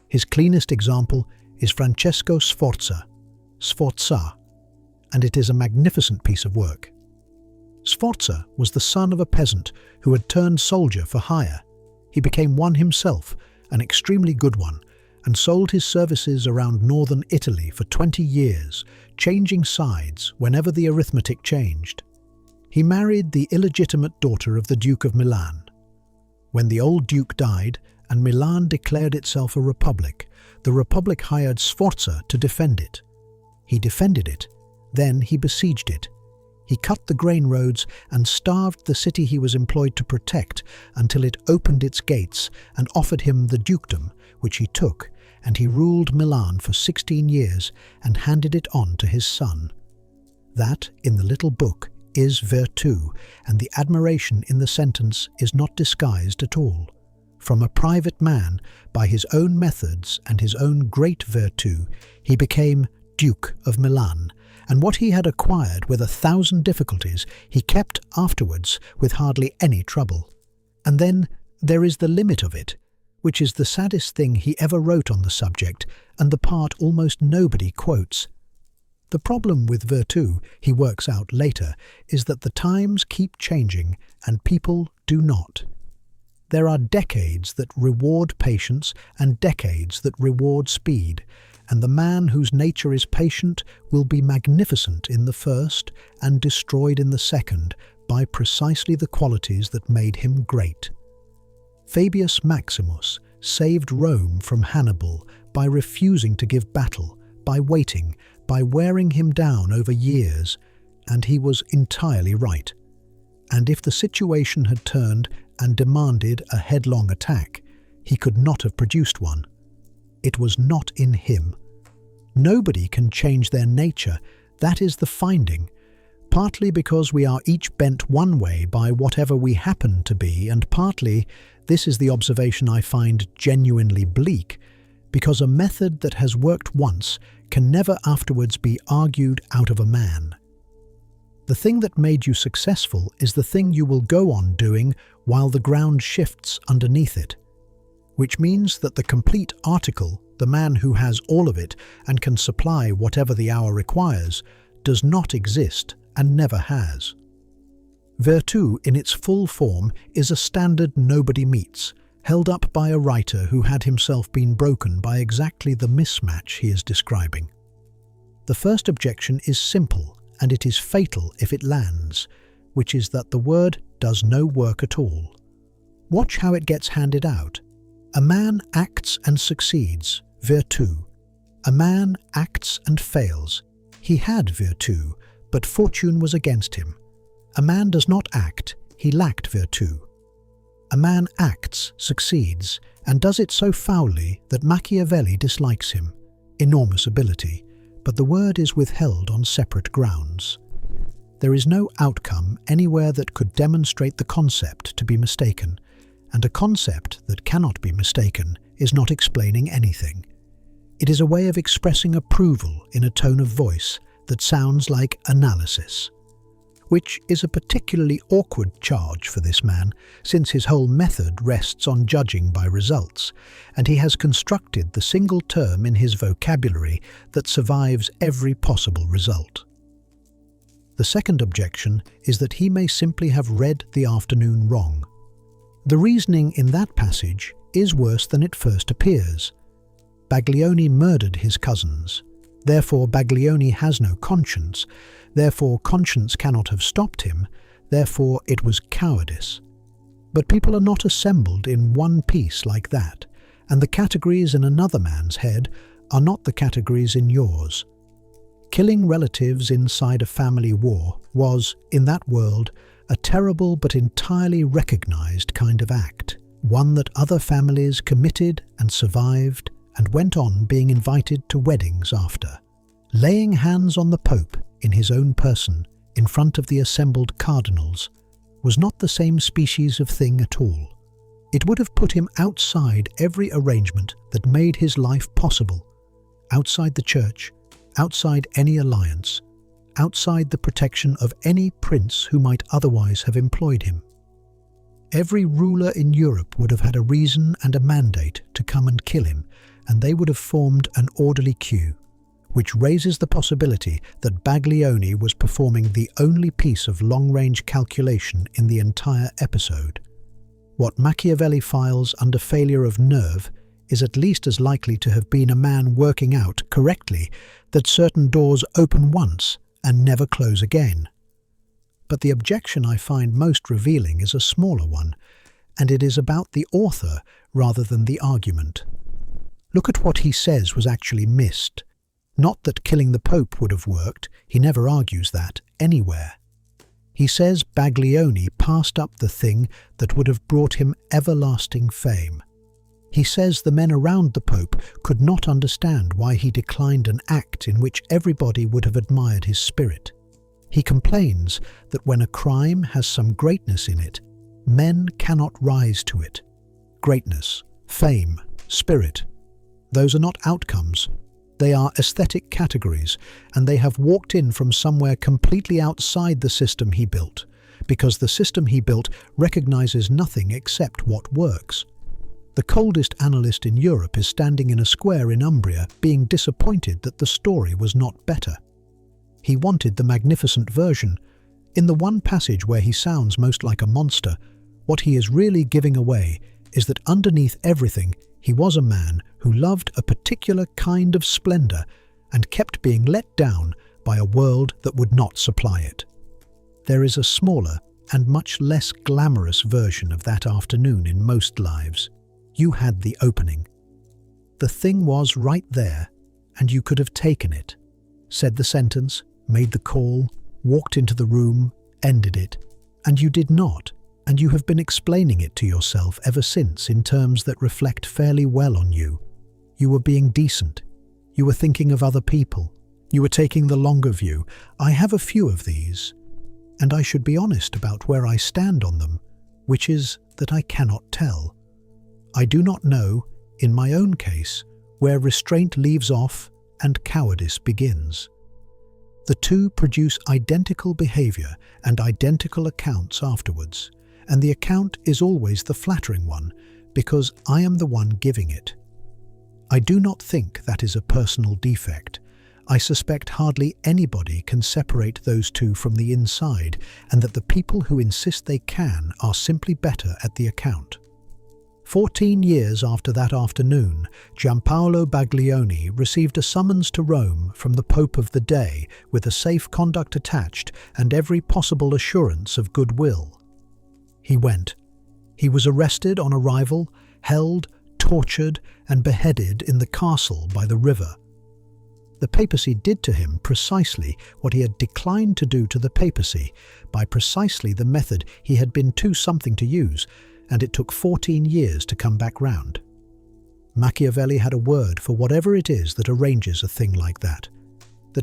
Speaker 1: His cleanest example is Francesco Sforza, Sforza, and it is a magnificent piece of work. Sforza was the son of a peasant who had turned soldier for hire. He became one himself, an extremely good one, and sold his services around northern Italy for 20 years, changing sides whenever the arithmetic changed. He married the illegitimate daughter of the Duke of Milan. When the old Duke died, and Milan declared itself a republic, the republic hired Sforza to defend it. He defended it, then he besieged it. He cut the grain roads and starved the city he was employed to protect until it opened its gates and offered him the dukedom, which he took, and he ruled Milan for 16 years and handed it on to his son. That, in the little book, is virtu, and the admiration in the sentence is not disguised at all. From a private man, by his own methods and his own great virtu, he became Duke of Milan, and what he had acquired with 1,000 difficulties he kept afterwards with hardly any trouble. And then there is the limit of it, which is the saddest thing he ever wrote on the subject, and the part almost nobody quotes. The problem with virtu, he works out later, is that the times keep changing and people do not. There are decades that reward patience and decades that reward speed, and the man whose nature is patient will be magnificent in the first and destroyed in the second by precisely the qualities that made him great. Fabius Maximus saved Rome from Hannibal by refusing to give battle, by waiting, by wearing him down over years, and he was entirely right. And if the situation had turned and demanded a headlong attack, he could not have produced one. It was not in him. Nobody can change their nature, that is the finding, partly because we are each bent one way by whatever we happen to be, and partly, this is the observation I find genuinely bleak, because a method that has worked once can never afterwards be argued out of a man. The thing that made you successful is the thing you will go on doing while the ground shifts underneath it, which means that the complete article, the man who has all of it and can supply whatever the hour requires, does not exist and never has. Virtù in its full form is a standard nobody meets, held up by a writer who had himself been broken by exactly the mismatch he is describing. The first objection is simple, and it is fatal if it lands, which is that the word does no work at all. Watch how it gets handed out. A man acts and succeeds, virtù. A man acts and fails. He had virtù, but fortune was against him. A man does not act, he lacked virtù. A man acts, succeeds, and does it so foully that Machiavelli dislikes him. Enormous ability, but the word is withheld on separate grounds. There is no outcome anywhere that could demonstrate the concept to be mistaken, and a concept that cannot be mistaken is not explaining anything. It is a way of expressing approval in a tone of voice that sounds like analysis, which is a particularly awkward charge for this man, since his whole method rests on judging by results, and he has constructed the single term in his vocabulary that survives every possible result. The second objection is that he may simply have read the afternoon wrong. The reasoning in that passage is worse than it first appears. Baglioni murdered his cousins. Therefore Baglioni has no conscience. Therefore conscience cannot have stopped him. Therefore it was cowardice. But people are not assembled in one piece like that, and the categories in another man's head are not the categories in yours. Killing relatives inside a family war was, in that world, a terrible but entirely recognized kind of act, one that other families committed and survived and went on being invited to weddings after. Laying hands on the Pope in his own person in front of the assembled cardinals was not the same species of thing at all. It would have put him outside every arrangement that made his life possible, outside the church, outside any alliance, outside the protection of any prince who might otherwise have employed him. Every ruler in Europe would have had a reason and a mandate to come and kill him, and they would have formed an orderly queue, which raises the possibility that Baglioni was performing the only piece of long-range calculation in the entire episode. What Machiavelli files under failure of nerve is at least as likely to have been a man working out correctly that certain doors open once and never close again. But the objection I find most revealing is a smaller one, and it is about the author rather than the argument. Look at what he says was actually missed. Not that killing the Pope would have worked, he never argues that, anywhere. He says Baglioni passed up the thing that would have brought him everlasting fame. He says the men around the Pope could not understand why he declined an act in which everybody would have admired his spirit. He complains that when a crime has some greatness in it, men cannot rise to it. Greatness, fame, spirit, those are not outcomes. They are aesthetic categories, and they have walked in from somewhere completely outside the system he built, because the system he built recognizes nothing except what works. The coldest analyst in Europe is standing in a square in Umbria, being disappointed that the story was not better. He wanted the magnificent version. In the one passage where he sounds most like a monster, what he is really giving away is that underneath everything, he was a man who loved a particular kind of splendor and kept being let down by a world that would not supply it. There is a smaller and much less glamorous version of that afternoon in most lives. You had the opening. The thing was right there, and you could have taken it, said the sentence, made the call, walked into the room, ended it, and you did not. And you have been explaining it to yourself ever since in terms that reflect fairly well on you. You were being decent. You were thinking of other people. You were taking the longer view. I have a few of these, and I should be honest about where I stand on them, which is that I cannot tell. I do not know, in my own case, where restraint leaves off and cowardice begins. The two produce identical behavior and identical accounts afterwards. And the account is always the flattering one, because I am the one giving it. I do not think that is a personal defect. I suspect hardly anybody can separate those two from the inside, and that the people who insist they can are simply better at the account. 14 years after that afternoon, Giampaolo Baglioni received a summons to Rome from the Pope of the day with a safe conduct attached and every possible assurance of goodwill. He went. He was arrested on arrival, held, tortured, and beheaded in the castle by the river. The papacy did to him precisely what he had declined to do to the papacy, by precisely the method he had been too something to use, and it took 14 years to come back round. Machiavelli had a word for whatever it is that arranges a thing like that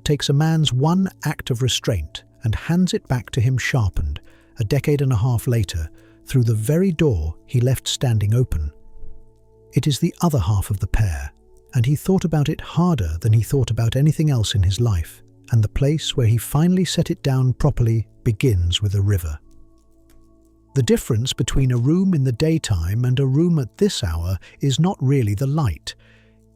Speaker 1: takes a man's one act of restraint and hands it back to him sharpened, a decade and a half later, through the very door he left standing open. It is the other half of the pear, and he thought about it harder than he thought about anything else in his life, and the place where he finally set it down properly begins with a river. The difference between a room in the daytime and a room at this hour is not really the light.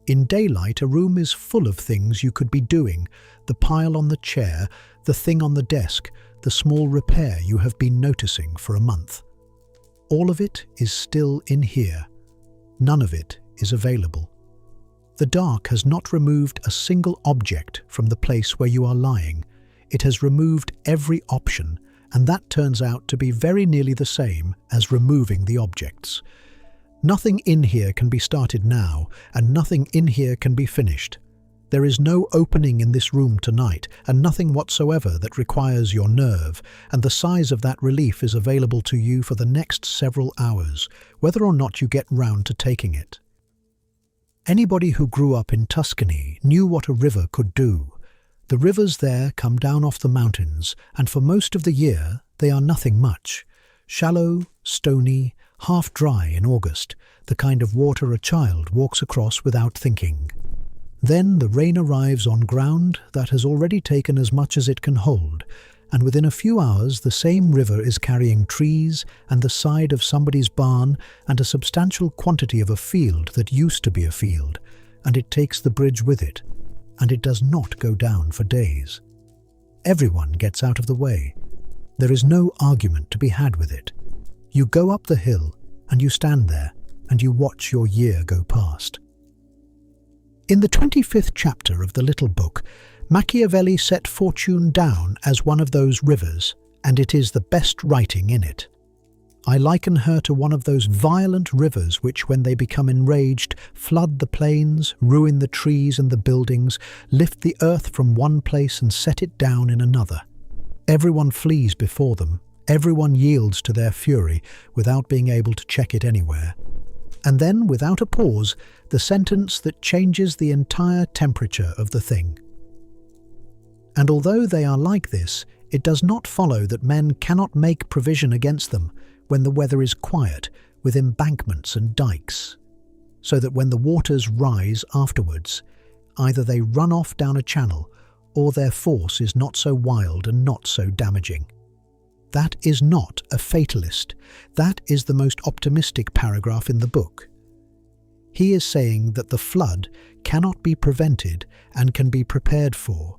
Speaker 1: In daylight, a room is full of things you could be doing, the pile on the chair, the thing on the desk, the small repair you have been noticing for a month. All of it is still in here. None of it is available. The dark has not removed a single object from the place where you are lying. It has removed every option, and that turns out to be very nearly the same as removing the objects. Nothing in here can be started now, and nothing in here can be finished. There is no opening in this room tonight, and nothing whatsoever that requires your nerve, and the size of that relief is available to you for the next several hours, whether or not you get round to taking it. Anybody who grew up in Tuscany knew what a river could do. The rivers there come down off the mountains, and for most of the year they are nothing much. Shallow, stony, half dry in August, the kind of water a child walks across without thinking. Then the rain arrives on ground that has already taken as much as it can hold, and within a few hours the same river is carrying trees and the side of somebody's barn and a substantial quantity of a field that used to be a field, and it takes the bridge with it, and it does not go down for days. Everyone gets out of the way. There is no argument to be had with it. You go up the hill, and you stand there, and you watch your year go past. In the 25th chapter of the little book, Machiavelli set fortune down as one of those rivers, and it is the best writing in it. I liken her to one of those violent rivers which, when they become enraged, flood the plains, ruin the trees and the buildings, lift the earth from one place and set it down in another. Everyone flees before them, everyone yields to their fury without being able to check it anywhere. And then, without a pause, the sentence that changes the entire temperature of the thing. And although they are like this, it does not follow that men cannot make provision against them when the weather is quiet, with embankments and dikes, so that when the waters rise afterwards, either they run off down a channel, or their force is not so wild and not so damaging. That is not a fatalist. That is the most optimistic paragraph in the book. He is saying that the flood cannot be prevented and can be prepared for,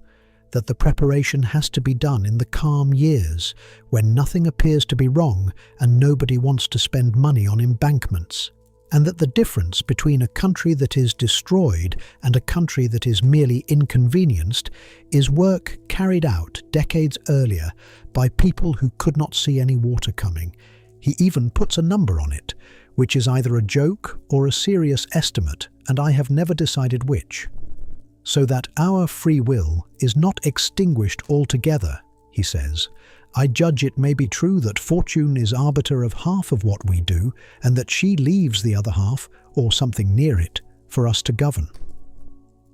Speaker 1: that the preparation has to be done in the calm years when nothing appears to be wrong and nobody wants to spend money on embankments, and that the difference between a country that is destroyed and a country that is merely inconvenienced is work carried out decades earlier by people who could not see any water coming. He even puts a number on it, which is either a joke or a serious estimate, and I have never decided which. So that our free will is not extinguished altogether, he says. I judge it may be true that fortune is arbiter of half of what we do, and that she leaves the other half, or something near it, for us to govern.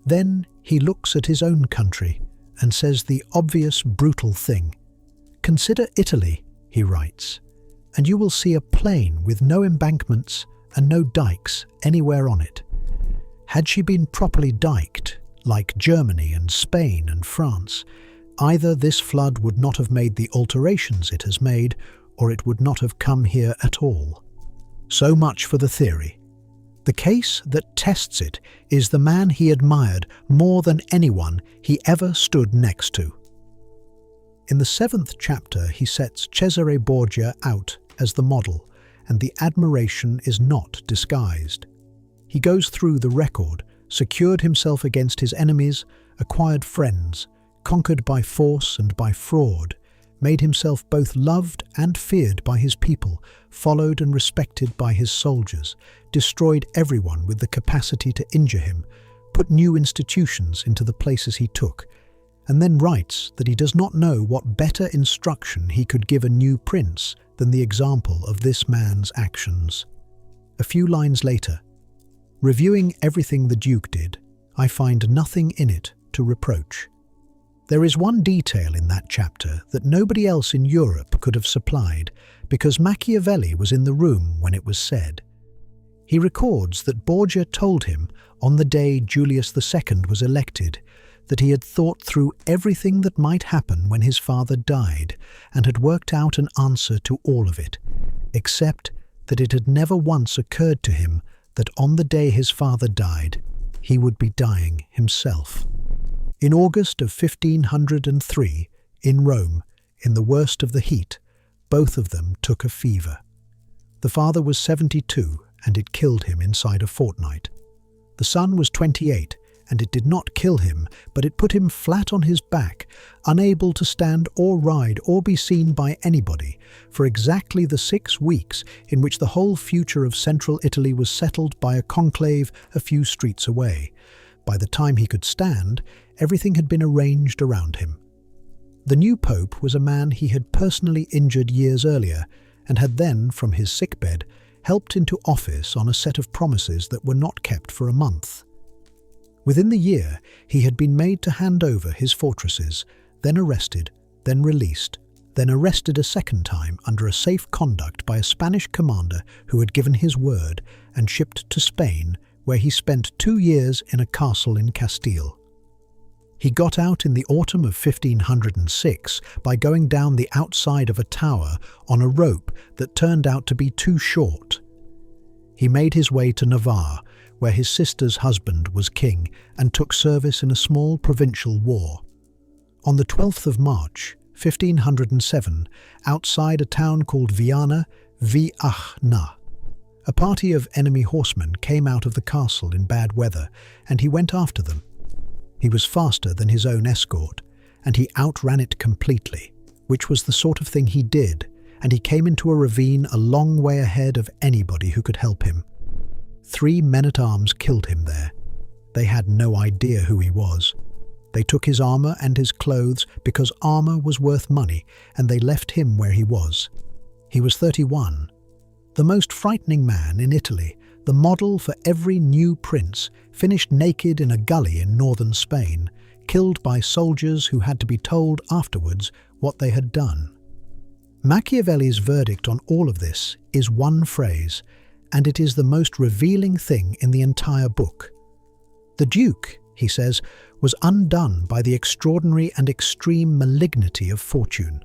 Speaker 1: Then he looks at his own country and says the obvious, brutal thing. Consider Italy, he writes, and you will see a plain with no embankments and no dikes anywhere on it. Had she been properly diked, like Germany and Spain and France, either this flood would not have made the alterations it has made, or it would not have come here at all. So much for the theory. The case that tests it is the man he admired more than anyone he ever stood next to. In the 7th chapter, he sets Cesare Borgia out as the model, and the admiration is not disguised. He goes through the record, secured himself against his enemies, acquired friends, conquered by force and by fraud, made himself both loved and feared by his people, followed and respected by his soldiers, destroyed everyone with the capacity to injure him, put new institutions into the places he took, and then writes that he does not know what better instruction he could give a new prince than the example of this man's actions. A few lines later, reviewing everything the Duke did, I find nothing in it to reproach. There is one detail in that chapter that nobody else in Europe could have supplied, because Machiavelli was in the room when it was said. He records that Borgia told him on the day Julius II was elected that he had thought through everything that might happen when his father died and had worked out an answer to all of it, except that it had never once occurred to him that on the day his father died, he would be dying himself. In August of 1503, in Rome, in the worst of the heat, both of them took a fever. The father was 72, and it killed him inside a fortnight. The son was 28, and it did not kill him, but it put him flat on his back, unable to stand or ride or be seen by anybody, for exactly the 6 weeks in which the whole future of central Italy was settled by a conclave a few streets away. By the time he could stand, everything had been arranged around him. The new pope was a man he had personally injured years earlier, and had then, from his sickbed, helped into office on a set of promises that were not kept for a month. Within the year, he had been made to hand over his fortresses, then arrested, then released, then arrested a second time under a safe conduct by a Spanish commander who had given his word, and shipped to Spain, where he spent 2 years in a castle in Castile. He got out in the autumn of 1506 by going down the outside of a tower on a rope that turned out to be too short. He made his way to Navarre, where his sister's husband was king, and took service in a small provincial war. On the 12th of March, 1507, outside a town called Viana, a party of enemy horsemen came out of the castle in bad weather, and he went after them. He was faster than his own escort, and he outran it completely, which was the sort of thing he did, and he came into a ravine a long way ahead of anybody who could help him. 3 men-at-arms killed him there. They had no idea who he was. They took his armour and his clothes because armour was worth money, and they left him where he was. He was 31. The most frightening man in Italy, the model for every new prince, finished naked in a gully in northern Spain, killed by soldiers who had to be told afterwards what they had done. Machiavelli's verdict on all of this is one phrase, and it is the most revealing thing in the entire book. The Duke, he says, was undone by the extraordinary and extreme malignity of fortune.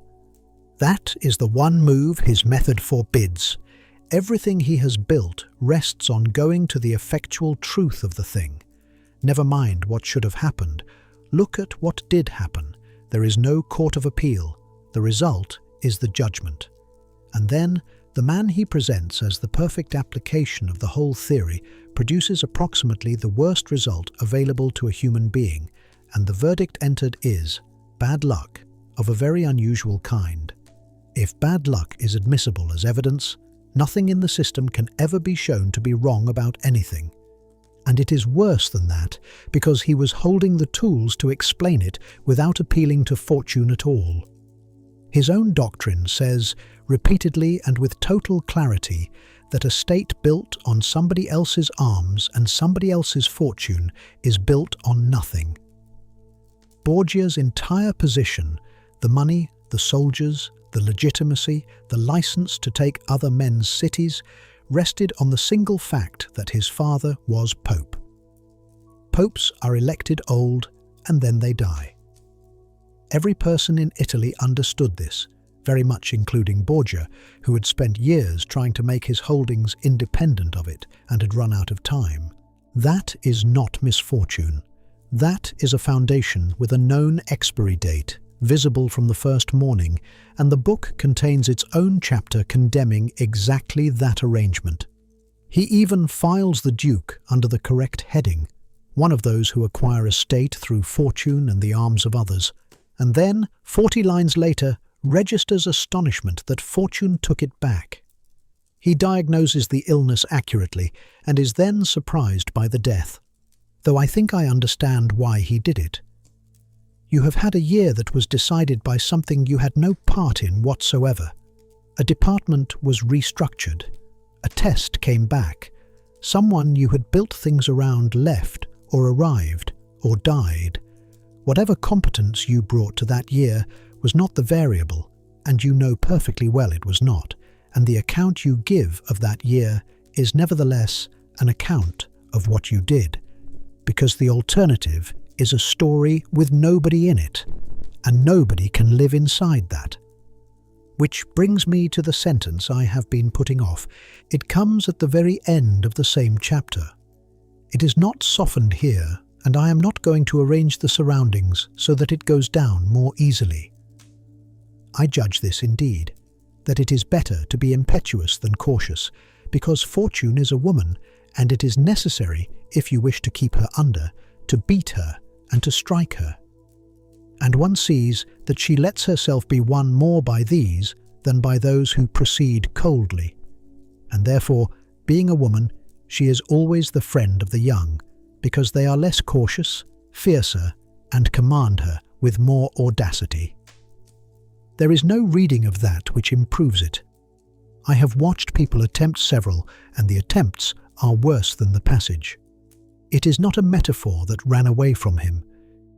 Speaker 1: That is the one move his method forbids. Everything he has built rests on going to the effectual truth of the thing. Never mind what should have happened. Look at what did happen. There is no court of appeal. The result is the judgment. And then, the man he presents as the perfect application of the whole theory produces approximately the worst result available to a human being, and the verdict entered is bad luck of a very unusual kind. If bad luck is admissible as evidence, nothing in the system can ever be shown to be wrong about anything. And it is worse than that, because he was holding the tools to explain it without appealing to fortune at all. His own doctrine says, repeatedly and with total clarity, that a state built on somebody else's arms and somebody else's fortune is built on nothing. Borgia's entire position, the money, the soldiers, the legitimacy, the license to take other men's cities, rested on the single fact that his father was Pope. Popes are elected old, and then they die. Every person in Italy understood this, very much including Borgia, who had spent years trying to make his holdings independent of it and had run out of time. That is not misfortune. That is a foundation with a known expiry date, visible from the first morning, and the book contains its own chapter condemning exactly that arrangement. He even files the Duke under the correct heading, one of those who acquire estate through fortune and the arms of others, and then, 40 lines later, registers astonishment that fortune took it back. He diagnoses the illness accurately and is then surprised by the death, though I think I understand why he did it. You have had a year that was decided by something you had no part in whatsoever. A department was restructured. A test came back. Someone you had built things around left, or arrived, or died. Whatever competence you brought to that year was not the variable, and you know perfectly well it was not, and the account you give of that year is nevertheless an account of what you did, because the alternative is a story with nobody in it, and nobody can live inside that. Which brings me to the sentence I have been putting off. It comes at the very end of the same chapter. It is not softened here, and I am not going to arrange the surroundings so that it goes down more easily. I judge this indeed, that it is better to be impetuous than cautious, because fortune is a woman, and it is necessary, if you wish to keep her under, to beat her and to strike her. And one sees that she lets herself be won more by these than by those who proceed coldly. And therefore, being a woman, she is always the friend of the young, because they are less cautious, fiercer, and command her with more audacity. There is no reading of that which improves it. I have watched people attempt several, and the attempts are worse than the passage. It is not a metaphor that ran away from him.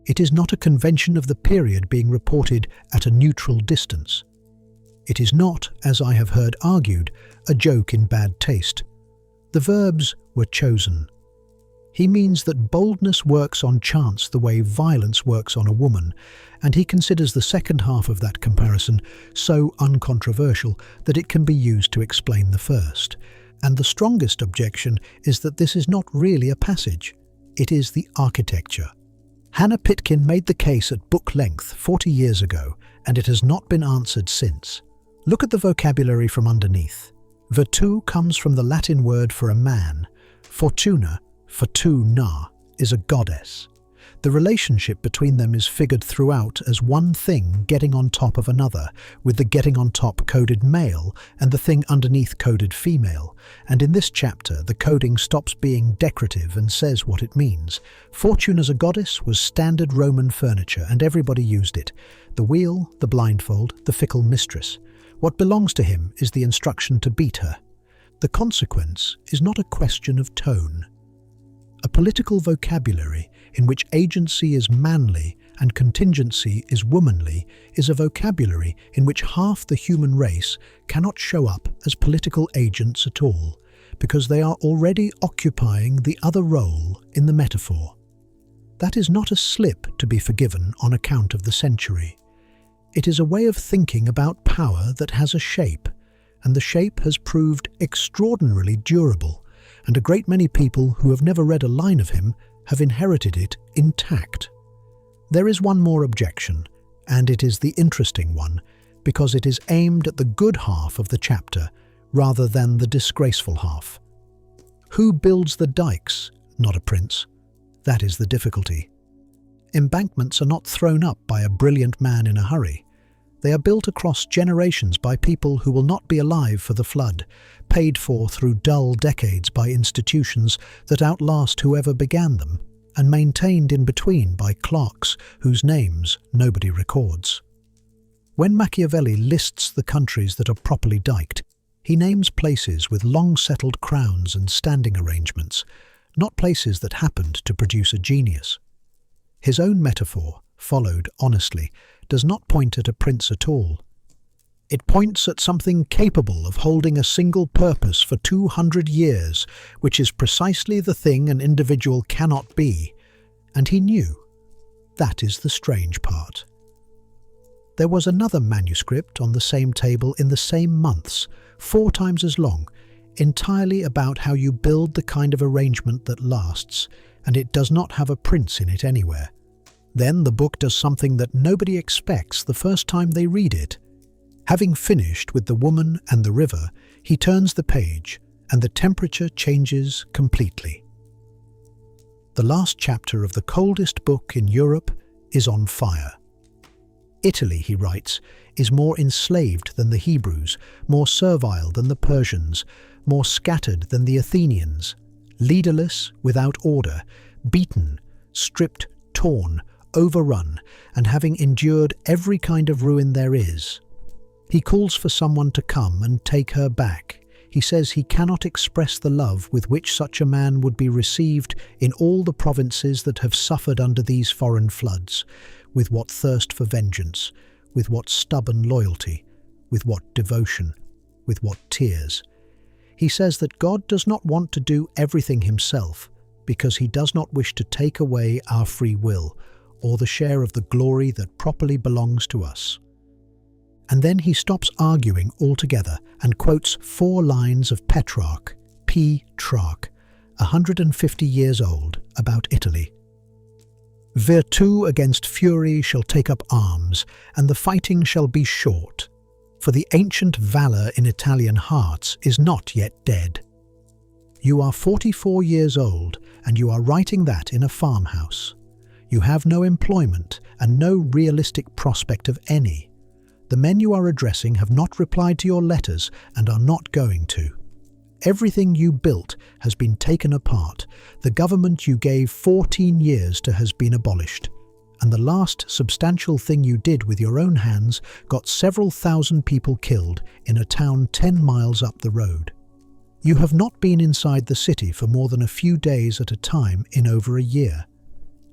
Speaker 1: It is not a convention of the period being reported at a neutral distance. It is not, as I have heard argued, a joke in bad taste. The verbs were chosen. He means that boldness works on chance the way violence works on a woman, and he considers the second half of that comparison so uncontroversial that it can be used to explain the first. And the strongest objection is that this is not really a passage. It is the architecture. Hannah Pitkin made the case at book length 40 years ago, and it has not been answered since. Look at the vocabulary from underneath. Virtu comes from the Latin word for a man. Fortuna, fortuna, is a goddess. The relationship between them is figured throughout as one thing getting on top of another, with the getting on top coded male and the thing underneath coded female. And in this chapter, the coding stops being decorative and says what it means. Fortune as a goddess was standard Roman furniture, and everybody used it. The wheel, the blindfold, the fickle mistress. What belongs to him is the instruction to beat her. The consequence is not a question of tone. A political vocabulary in which agency is manly and contingency is womanly is a vocabulary in which half the human race cannot show up as political agents at all, because they are already occupying the other role in the metaphor. That is not a slip to be forgiven on account of the century. It is a way of thinking about power that has a shape, and the shape has proved extraordinarily durable, and a great many people who have never read a line of him have inherited it intact. There is one more objection, and it is the interesting one, because it is aimed at the good half of the chapter rather than the disgraceful half. Who builds the dikes? Not a prince. That is the difficulty. Embankments are not thrown up by a brilliant man in a hurry. They are built across generations by people who will not be alive for the flood, paid for through dull decades by institutions that outlast whoever began them, and maintained in between by clerks whose names nobody records. When Machiavelli lists the countries that are properly diked, he names places with long-settled crowns and standing arrangements, not places that happened to produce a genius. His own metaphor, followed honestly, does not point at a prince at all. It points at something capable of holding a single purpose for 200 years, which is precisely the thing an individual cannot be, and he knew. That is the strange part. There was another manuscript on the same table in the same months, 4 times as long, entirely about how you build the kind of arrangement that lasts, and it does not have a prince in it anywhere. Then the book does something that nobody expects the first time they read it. Having finished with the woman and the river, he turns the page, and the temperature changes completely. The last chapter of the coldest book in Europe is on fire. Italy, he writes, is more enslaved than the Hebrews, more servile than the Persians, more scattered than the Athenians, leaderless, without order, beaten, stripped, torn, overrun, and having endured every kind of ruin there is. He calls for someone to come and take her back. He says he cannot express the love with which such a man would be received in all the provinces that have suffered under these foreign floods, with what thirst for vengeance, with what stubborn loyalty, with what devotion, with what tears. He says that God does not want to do everything himself, because he does not wish to take away our free will, or the share of the glory that properly belongs to us. And then he stops arguing altogether and quotes 4 lines of Petrarch, Petrarch, 150 years old, about Italy. Virtue against fury shall take up arms, and the fighting shall be short, for the ancient valour in Italian hearts is not yet dead. You are 44 years old, and you are writing that in a farmhouse. You have no employment and no realistic prospect of any. The men you are addressing have not replied to your letters and are not going to. Everything you built has been taken apart. The government you gave 14 years to has been abolished. And the last substantial thing you did with your own hands got several thousand people killed in a town 10 miles up the road. You have not been inside the city for more than a few days at a time in over a year.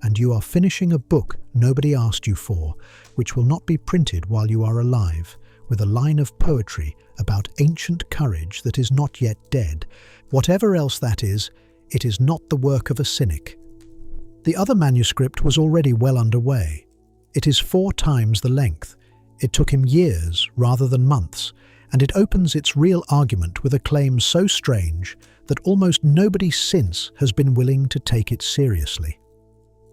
Speaker 1: And you are finishing a book nobody asked you for, which will not be printed while you are alive, with a line of poetry about ancient courage that is not yet dead. Whatever else that is, it is not the work of a cynic. The other manuscript was already well underway. It is 4 times the length. It took him years rather than months, and it opens its real argument with a claim so strange that almost nobody since has been willing to take it seriously.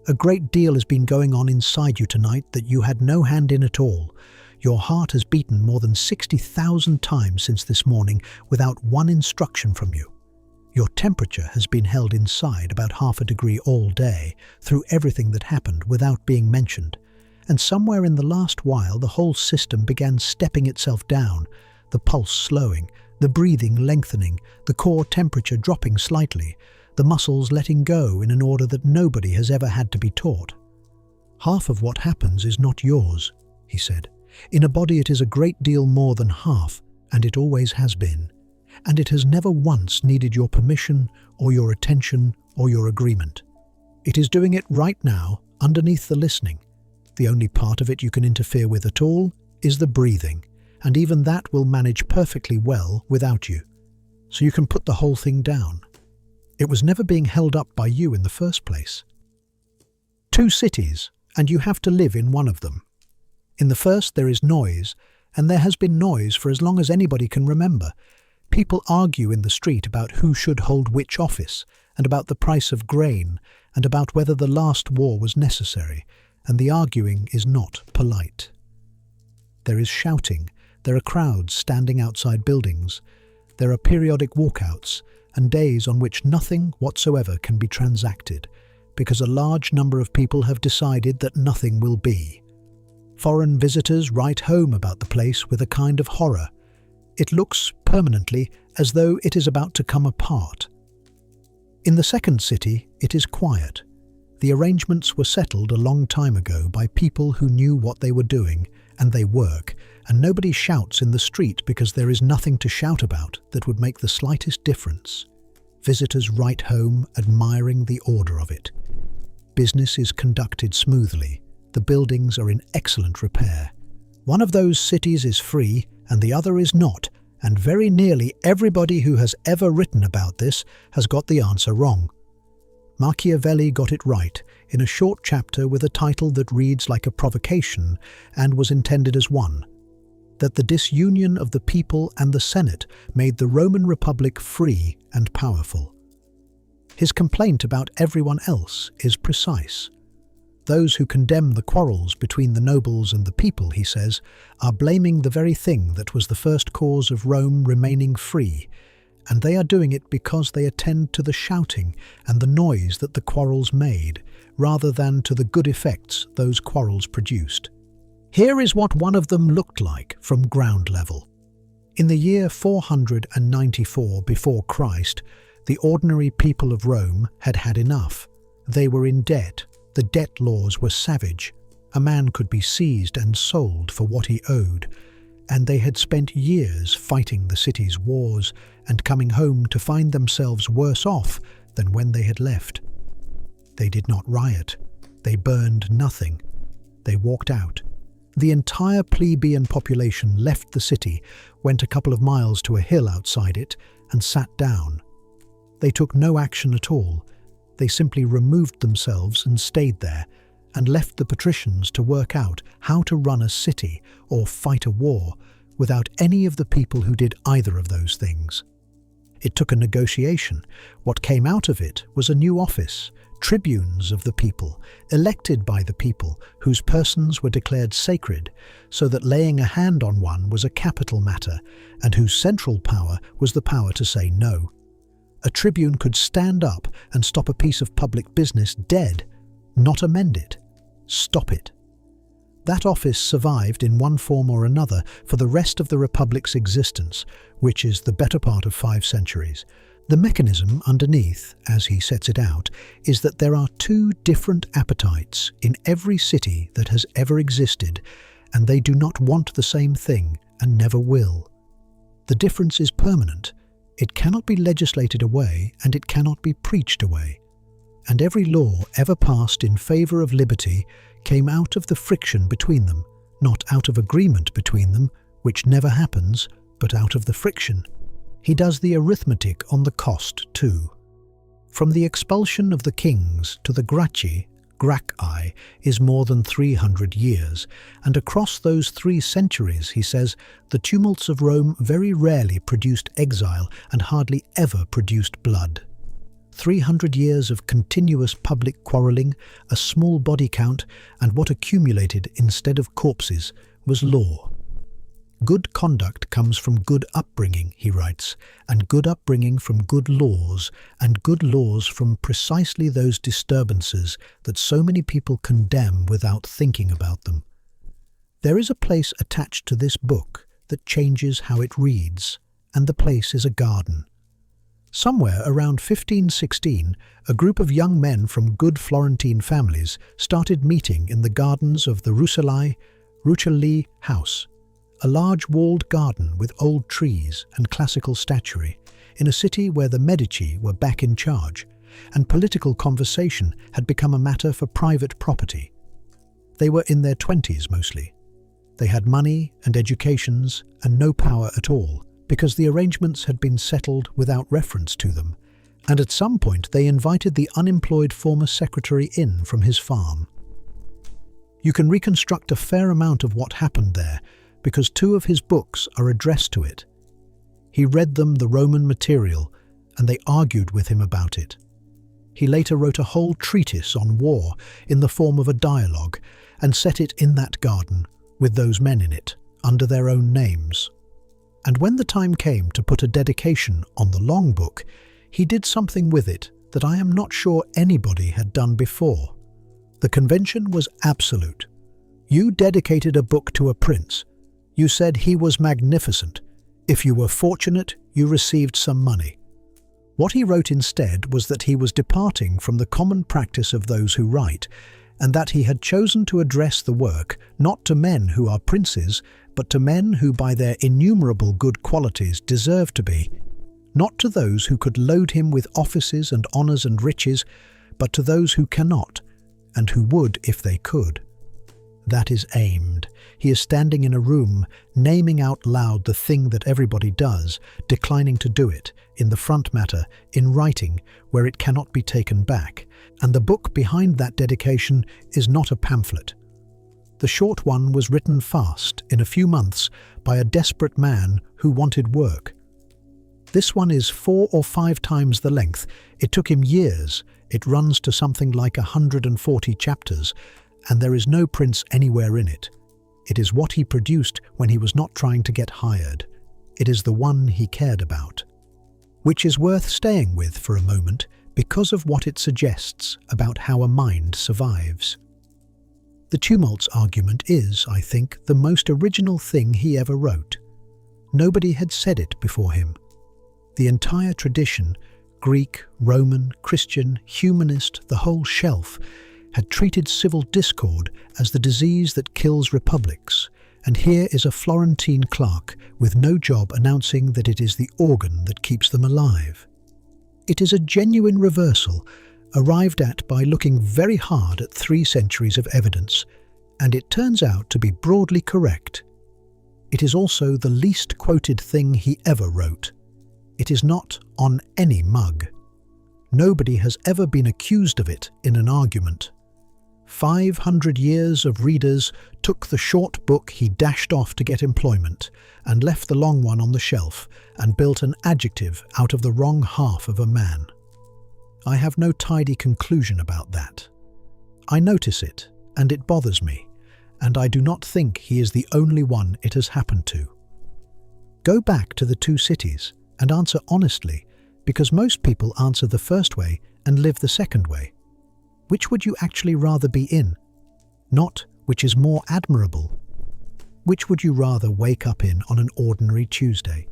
Speaker 1: A great deal has been going on inside you tonight that you had no hand in at all. Your heart has beaten more than 60,000 times since this morning without one instruction from you. Your temperature has been held inside about 1/2 degree all day, through everything that happened without being mentioned. And somewhere in the last while the whole system began stepping itself down, the pulse slowing, the breathing lengthening, the core temperature dropping slightly, the muscles letting go in an order that nobody has ever had to be taught. Half of what happens is not yours, he said. In a body it is a great deal more than half, and it always has been. And it has never once needed your permission or your attention or your agreement. It is doing it right now, underneath the listening. The only part of it you can interfere with at all is the breathing, and even that will manage perfectly well without you. So you can put the whole thing down. It was never being held up by you in the first place. 2 cities, and you have to live in one of them. In the first there is noise, and there has been noise for as long as anybody can remember. People argue in the street about who should hold which office, and about the price of grain, and about whether the last war was necessary, and the arguing is not polite. There is shouting, there are crowds standing outside buildings, there are periodic walkouts, and days on which nothing whatsoever can be transacted, because a large number of people have decided that nothing will be. Foreign visitors write home about the place with a kind of horror. It looks permanently as though it is about to come apart. In the second city, it is quiet. The arrangements were settled a long time ago by people who knew what they were doing, and they work, and nobody shouts in the street because there is nothing to shout about that would make the slightest difference. Visitors write home admiring the order of it. Business is conducted smoothly. The buildings are in excellent repair. One of those cities is free and the other is not, and very nearly everybody who has ever written about this has got the answer wrong. Machiavelli got it right in a short chapter with a title that reads like a provocation and was intended as one, that the disunion of the people and the Senate made the Roman Republic free and powerful. His complaint about everyone else is precise. Those who condemn the quarrels between the nobles and the people, he says, are blaming the very thing that was the first cause of Rome remaining free, and they are doing it because they attend to the shouting and the noise that the quarrels made, rather than to the good effects those quarrels produced. Here is what one of them looked like from ground level. In the year 494 before Christ, the ordinary people of Rome had had enough. They were in debt. The debt laws were savage. A man could be seized and sold for what he owed, and they had spent years fighting the city's wars and coming home to find themselves worse off than when they had left. They did not riot. They burned nothing. They walked out. The entire plebeian population left the city, went a couple of miles to a hill outside it, and sat down. They took no action at all. They simply removed themselves and stayed there, and left the patricians to work out how to run a city or fight a war without any of the people who did either of those things. It took a negotiation. What came out of it was a new office, tribunes of the people, elected by the people, whose persons were declared sacred, so that laying a hand on one was a capital matter, and whose central power was the power to say no. A tribune could stand up and stop a piece of public business dead, not amend it, stop it. That office survived in one form or another for the rest of the Republic's existence, which is the better part of 5 centuries. The mechanism underneath, as he sets it out, is that there are 2 different appetites in every city that has ever existed, and they do not want the same thing and never will. The difference is permanent. It cannot be legislated away, and it cannot be preached away. And every law ever passed in favour of liberty came out of the friction between them, not out of agreement between them, which never happens, but out of the friction. He does the arithmetic on the cost too. From the expulsion of the kings to the Gracchi is more than 300 years, and across those 3 centuries, he says, the tumults of Rome very rarely produced exile and hardly ever produced blood. 300 years of continuous public quarrelling, a small body count, and what accumulated instead of corpses was law. Good conduct comes from good upbringing, he writes, and good upbringing from good laws, and good laws from precisely those disturbances that so many people condemn without thinking about them. There is a place attached to this book that changes how it reads, and the place is a garden. Somewhere around 1516, a group of young men from good Florentine families started meeting in the gardens of the Rucellai house, a large walled garden with old trees and classical statuary, in a city where the Medici were back in charge, and political conversation had become a matter for private property. They were in their 20s mostly. They had money and educations and no power at all, because the arrangements had been settled without reference to them, and at some point they invited the unemployed former secretary in from his farm. You can reconstruct a fair amount of what happened there, because 2 of his books are addressed to it. He read them the Roman material, and they argued with him about it. He later wrote a whole treatise on war in the form of a dialogue, and set it in that garden, with those men in it, under their own names. And when the time came to put a dedication on the long book, he did something with it that I am not sure anybody had done before. The convention was absolute. You dedicated a book to a prince. You said he was magnificent. If you were fortunate, you received some money. What he wrote instead was that he was departing from the common practice of those who write, and that he had chosen to address the work not to men who are princes, but to men who by their innumerable good qualities deserve to be, not to those who could load him with offices and honours and riches, but to those who cannot, and who would if they could. That is aimed. He is standing in a room, naming out loud the thing that everybody does, declining to do it, in the front matter, in writing, where it cannot be taken back. And the book behind that dedication is not a pamphlet. The short one was written fast, in a few months, by a desperate man who wanted work. This one is 4 or 5 times the length. It took him years. It runs to something like 140 chapters, and there is no prince anywhere in it. It is what he produced when he was not trying to get hired. It is the one he cared about. Which is worth staying with for a moment because of what it suggests about how a mind survives. The tumults argument is, I think, the most original thing he ever wrote. Nobody had said it before him. The entire tradition, Greek, Roman, Christian, humanist, the whole shelf, had treated civil discord as the disease that kills republics, and here is a Florentine clerk with no job announcing that it is the organ that keeps them alive. It is a genuine reversal, arrived at by looking very hard at 3 centuries of evidence, and it turns out to be broadly correct. It is also the least quoted thing he ever wrote. It is not on any mug. Nobody has ever been accused of it in an argument. 500 years of readers took the short book he dashed off to get employment and left the long one on the shelf and built an adjective out of the wrong half of a man. I have no tidy conclusion about that. I notice it, and it bothers me, and I do not think he is the only one it has happened to. Go back to the 2 cities and answer honestly, because most people answer the first way and live the second way. Which would you actually rather be in? Not which is more admirable. Which would you rather wake up in on an ordinary Tuesday?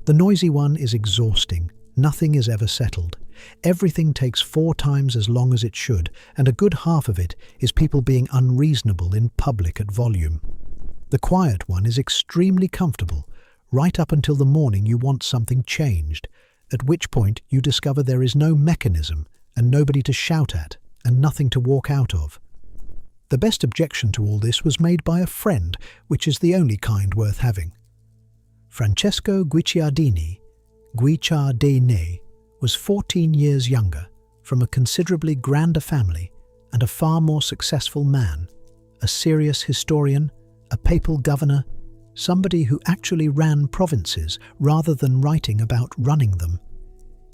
Speaker 1: The noisy one is exhausting. Nothing is ever settled. Everything takes 4 times as long as it should, and a good half of it is people being unreasonable in public at volume. The quiet one is extremely comfortable, right up until the morning you want something changed, at which point you discover there is no mechanism and nobody to shout at, and nothing to walk out of. The best objection to all this was made by a friend, which is the only kind worth having. Francesco Guicciardini, was 14 years younger, from a considerably grander family, and a far more successful man, a serious historian, a papal governor, somebody who actually ran provinces rather than writing about running them.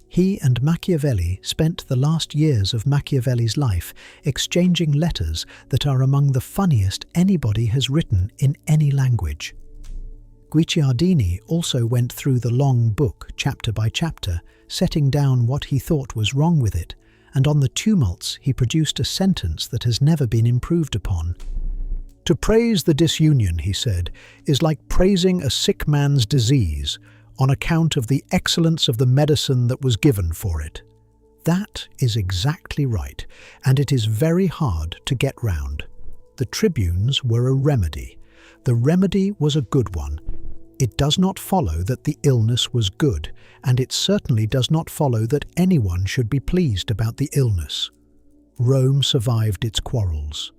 Speaker 1: He and Machiavelli spent the last years of Machiavelli's life exchanging letters that are among the funniest anybody has written in any language. Guicciardini also went through the long book, chapter by chapter, setting down what he thought was wrong with it, and on the tumults he produced a sentence that has never been improved upon. To praise the disunion, he said, is like praising a sick man's disease, on account of the excellence of the medicine that was given for it. That is exactly right, and it is very hard to get round. The tribunes were a remedy. The remedy was a good one. It does not follow that the illness was good, and it certainly does not follow that anyone should be pleased about the illness. Rome survived its quarrels.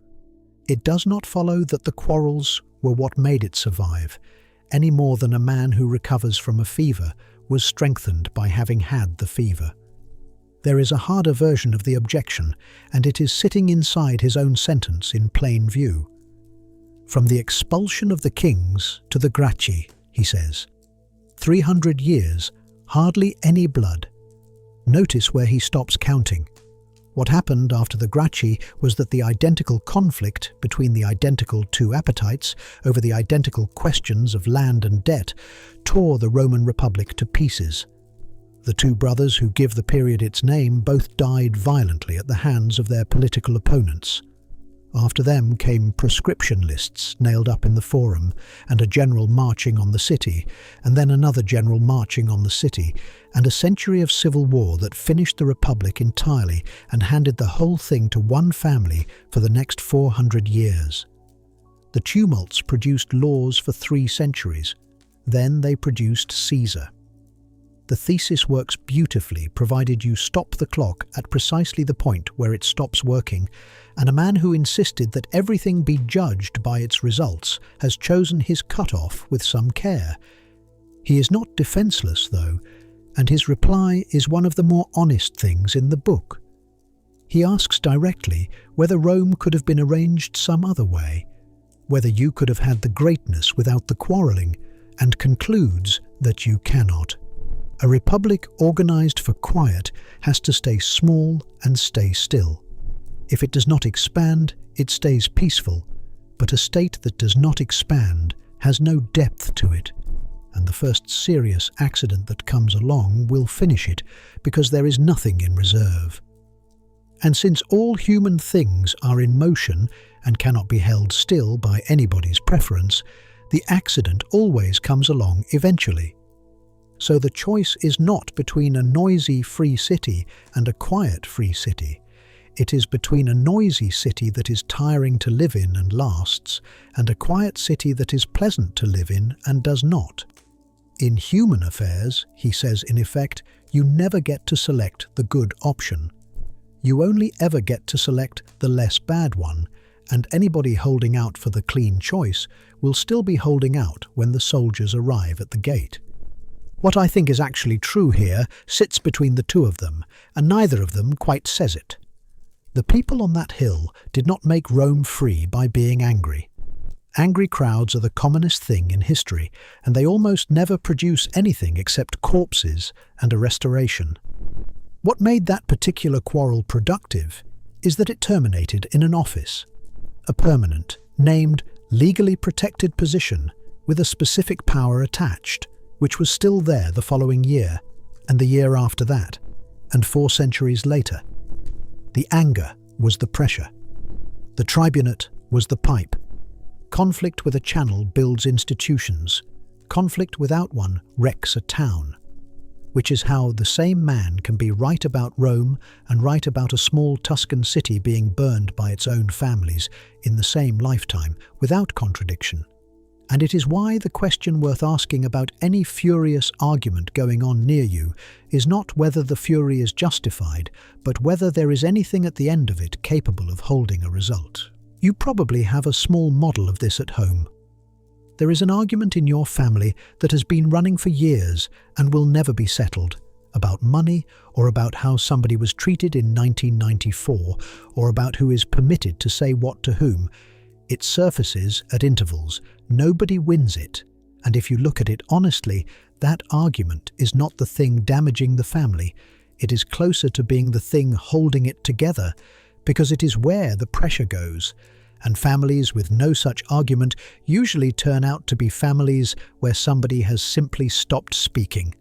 Speaker 1: It does not follow that the quarrels were what made it survive, any more than a man who recovers from a fever was strengthened by having had the fever. There is a harder version of the objection, and it is sitting inside his own sentence in plain view. From the expulsion of the kings to the Gracchi, he says, 300 years, hardly any blood. Notice where he stops counting. What happened after the Gracchi was that the identical conflict between the identical 2 appetites over the identical questions of land and debt tore the Roman Republic to pieces. The 2 brothers who give the period its name both died violently at the hands of their political opponents. After them came proscription lists nailed up in the Forum, and a general marching on the city, and then another general marching on the city, and a century of civil war that finished the Republic entirely and handed the whole thing to one family for the next 400 years. The tumults produced laws for 3 centuries. Then they produced Caesar. The thesis works beautifully provided you stop the clock at precisely the point where it stops working, and a man who insisted that everything be judged by its results has chosen his cut-off with some care. He is not defenseless, though, and his reply is one of the more honest things in the book. He asks directly whether Rome could have been arranged some other way, whether you could have had the greatness without the quarrelling, and concludes that you cannot. A republic organized for quiet has to stay small and stay still. If it does not expand, it stays peaceful, but a state that does not expand has no depth to it, and the first serious accident that comes along will finish it because there is nothing in reserve. And since all human things are in motion and cannot be held still by anybody's preference, the accident always comes along eventually. So the choice is not between a noisy free city and a quiet free city. It is between a noisy city that is tiring to live in and lasts, and a quiet city that is pleasant to live in and does not. In human affairs, he says in effect, you never get to select the good option. You only ever get to select the less bad one, and anybody holding out for the clean choice will still be holding out when the soldiers arrive at the gate. What I think is actually true here sits between the two of them, and neither of them quite says it. The people on that hill did not make Rome free by being angry. Angry crowds are the commonest thing in history, and they almost never produce anything except corpses and a restoration. What made that particular quarrel productive is that it terminated in an office, a permanent, named, legally protected position with a specific power attached, which was still there the following year, and the year after that, and 4 centuries later. The anger was the pressure. The tribunate was the pipe. Conflict with a channel builds institutions. Conflict without one wrecks a town. Which is how the same man can be right about Rome and right about a small Tuscan city being burned by its own families in the same lifetime, without contradiction. And it is why the question worth asking about any furious argument going on near you is not whether the fury is justified, but whether there is anything at the end of it capable of holding a result. You probably have a small model of this at home. There is an argument in your family that has been running for years and will never be settled, about money or about how somebody was treated in 1994 or about who is permitted to say what to whom. It surfaces at intervals. Nobody wins it, and if you look at it honestly, that argument is not the thing damaging the family. It is closer to being the thing holding it together, because it is where the pressure goes. And families with no such argument usually turn out to be families where somebody has simply stopped speaking.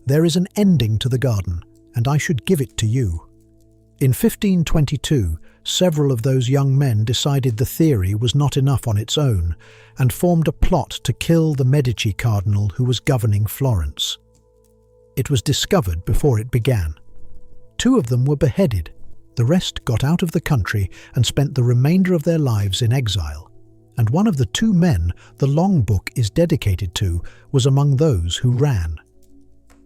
Speaker 1: There is an ending to the garden, and I should give it to you. In 1522, several of those young men decided the theory was not enough on its own, and formed a plot to kill the Medici cardinal who was governing Florence. It was discovered before it began. 2 of them were beheaded. The rest got out of the country and spent the remainder of their lives in exile, and one of the 2 men the long book is dedicated to was among those who ran.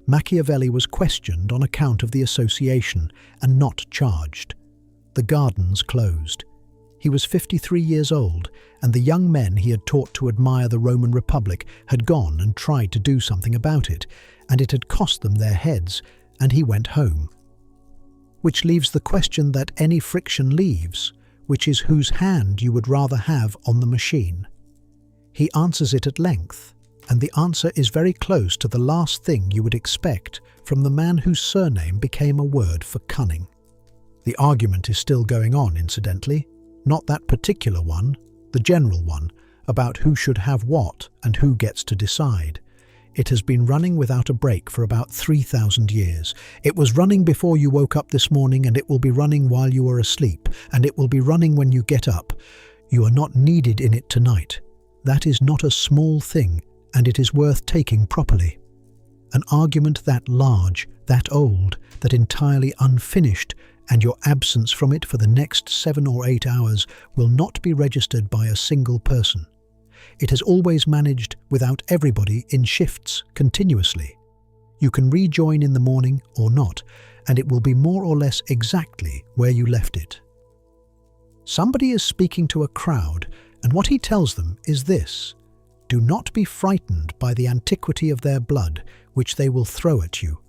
Speaker 1: Machiavelli was questioned on account of the association and not charged. The gardens closed. He was 53 years old, and the young men he had taught to admire the Roman Republic had gone and tried to do something about it, and it had cost them their heads, and he went home. Which leaves the question that any friction leaves, which is whose hand you would rather have on the machine. He answers it at length, and the answer is very close to the last thing you would expect from the man whose surname became a word for cunning. The argument is still going on, incidentally, not that particular one, the general one, about who should have what and who gets to decide. It has been running without a break for about 3,000 years. It was running before you woke up this morning, and it will be running while you are asleep, and it will be running when you get up. You are not needed in it tonight. That is not a small thing, and it is worth taking properly. An argument that large, that old, that entirely unfinished, and your absence from it for the next 7 or 8 hours will not be registered by a single person. It has always managed without everybody in shifts continuously. You can rejoin in the morning or not, and it will be more or less exactly where you left it. Somebody is speaking to a crowd, and what he tells them is this: do not be frightened by the antiquity of their blood, which they will throw at you.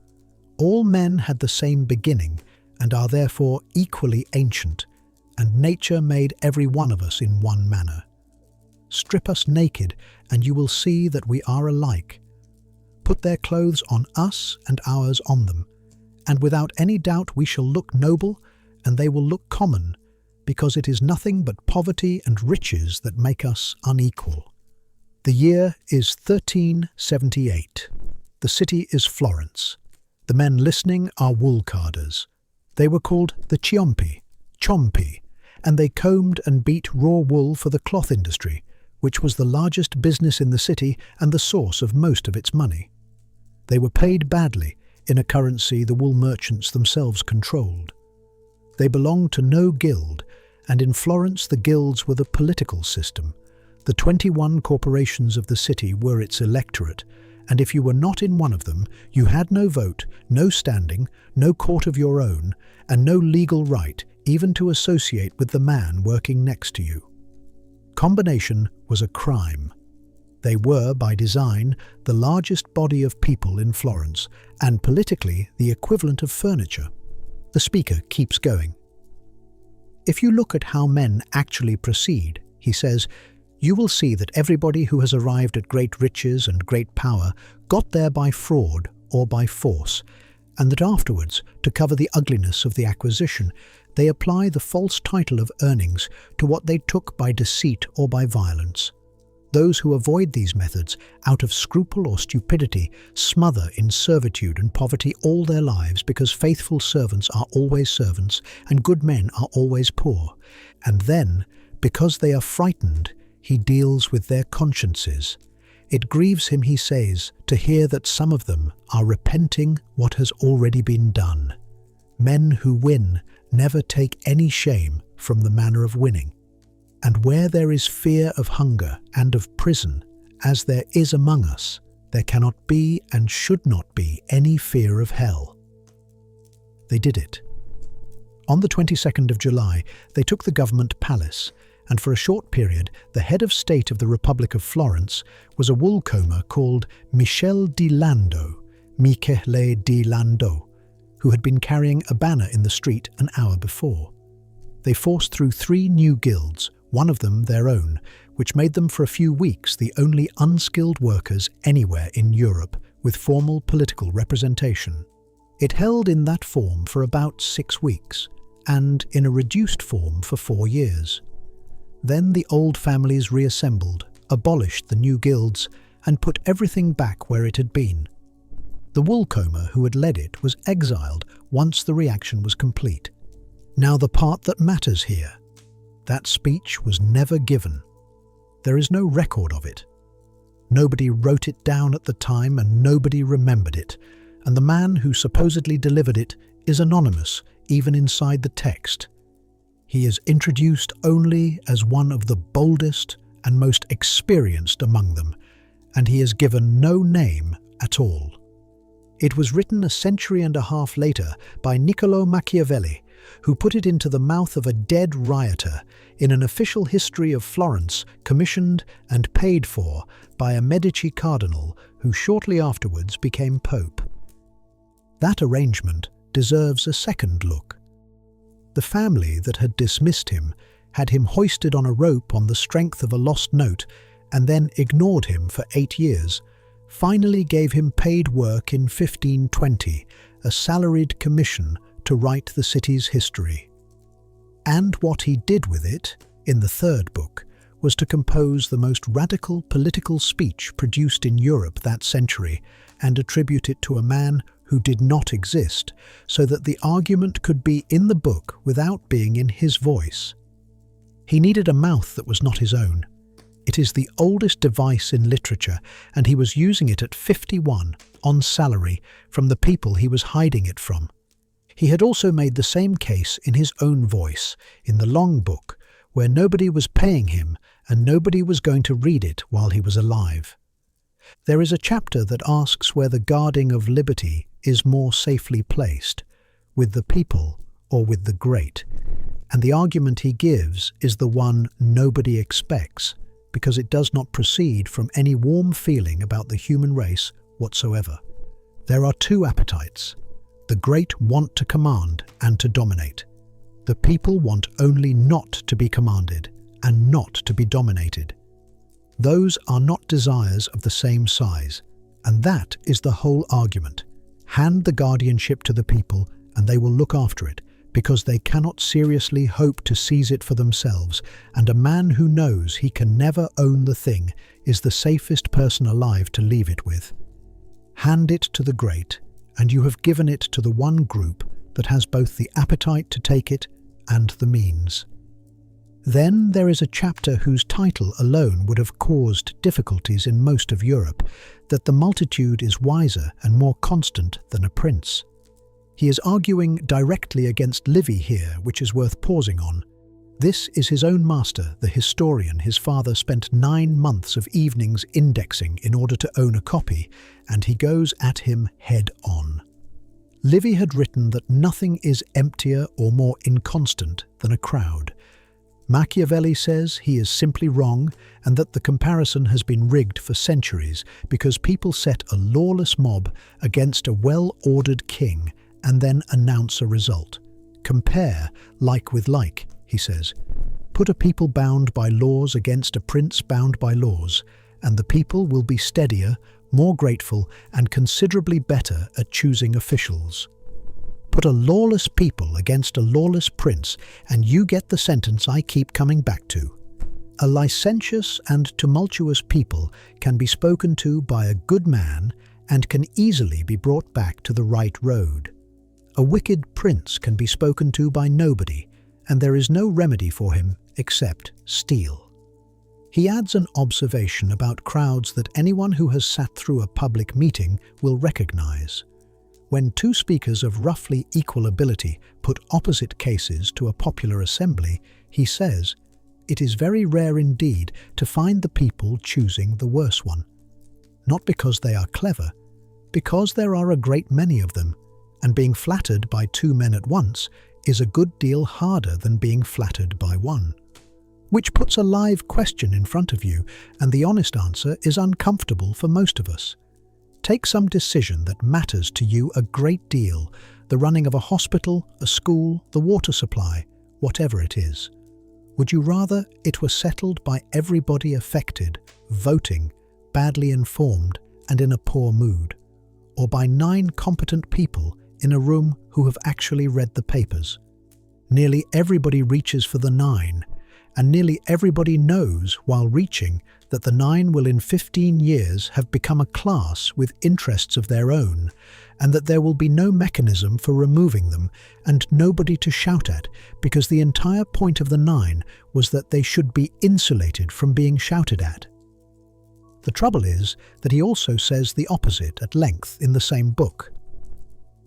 Speaker 1: All men had the same beginning, and are therefore equally ancient, and nature made every one of us in one manner. Strip us naked, and you will see that we are alike. Put their clothes on us and ours on them, and without any doubt we shall look noble, and they will look common, because it is nothing but poverty and riches that make us unequal. The year is 1378. The city is Florence. The men listening are wool carders. They were called the Ciompi, and they combed and beat raw wool for the cloth industry, which was the largest business in the city and the source of most of its money. They were paid badly, in a currency the wool merchants themselves controlled. They belonged to no guild, and in Florence the guilds were the political system. The 21 corporations of the city were its electorate, and if you were not in one of them, you had no vote, no standing, no court of your own, and no legal right even to associate with the man working next to you. Combination was a crime. They were, by design, the largest body of people in Florence, and politically the equivalent of furniture. The speaker keeps going. If you look at how men actually proceed, he says, you will see that everybody who has arrived at great riches and great power got there by fraud or by force, and that afterwards, to cover the ugliness of the acquisition, they apply the false title of earnings to what they took by deceit or by violence. Those who avoid these methods, out of scruple or stupidity, smother in servitude and poverty all their lives, because faithful servants are always servants and good men are always poor. And then, because they are frightened, he deals with their consciences. It grieves him, he says, to hear that some of them are repenting what has already been done. Men who win never take any shame from the manner of winning. And where there is fear of hunger and of prison, as there is among us, there cannot be and should not be any fear of hell. They did it. On the 22nd of July, they took the government palace, and for a short period, the head of state of the Republic of Florence was a woolcomber called Michele di Lando, who had been carrying a banner in the street an hour before. They forced through 3 new guilds, one of them their own, which made them for a few weeks the only unskilled workers anywhere in Europe with formal political representation. It held in that form for about 6 weeks, and in a reduced form for 4 years. Then the old families reassembled, abolished the new guilds, and put everything back where it had been. The woolcomber who had led it was exiled once the reaction was complete. Now the part that matters here. That speech was never given. There is no record of it. Nobody wrote it down at the time and nobody remembered it, and the man who supposedly delivered it is anonymous even inside the text. He is introduced only as one of the boldest and most experienced among them, and he is given no name at all. It was written a century and a half later by Niccolò Machiavelli, who put it into the mouth of a dead rioter in an official history of Florence commissioned and paid for by a Medici cardinal who shortly afterwards became pope. That arrangement deserves a second look. The family that had dismissed him had him hoisted on a rope on the strength of a lost note and then ignored him for 8 years, finally gave him paid work in 1520, a salaried commission to write the city's history. And what he did with it, in the third book, was to compose the most radical political speech produced in Europe that century and attribute it to a man who did not exist, so that the argument could be in the book without being in his voice. He needed a mouth that was not his own. It is the oldest device in literature, and he was using it at 51, on salary, from the people he was hiding it from. He had also made the same case in his own voice, in the long book, where nobody was paying him and nobody was going to read it while he was alive. There is a chapter that asks where the guarding of liberty is more safely placed, with the people or with the great. And the argument he gives is the one nobody expects, because it does not proceed from any warm feeling about the human race whatsoever. There are two appetites. The great want to command and to dominate. The people want only not to be commanded and not to be dominated. Those are not desires of the same size, and that is the whole argument. Hand the guardianship to the people and they will look after it, because they cannot seriously hope to seize it for themselves, and a man who knows he can never own the thing is the safest person alive to leave it with. Hand it to the great, and you have given it to the one group that has both the appetite to take it and the means. Then there is a chapter whose title alone would have caused difficulties in most of Europe, that the multitude is wiser and more constant than a prince. He is arguing directly against Livy here, which is worth pausing on. This is his own master, the historian. His father spent 9 months of evenings indexing in order to own a copy, and he goes at him head on. Livy had written that nothing is emptier or more inconstant than a crowd. Machiavelli says he is simply wrong and that the comparison has been rigged for centuries because people set a lawless mob against a well-ordered king and then announce a result. Compare like with like, he says. Put a people bound by laws against a prince bound by laws, and the people will be steadier, more grateful, and considerably better at choosing officials. Put a lawless people against a lawless prince, and you get the sentence I keep coming back to. A licentious and tumultuous people can be spoken to by a good man and can easily be brought back to the right road. A wicked prince can be spoken to by nobody, and there is no remedy for him except steel. He adds an observation about crowds that anyone who has sat through a public meeting will recognize. When two speakers of roughly equal ability put opposite cases to a popular assembly, he says, it is very rare indeed to find the people choosing the worse one. Not because they are clever, because there are a great many of them, and being flattered by 2 men at once is a good deal harder than being flattered by one. Which puts a live question in front of you, and the honest answer is uncomfortable for most of us. Take some decision that matters to you a great deal, the running of a hospital, a school, the water supply, whatever it is. Would you rather it were settled by everybody affected, voting, badly informed, and in a poor mood, or by 9 competent people in a room who have actually read the papers? Nearly everybody reaches for the 9, and nearly everybody knows while reaching that the 9 will in 15 years have become a class with interests of their own, and that there will be no mechanism for removing them and nobody to shout at, because the entire point of the 9 was that they should be insulated from being shouted at. The trouble is that he also says the opposite at length in the same book.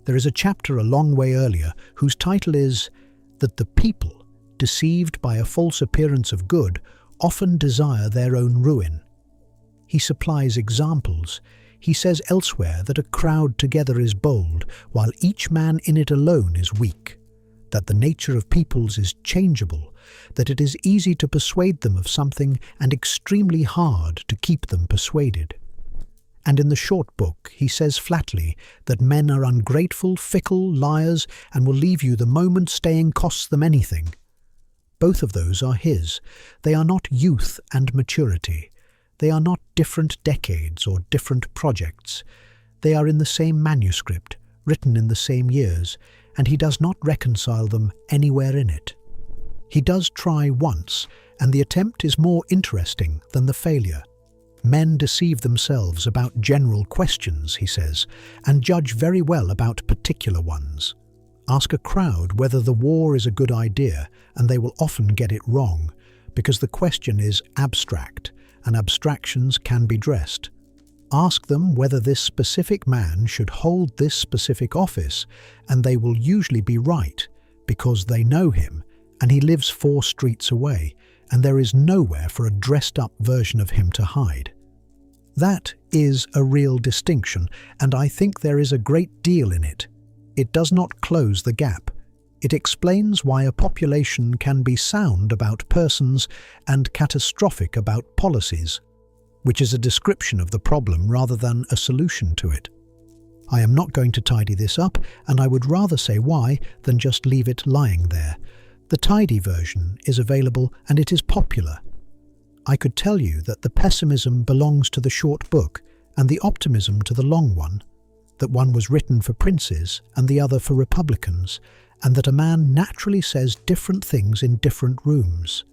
Speaker 1: There is a chapter a long way earlier whose title is that the people, deceived by a false appearance of good, often desire their own ruin. He supplies examples. He says elsewhere that a crowd together is bold, while each man in it alone is weak, that the nature of peoples is changeable, that it is easy to persuade them of something and extremely hard to keep them persuaded. And in the short book he says flatly that men are ungrateful, fickle, liars, and will leave you the moment staying costs them anything. Both of those are his. They are not youth and maturity. They are not different decades or different projects. They are in the same manuscript, written in the same years, and he does not reconcile them anywhere in it. He does try once, and the attempt is more interesting than the failure. Men deceive themselves about general questions, he says, and judge very well about particular ones. Ask a crowd whether the war is a good idea, and they will often get it wrong, because the question is abstract, and abstractions can be dressed. Ask them whether this specific man should hold this specific office, and they will usually be right, because they know him, and he lives 4 streets away, and there is nowhere for a dressed-up version of him to hide. That is a real distinction, and I think there is a great deal in it. It does not close the gap. It explains why a population can be sound about persons and catastrophic about policies, which is a description of the problem rather than a solution to it. I am not going to tidy this up, and I would rather say why than just leave it lying there. The tidy version is available and it is popular. I could tell you that the pessimism belongs to the short book and the optimism to the long one, that one was written for princes and the other for republicans, and that a man naturally says different things in different rooms.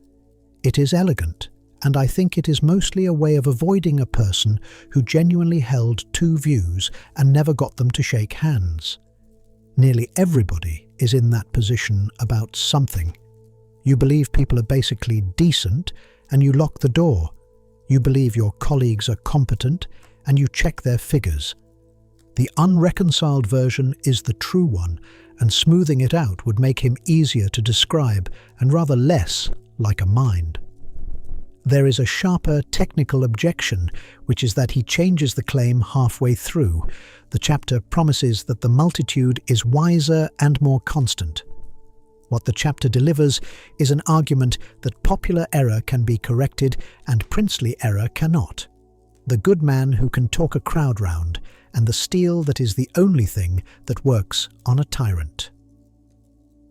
Speaker 1: It is elegant, and I think it is mostly a way of avoiding a person who genuinely held two views and never got them to shake hands. Nearly everybody is in that position about something. You believe people are basically decent, and you lock the door. You believe your colleagues are competent, and you check their figures. The unreconciled version is the true one, and smoothing it out would make him easier to describe and rather less like a mind. There is a sharper technical objection, which is that he changes the claim halfway through. The chapter promises that the multitude is wiser and more constant. What the chapter delivers is an argument that popular error can be corrected and princely error cannot. The good man who can talk a crowd round, and the steel that is the only thing that works on a tyrant.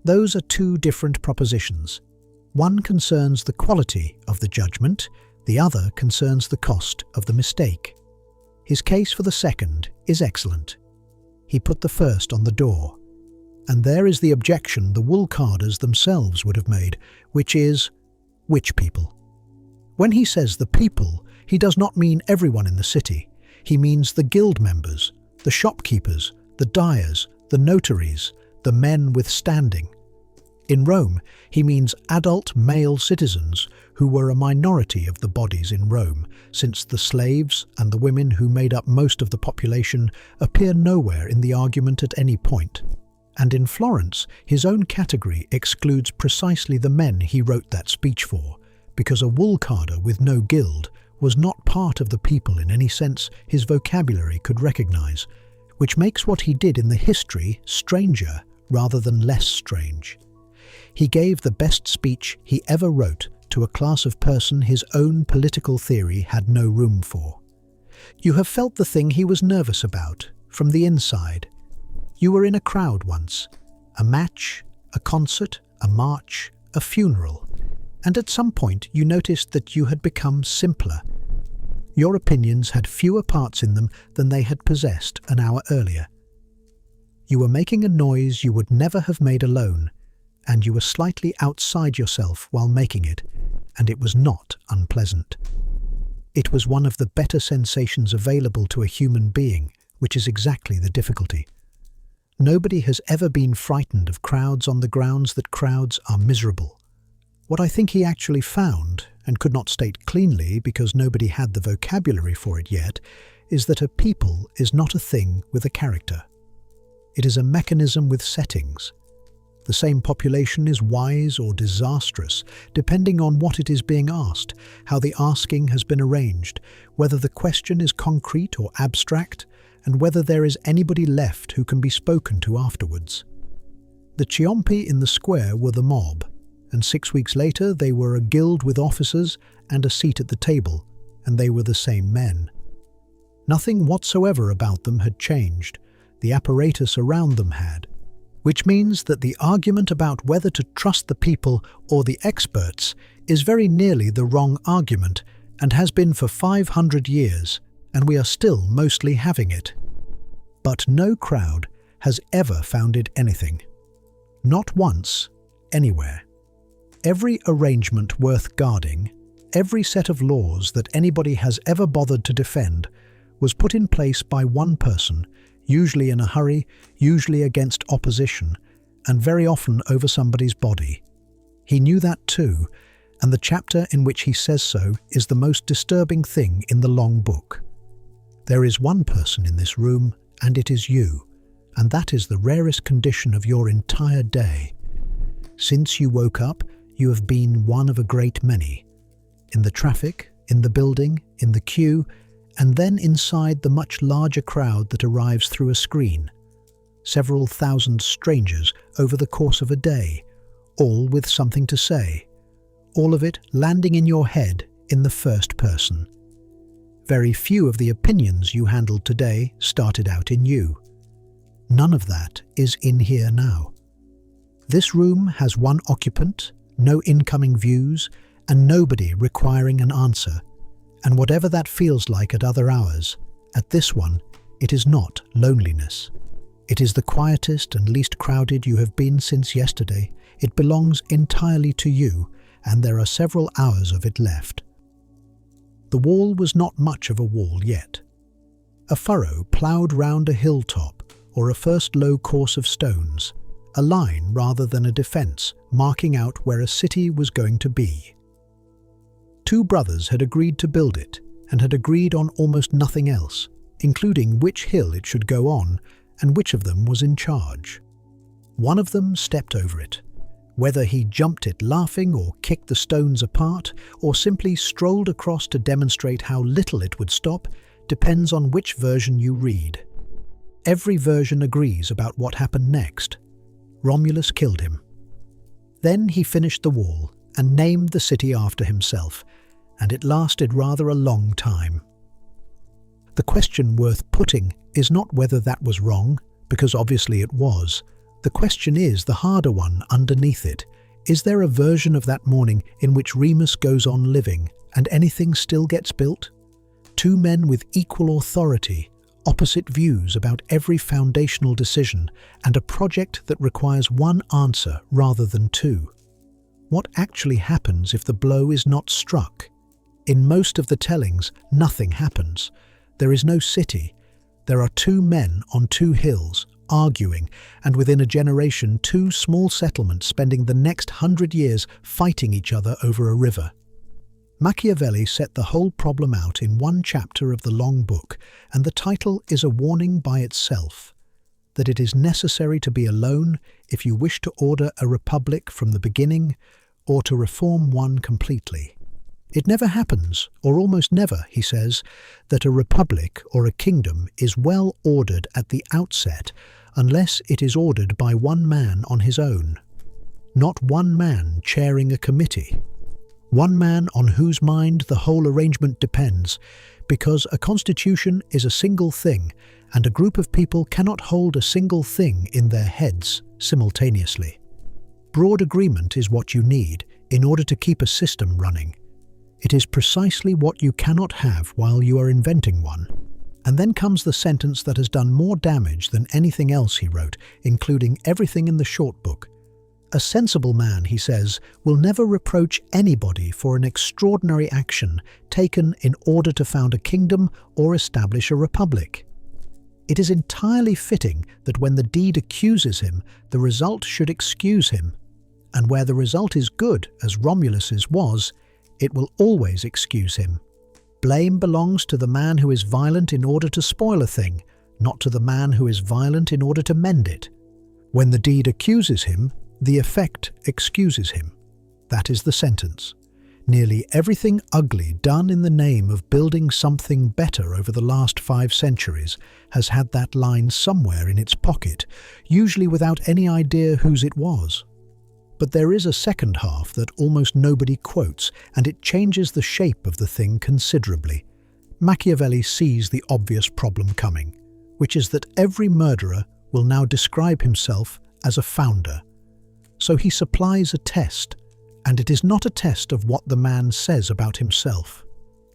Speaker 1: Those are two different propositions. One concerns the quality of the judgment, the other concerns the cost of the mistake. His case for the second is excellent. He put the first on the door. And there is the objection the wool carders themselves would have made, which is, which people? When he says the people, he does not mean everyone in the city. He means the guild members, the shopkeepers, the dyers, the notaries, the men with standing. In Rome, he means adult male citizens who were a minority of the bodies in Rome, since the slaves and the women who made up most of the population appear nowhere in the argument at any point. And in Florence, his own category excludes precisely the men he wrote that speech for, because a wool carder with no guild was not part of the people in any sense his vocabulary could recognize, which makes what he did in the history stranger rather than less strange. He gave the best speech he ever wrote to a class of person his own political theory had no room for. You have felt the thing he was nervous about, from the inside. You were in a crowd once, a match, a concert, a march, a funeral, and at some point you noticed that you had become simpler. Your opinions had fewer parts in them than they had possessed an hour earlier. You were making a noise you would never have made alone, and you were slightly outside yourself while making it, and it was not unpleasant. It was one of the better sensations available to a human being, which is exactly the difficulty. Nobody has ever been frightened of crowds on the grounds that crowds are miserable. What I think he actually found, and could not state cleanly because nobody had the vocabulary for it yet, is that a people is not a thing with a character. It is a mechanism with settings. The same population is wise or disastrous, depending on what it is being asked, how the asking has been arranged, whether the question is concrete or abstract, and whether there is anybody left who can be spoken to afterwards. The Ciompi in the square were the mob, and 6 weeks later they were a guild with officers and a seat at the table, and they were the same men. Nothing whatsoever about them had changed. The apparatus around them had, which means that the argument about whether to trust the people or the experts is very nearly the wrong argument and has been for 500 years, and we are still mostly having it. But no crowd has ever founded anything. Not once, anywhere. Every arrangement worth guarding, every set of laws that anybody has ever bothered to defend, was put in place by one person, usually in a hurry, usually against opposition, and very often over somebody's body. He knew that too, and the chapter in which he says so is the most disturbing thing in the long book. There is one person in this room, and it is you, and that is the rarest condition of your entire day. Since you woke up, you have been one of a great many. In the traffic, in the building, in the queue, and then inside the much larger crowd that arrives through a screen. Several thousand strangers over the course of a day, all with something to say. All of it landing in your head in the first person. Very few of the opinions you handled today started out in you. None of that is in here now. This room has one occupant, no incoming views, and nobody requiring an answer. And whatever that feels like at other hours, at this one, it is not loneliness. It is the quietest and least crowded you have been since yesterday. It belongs entirely to you, and there are several hours of it left. The wall was not much of a wall yet. A furrow ploughed round a hilltop, or a first low course of stones, a line rather than a defence, marking out where a city was going to be. Two brothers had agreed to build it, and had agreed on almost nothing else, including which hill it should go on, and which of them was in charge. One of them stepped over it. Whether he jumped it laughing or kicked the stones apart, or simply strolled across to demonstrate how little it would stop, depends on which version you read. Every version agrees about what happened next. Romulus killed him. Then he finished the wall and named the city after himself, and it lasted rather a long time. The question worth putting is not whether that was wrong, because obviously it was. The question is the harder one underneath it. Is there a version of that morning in which Remus goes on living and anything still gets built? Two men with equal authority, opposite views about every foundational decision, and a project that requires one answer rather than two. What actually happens if the blow is not struck? In most of the tellings, nothing happens. There is no city. There are two men on two hills, arguing, and within a generation 2 small settlements spending the next 100 years fighting each other over a river. Machiavelli set the whole problem out in one chapter of the long book, and the title is a warning by itself, that it is necessary to be alone if you wish to order a republic from the beginning or to reform one completely. It never happens, or almost never, he says, that a republic or a kingdom is well ordered at the outset unless it is ordered by one man on his own. Not one man chairing a committee. One man on whose mind the whole arrangement depends, because a constitution is a single thing, and a group of people cannot hold a single thing in their heads simultaneously. Broad agreement is what you need in order to keep a system running. It is precisely what you cannot have while you are inventing one. And then comes the sentence that has done more damage than anything else he wrote, including everything in the short book. A sensible man, he says, will never reproach anybody for an extraordinary action taken in order to found a kingdom or establish a republic. It is entirely fitting that when the deed accuses him, the result should excuse him. And where the result is good, as Romulus's was, it will always excuse him. Blame belongs to the man who is violent in order to spoil a thing, not to the man who is violent in order to mend it. When the deed accuses him, the effect excuses him. That is the sentence. Nearly everything ugly done in the name of building something better over the last 5 centuries has had that line somewhere in its pocket, usually without any idea whose it was. But there is a second half that almost nobody quotes, and it changes the shape of the thing considerably. Machiavelli sees the obvious problem coming, which is that every murderer will now describe himself as a founder. So he supplies a test, and it is not a test of what the man says about himself.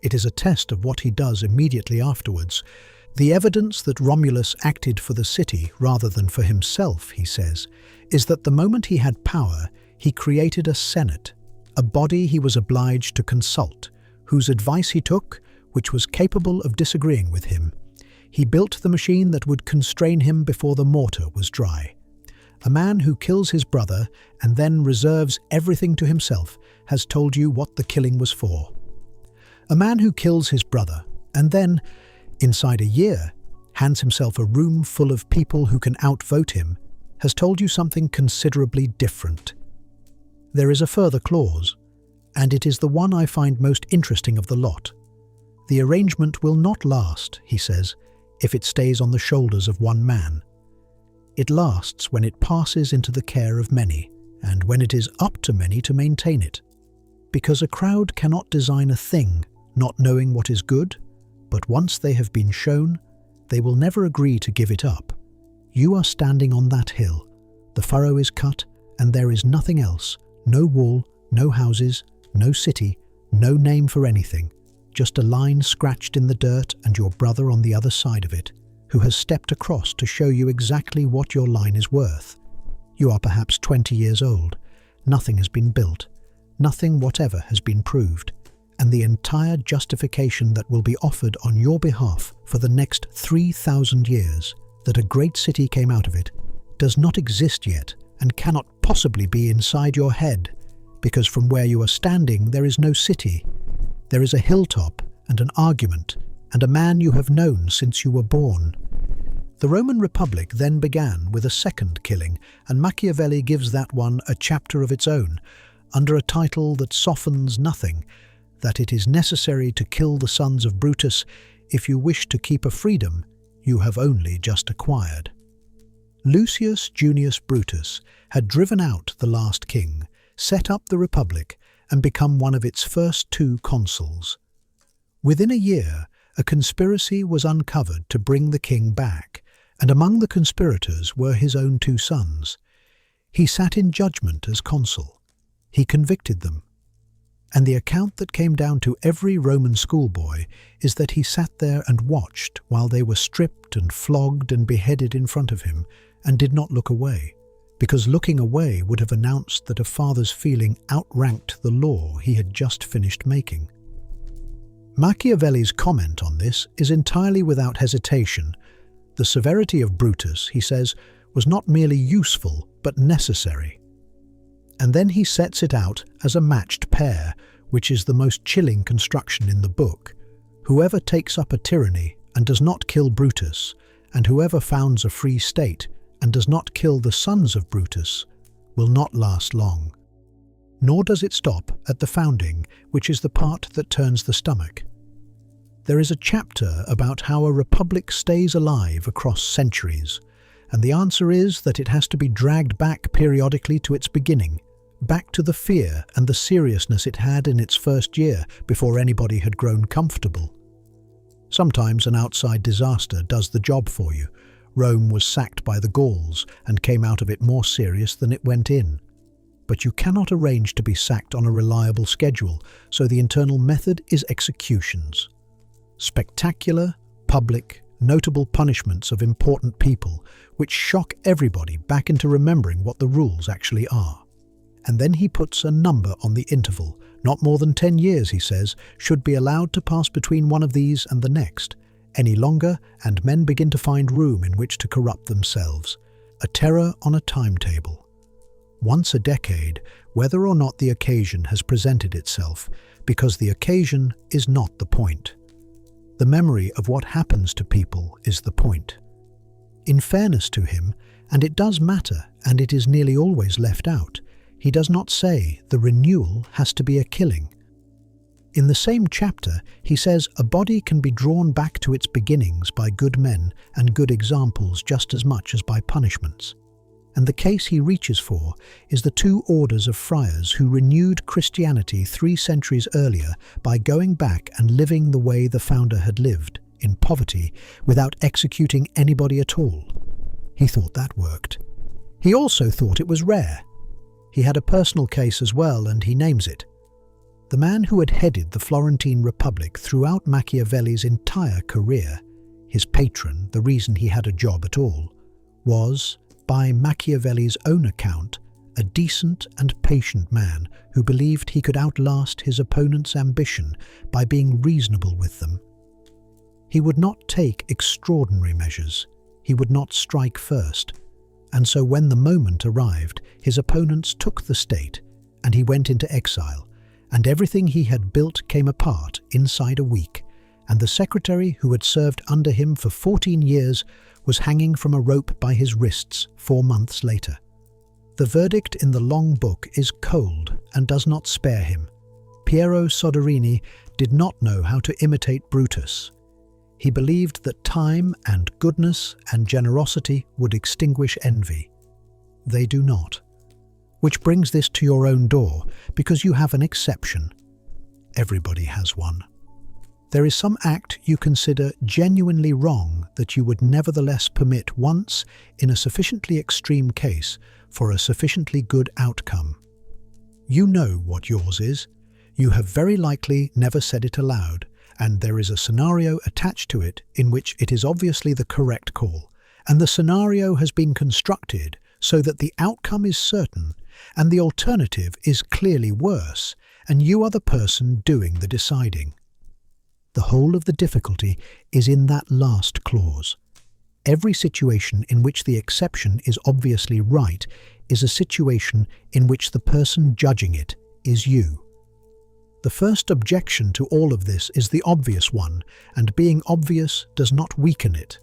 Speaker 1: It is a test of what he does immediately afterwards. The evidence that Romulus acted for the city rather than for himself, he says, is that the moment he had power, he created a senate, a body he was obliged to consult, whose advice he took, which was capable of disagreeing with him. He built the machine that would constrain him before the mortar was dry. A man who kills his brother and then reserves everything to himself has told you what the killing was for. A man who kills his brother and then, inside a year, hands himself a room full of people who can outvote him has told you something considerably different. There is a further clause, and it is the one I find most interesting of the lot. The arrangement will not last, he says, if it stays on the shoulders of one man. It lasts when it passes into the care of many, and when it is up to many to maintain it. Because a crowd cannot design a thing not knowing what is good, but once they have been shown, they will never agree to give it up. You are standing on that hill. The furrow is cut, and there is nothing else. No wall, no houses, no city, no name for anything. Just a line scratched in the dirt and your brother on the other side of it, who has stepped across to show you exactly what your line is worth. You are perhaps 20 years old. Nothing has been built. Nothing whatever has been proved. And the entire justification that will be offered on your behalf for the next 3,000 years, that a great city came out of it, does not exist yet and cannot possibly be inside your head, because from where you are standing there is no city. There is a hilltop and an argument and a man you have known since you were born. The Roman Republic then began with a second killing, and Machiavelli gives that one a chapter of its own, under a title that softens nothing, that it is necessary to kill the sons of Brutus if you wish to keep a freedom you have only just acquired. Lucius Junius Brutus had driven out the last king, set up the Republic, and become one of its first 2 consuls. Within a year, a conspiracy was uncovered to bring the king back, and among the conspirators were his own 2 sons. He sat in judgment as consul. He convicted them. And the account that came down to every Roman schoolboy is that he sat there and watched while they were stripped and flogged and beheaded in front of him, and did not look away, because looking away would have announced that a father's feeling outranked the law he had just finished making. Machiavelli's comment on this is entirely without hesitation. The severity of Brutus, he says, was not merely useful but necessary. And then he sets it out as a matched pair, which is the most chilling construction in the book. Whoever takes up a tyranny and does not kill Brutus, and whoever founds a free state and does not kill the sons of Brutus, will not last long. Nor does it stop at the founding, which is the part that turns the stomach. There is a chapter about how a republic stays alive across centuries, and the answer is that it has to be dragged back periodically to its beginning, back to the fear and the seriousness it had in its first year before anybody had grown comfortable. Sometimes an outside disaster does the job for you. Rome was sacked by the Gauls and came out of it more serious than it went in. But you cannot arrange to be sacked on a reliable schedule, so the internal method is executions. Spectacular, public, notable punishments of important people, which shock everybody back into remembering what the rules actually are. And then he puts a number on the interval. Not more than 10 years, he says, should be allowed to pass between one of these and the next. Any longer, and men begin to find room in which to corrupt themselves. A terror on a timetable. Once a decade, whether or not the occasion has presented itself, because the occasion is not the point. The memory of what happens to people is the point. In fairness to him, and it does matter, and it is nearly always left out, he does not say the renewal has to be a killing. In the same chapter, he says a body can be drawn back to its beginnings by good men and good examples just as much as by punishments. And the case he reaches for is the 2 orders of friars who renewed Christianity 3 centuries earlier by going back and living the way the founder had lived, in poverty, without executing anybody at all. He thought that worked. He also thought it was rare. He had a personal case as well, and he names it. The man who had headed the Florentine Republic throughout Machiavelli's entire career, his patron, the reason he had a job at all, was, by Machiavelli's own account, a decent and patient man who believed he could outlast his opponent's ambition by being reasonable with them. He would not take extraordinary measures. He would not strike first. And so when the moment arrived, his opponents took the state, and he went into exile, and everything he had built came apart inside a week, and the secretary who had served under him for 14 years was hanging from a rope by his wrists 4 months later. The verdict in the long book is cold and does not spare him. Piero Soderini did not know how to imitate Brutus. He believed that time and goodness and generosity would extinguish envy. They do not. Which brings this to your own door, because you have an exception. Everybody has one. There is some act you consider genuinely wrong that you would nevertheless permit once in a sufficiently extreme case for a sufficiently good outcome. You know what yours is. You have very likely never said it aloud, and there is a scenario attached to it in which it is obviously the correct call, and the scenario has been constructed so that the outcome is certain, and the alternative is clearly worse, and you are the person doing the deciding. The whole of the difficulty is in that last clause. Every situation in which the exception is obviously right is a situation in which the person judging it is you. The first objection to all of this is the obvious one, and being obvious does not weaken it.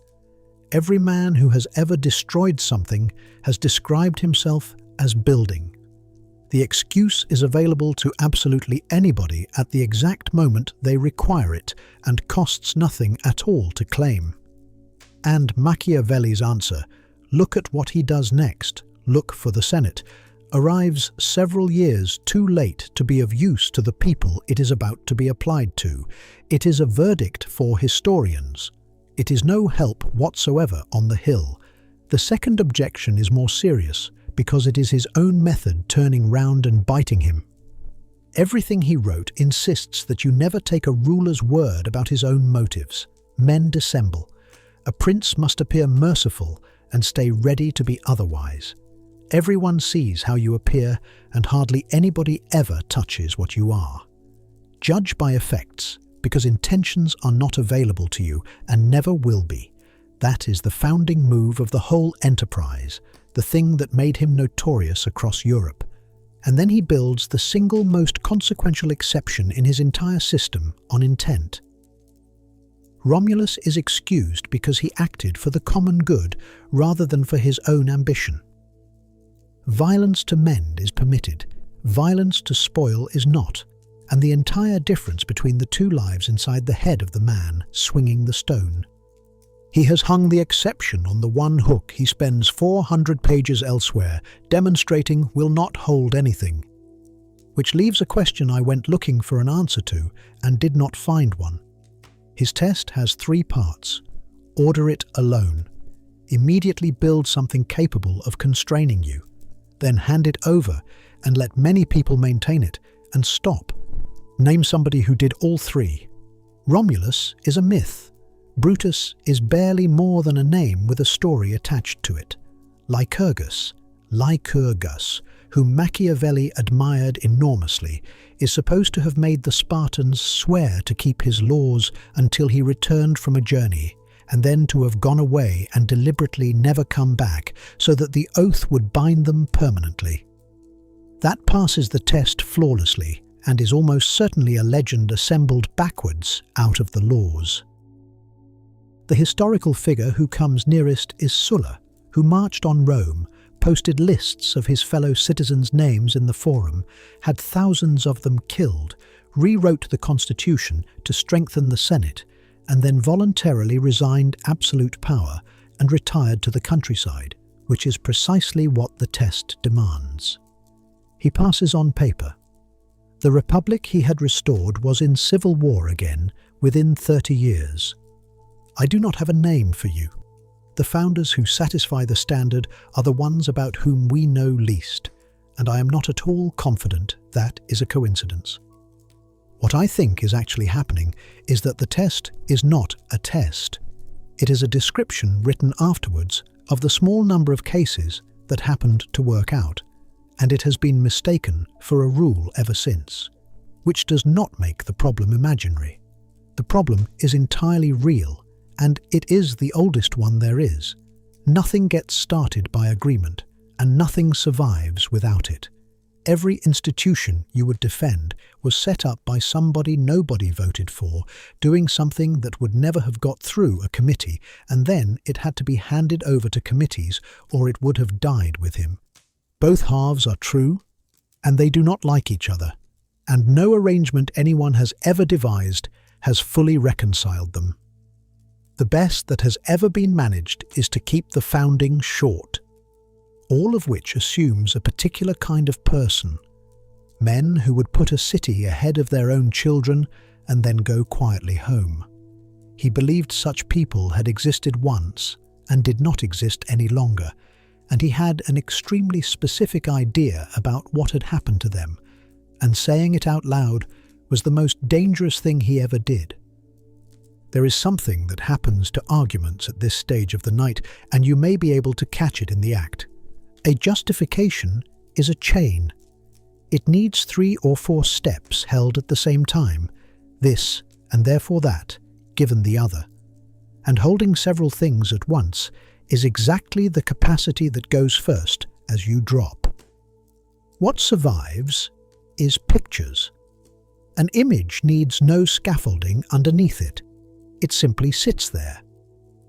Speaker 1: Every man who has ever destroyed something has described himself as building. The excuse is available to absolutely anybody at the exact moment they require it and costs nothing at all to claim. And Machiavelli's answer, "Look at what he does next, look for the Senate," arrives several years too late to be of use to the people it is about to be applied to. It is a verdict for historians. It is no help whatsoever on the hill. The second objection is more serious, because it is his own method turning round and biting him. Everything he wrote insists that you never take a ruler's word about his own motives. Men dissemble. A prince must appear merciful and stay ready to be otherwise. Everyone sees how you appear, and hardly anybody ever touches what you are. Judge by effects, because intentions are not available to you and never will be. That is the founding move of the whole enterprise, the thing that made him notorious across Europe. And then he builds the single most consequential exception in his entire system on intent. Romulus is excused because he acted for the common good rather than for his own ambition. Violence to mend is permitted, violence to spoil is not, and the entire difference between the two lies inside the head of the man swinging the stone. He has hung the exception on the one hook he spends 400 pages elsewhere demonstrating will not hold anything. Which leaves a question I went looking for an answer to and did not find one. His test has 3 parts. Order it alone. Immediately build something capable of constraining you. Then hand it over and let many people maintain it, and stop. Name somebody who did all 3. Romulus is a myth. Brutus is barely more than a name with a story attached to it. Lycurgus, whom Machiavelli admired enormously, is supposed to have made the Spartans swear to keep his laws until he returned from a journey, and then to have gone away and deliberately never come back, so that the oath would bind them permanently. That passes the test flawlessly, and is almost certainly a legend assembled backwards out of the laws. The historical figure who comes nearest is Sulla, who marched on Rome, posted lists of his fellow citizens' names in the Forum, had thousands of them killed, rewrote the constitution to strengthen the Senate, and then voluntarily resigned absolute power and retired to the countryside, which is precisely what the test demands. He passes on paper. The republic he had restored was in civil war again within 30 years. I do not have a name for you. The founders who satisfy the standard are the ones about whom we know least, and I am not at all confident that is a coincidence. What I think is actually happening is that the test is not a test. It is a description written afterwards of the small number of cases that happened to work out, and it has been mistaken for a rule ever since, which does not make the problem imaginary. The problem is entirely real, and it is the oldest one there is. Nothing gets started by agreement, and nothing survives without it. Every institution you would defend was set up by somebody nobody voted for, doing something that would never have got through a committee, and then it had to be handed over to committees or it would have died with him. Both halves are true, and they do not like each other, and no arrangement anyone has ever devised has fully reconciled them. The best that has ever been managed is to keep the founding short, all of which assumes a particular kind of person, men who would put a city ahead of their own children and then go quietly home. He believed such people had existed once and did not exist any longer, and he had an extremely specific idea about what had happened to them, and saying it out loud was the most dangerous thing he ever did. There is something that happens to arguments at this stage of the night, and you may be able to catch it in the act. A justification is a chain. It needs 3 or 4 steps held at the same time, this and therefore that, given the other. And holding several things at once is exactly the capacity that goes first as you drop. What survives is pictures. An image needs no scaffolding underneath it. It simply sits there.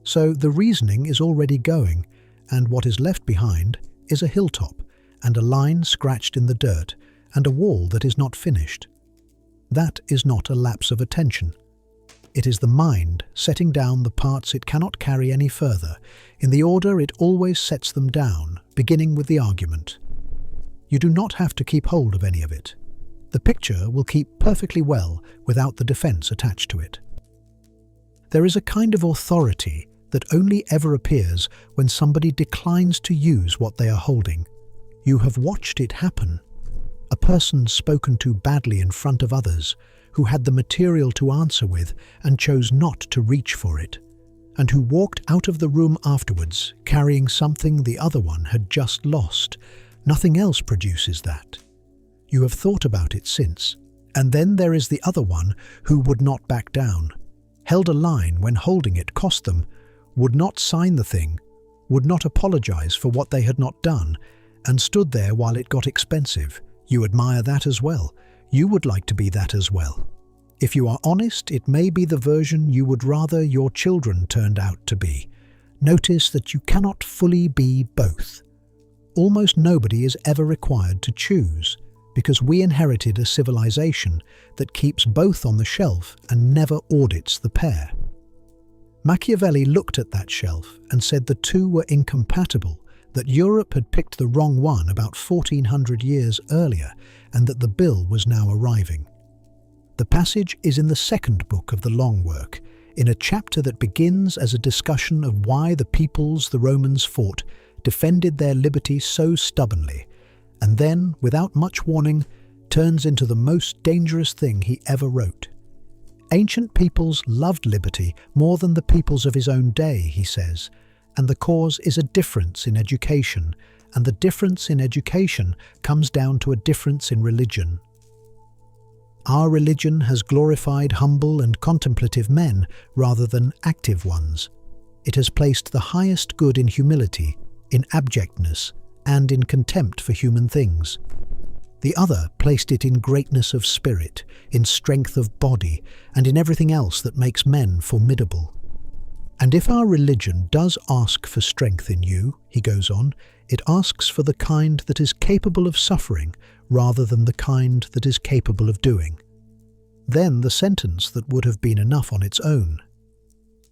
Speaker 1: So the reasoning is already going, and what is left behind is a hilltop, and a line scratched in the dirt, and a wall that is not finished. That is not a lapse of attention. It is the mind setting down the parts it cannot carry any further, in the order it always sets them down, beginning with the argument. You do not have to keep hold of any of it. The picture will keep perfectly well without the defense attached to it. There is a kind of authority that only ever appears when somebody declines to use what they are holding. You have watched it happen. A person spoken to badly in front of others, who had the material to answer with and chose not to reach for it, and who walked out of the room afterwards carrying something the other one had just lost. Nothing else produces that. You have thought about it since. And then there is the other one who would not back down, held a line when holding it cost them, would not sign the thing, would not apologize for what they had not done, and stood there while it got expensive. You admire that as well. You would like to be that as well. If you are honest, it may be the version you would rather your children turned out to be. Notice that you cannot fully be both. Almost nobody is ever required to choose, because we inherited a civilization that keeps both on the shelf and never audits the pair. Machiavelli looked at that shelf and said the two were incompatible, that Europe had picked the wrong one about 1400 years earlier, and that the bill was now arriving. The passage is in the second book of the long work, in a chapter that begins as a discussion of why the peoples the Romans fought defended their liberty so stubbornly, and then, without much warning, turns into the most dangerous thing he ever wrote. Ancient peoples loved liberty more than the peoples of his own day, he says, and the cause is a difference in education, and the difference in education comes down to a difference in religion. Our religion has glorified humble and contemplative men rather than active ones. It has placed the highest good in humility, in abjectness, and in contempt for human things. The other placed it in greatness of spirit, in strength of body, and in everything else that makes men formidable. And if our religion does ask for strength in you, he goes on, it asks for the kind that is capable of suffering rather than the kind that is capable of doing. Then the sentence that would have been enough on its own.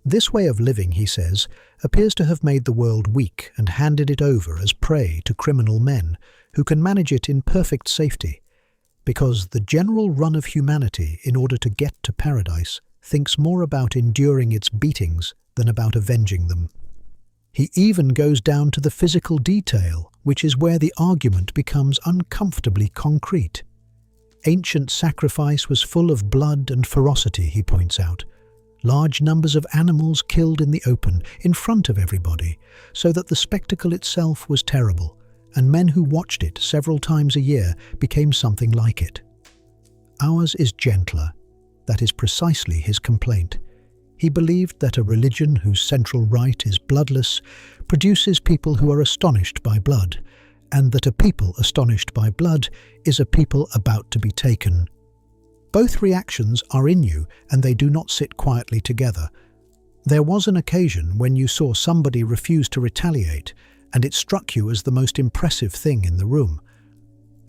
Speaker 1: This way of living, he says, appears to have made the world weak and handed it over as prey to criminal men who can manage it in perfect safety, because the general run of humanity, in order to get to paradise, thinks more about enduring its beatings than about avenging them. He even goes down to the physical detail, which is where the argument becomes uncomfortably concrete. Ancient sacrifice was full of blood and ferocity, he points out. Large numbers of animals killed in the open, in front of everybody, so that the spectacle itself was terrible, and men who watched it several times a year became something like it. Ours is gentler. That is precisely his complaint. He believed that a religion whose central rite is bloodless produces people who are astonished by blood, and that a people astonished by blood is a people about to be taken. Both reactions are in you, and they do not sit quietly together. There was an occasion when you saw somebody refuse to retaliate, and it struck you as the most impressive thing in the room.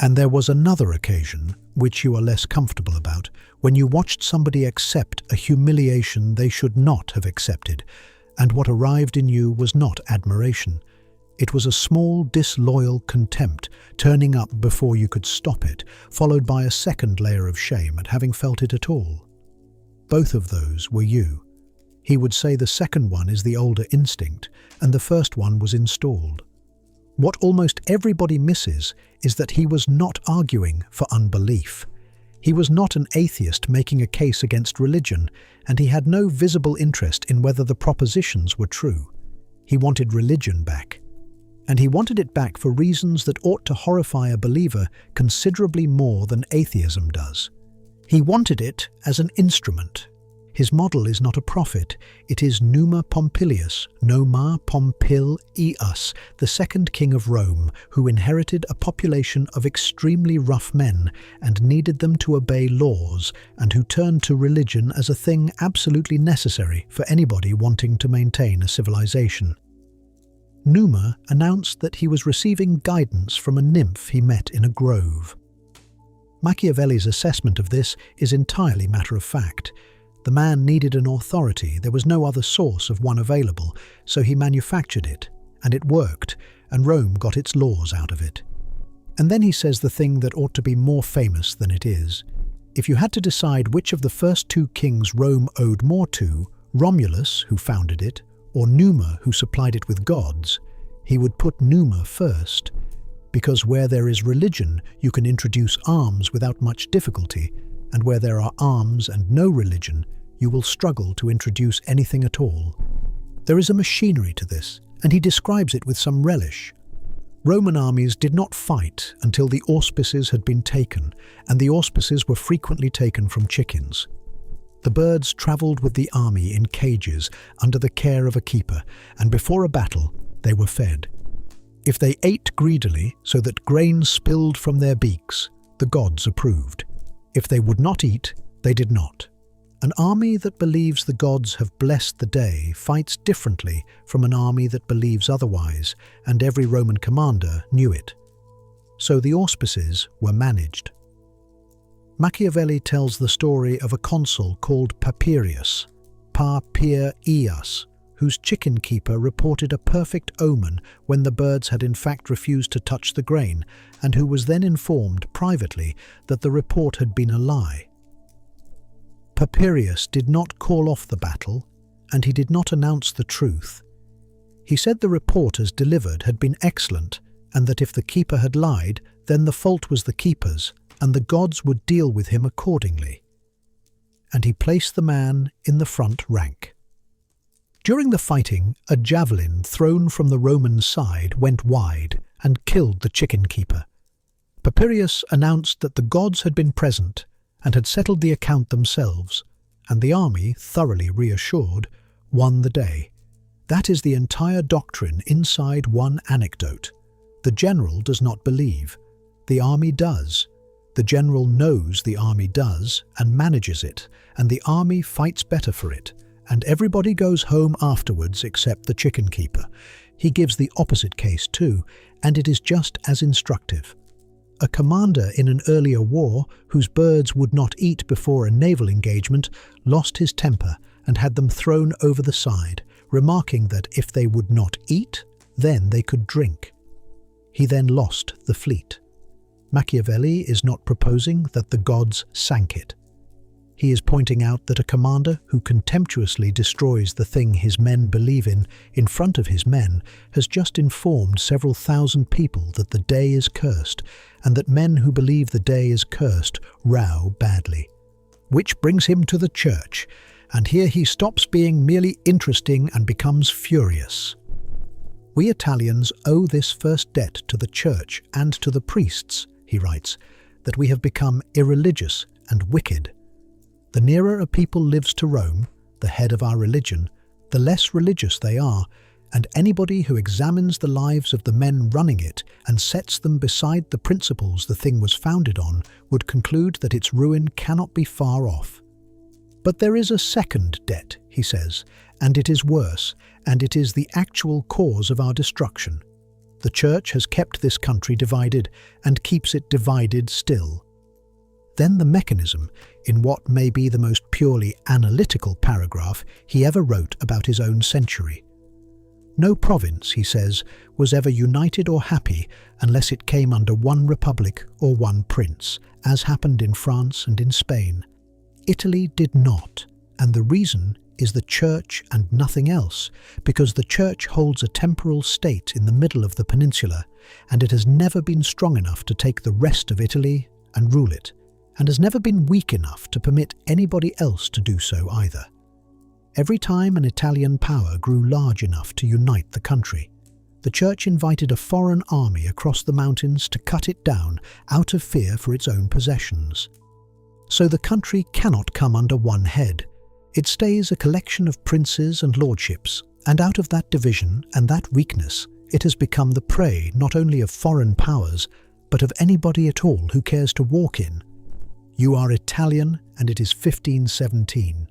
Speaker 1: And there was another occasion, which you are less comfortable about, when you watched somebody accept a humiliation they should not have accepted, and what arrived in you was not admiration. It was a small, disloyal contempt turning up before you could stop it, followed by a second layer of shame at having felt it at all. Both of those were you. He would say the second one is the older instinct, and the first one was installed. What almost everybody misses is that he was not arguing for unbelief. He was not an atheist making a case against religion, and he had no visible interest in whether the propositions were true. He wanted religion back. And he wanted it back for reasons that ought to horrify a believer considerably more than atheism does. He wanted it as an instrument. His model is not a prophet, it is Numa Pompilius, Noma Pompil Eus, the second king of Rome, who inherited a population of extremely rough men and needed them to obey laws, and who turned to religion as a thing absolutely necessary for anybody wanting to maintain a civilization. Numa announced that he was receiving guidance from a nymph he met in a grove. Machiavelli's assessment of this is entirely matter of fact. The man needed an authority, there was no other source of one available, so he manufactured it, and it worked, and Rome got its laws out of it. And then he says the thing that ought to be more famous than it is. If you had to decide which of the first two kings Rome owed more to, Romulus, who founded it, or Numa, who supplied it with gods, he would put Numa first, because where there is religion, you can introduce arms without much difficulty, and where there are arms and no religion, you will struggle to introduce anything at all. There is a machinery to this, and he describes it with some relish. Roman armies did not fight until the auspices had been taken, and the auspices were frequently taken from chickens. The birds travelled with the army in cages under the care of a keeper, and before a battle they were fed. If they ate greedily so that grain spilled from their beaks, the gods approved. If they would not eat, they did not. An army that believes the gods have blessed the day fights differently from an army that believes otherwise, and every Roman commander knew it. So the auspices were managed. Machiavelli tells the story of a consul called Papirius, whose chicken keeper reported a perfect omen when the birds had in fact refused to touch the grain, and who was then informed privately that the report had been a lie. Papirius did not call off the battle, and he did not announce the truth. He said the report as delivered had been excellent, and that if the keeper had lied, then the fault was the keeper's, and the gods would deal with him accordingly. And he placed the man in the front rank. During the fighting, a javelin thrown from the Roman side went wide and killed the chicken keeper. Papirius announced that the gods had been present and had settled the account themselves, and the army, thoroughly reassured, won the day. That is the entire doctrine inside one anecdote. The general does not believe. The army does. The general knows the army does and manages it, and the army fights better for it, and everybody goes home afterwards except the chicken keeper. He gives the opposite case too, and it is just as instructive. A commander in an earlier war, whose birds would not eat before a naval engagement, lost his temper and had them thrown over the side, remarking that if they would not eat, then they could drink. He then lost the fleet. Machiavelli is not proposing that the gods sank it. He is pointing out that a commander who contemptuously destroys the thing his men believe in front of his men has just informed several thousand people that the day is cursed, and that men who believe the day is cursed row badly. Which brings him to the church, and here he stops being merely interesting and becomes furious. We Italians owe this first debt to the church and to the priests, he writes, that we have become irreligious and wicked. The nearer a people lives to Rome, the head of our religion, the less religious they are, and anybody who examines the lives of the men running it and sets them beside the principles the thing was founded on would conclude that its ruin cannot be far off. But there is a second debt, he says, and it is worse, and it is the actual cause of our destruction. The Church has kept this country divided and keeps it divided still. Then the mechanism, in what may be the most purely analytical paragraph he ever wrote about his own century. No province, he says, was ever united or happy unless it came under one republic or one prince, as happened in France and in Spain. Italy did not, and the reason is the Church and nothing else, because the Church holds a temporal state in the middle of the peninsula, and it has never been strong enough to take the rest of Italy and rule it, and has never been weak enough to permit anybody else to do so either. Every time an Italian power grew large enough to unite the country, the Church invited a foreign army across the mountains to cut it down out of fear for its own possessions. So the country cannot come under one head. It stays a collection of princes and lordships, and out of that division and that weakness, it has become the prey not only of foreign powers, but of anybody at all who cares to walk in. You are Italian, and it is 1517.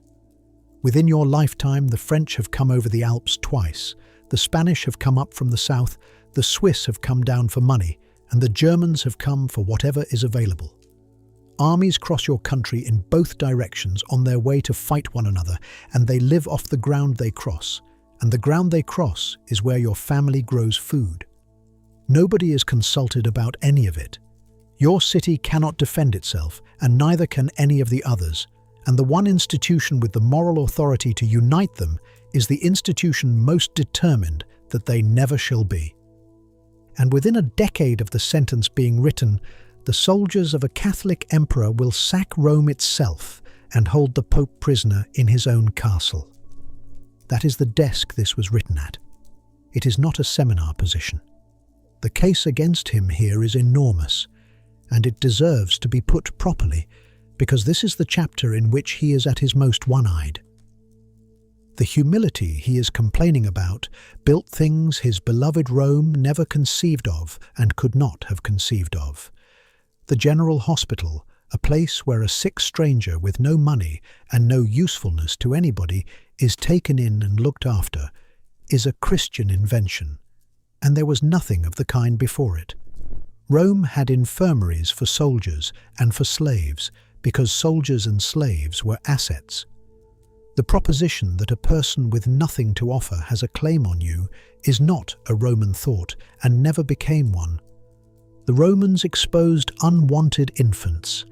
Speaker 1: Within your lifetime, the French have come over the Alps twice, the Spanish have come up from the south, the Swiss have come down for money, and the Germans have come for whatever is available. Armies cross your country in both directions on their way to fight one another, and they live off the ground they cross, and the ground they cross is where your family grows food. Nobody is consulted about any of it. Your city cannot defend itself, and neither can any of the others, and the one institution with the moral authority to unite them is the institution most determined that they never shall be. And within a decade of the sentence being written, the soldiers of a Catholic emperor will sack Rome itself and hold the Pope prisoner in his own castle. That is the desk this was written at. It is not a seminar position. The case against him here is enormous, and it deserves to be put properly, because this is the chapter in which he is at his most one-eyed. The humility he is complaining about built things his beloved Rome never conceived of and could not have conceived of. The General Hospital, a place where a sick stranger with no money and no usefulness to anybody is taken in and looked after, is a Christian invention, and there was nothing of the kind before it. Rome had infirmaries for soldiers and for slaves, because soldiers and slaves were assets. The proposition that a person with nothing to offer has a claim on you is not a Roman thought, and never became one. The Romans exposed unwanted infants.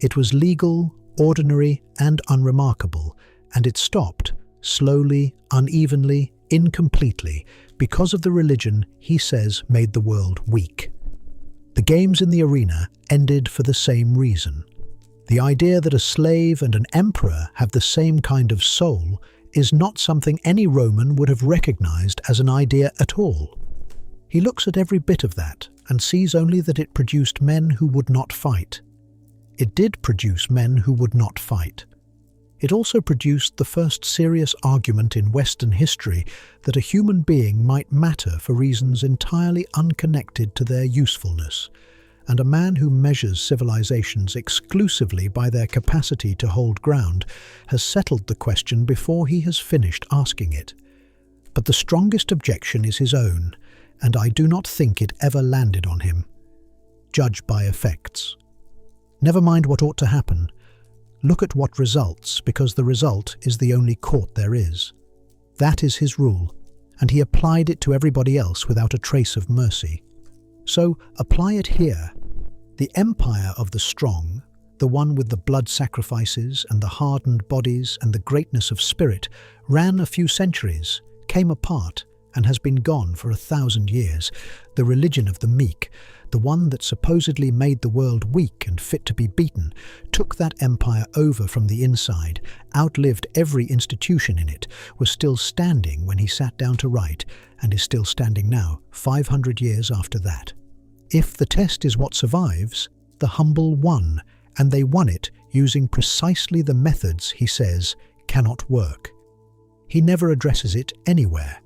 Speaker 1: It was legal, ordinary, and unremarkable, and it stopped, slowly, unevenly, incompletely, because of the religion he says made the world weak. The games in the arena ended for the same reason. The idea that a slave and an emperor have the same kind of soul is not something any Roman would have recognized as an idea at all. He looks at every bit of that and sees only that it produced men who would not fight. It did produce men who would not fight. It also produced the first serious argument in Western history that a human being might matter for reasons entirely unconnected to their usefulness, and a man who measures civilizations exclusively by their capacity to hold ground has settled the question before he has finished asking it. But the strongest objection is his own, and I do not think it ever landed on him. Judge by effects. Never mind what ought to happen. Look at what results, because the result is the only court there is. That is his rule, and he applied it to everybody else without a trace of mercy. So apply it here. The empire of the strong, the one with the blood sacrifices and the hardened bodies and the greatness of spirit, ran a few centuries, came apart, and has been gone for 1,000 years. The religion of the meek, the one that supposedly made the world weak and fit to be beaten, took that empire over from the inside, outlived every institution in it, was still standing when he sat down to write, and is still standing now, 500 years after that. If the test is what survives, the humble won, and they won it using precisely the methods he says cannot work. He never addresses it anywhere.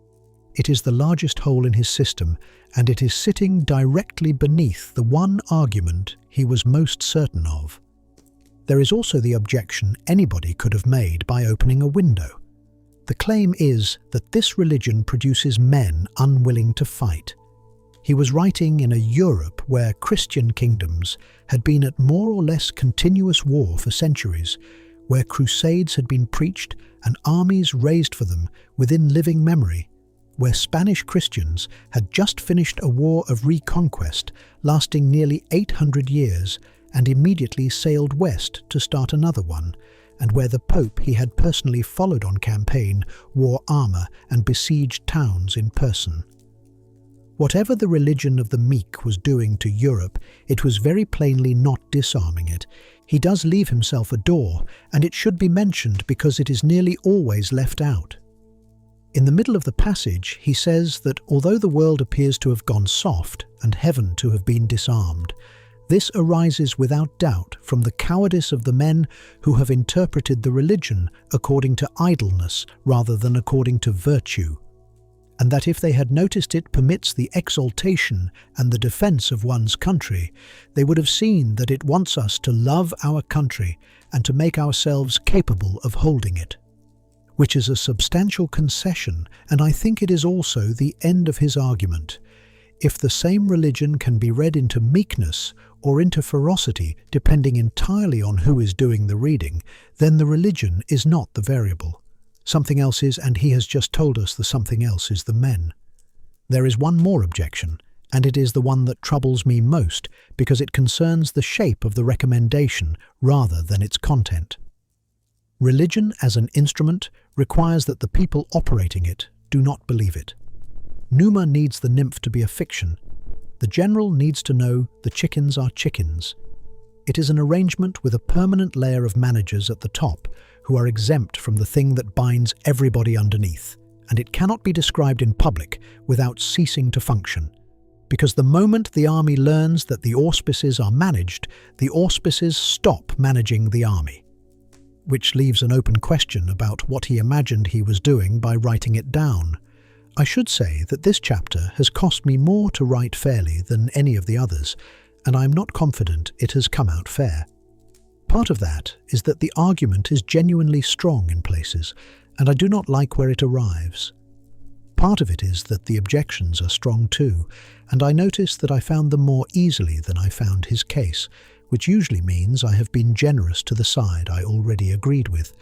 Speaker 1: It is the largest hole in his system, and it is sitting directly beneath the one argument he was most certain of. There is also the objection anybody could have made by opening a window. The claim is that this religion produces men unwilling to fight. He was writing in a Europe where Christian kingdoms had been at more or less continuous war for centuries, where crusades had been preached and armies raised for them within living memory, where Spanish Christians had just finished a war of reconquest lasting nearly 800 years and immediately sailed west to start another one, and where the Pope he had personally followed on campaign wore armour and besieged towns in person. Whatever the religion of the meek was doing to Europe, it was very plainly not disarming it. He does leave himself a door, and it should be mentioned because it is nearly always left out. In the middle of the passage, he says that although the world appears to have gone soft and heaven to have been disarmed, this arises without doubt from the cowardice of the men who have interpreted the religion according to idleness rather than according to virtue, and that if they had noticed it permits the exaltation and the defence of one's country, they would have seen that it wants us to love our country and to make ourselves capable of holding it, which is a substantial concession, and I think it is also the end of his argument. If the same religion can be read into meekness or into ferocity, depending entirely on who is doing the reading, then the religion is not the variable. Something else is, and he has just told us the something else is the men. There is one more objection, and it is the one that troubles me most because it concerns the shape of the recommendation rather than its content. Religion as an instrument requires that the people operating it do not believe it. Numa needs the nymph to be a fiction. The general needs to know the chickens are chickens. It is an arrangement with a permanent layer of managers at the top who are exempt from the thing that binds everybody underneath, and it cannot be described in public without ceasing to function. Because the moment the army learns that the auspices are managed, the auspices stop managing the army. Which leaves an open question about what he imagined he was doing by writing it down. I should say that this chapter has cost me more to write fairly than any of the others, and I am not confident it has come out fair. Part of that is that the argument is genuinely strong in places, and I do not like where it arrives. Part of it is that the objections are strong too, and I notice that I found them more easily than I found his case, which usually means I have been generous to the side I already agreed with.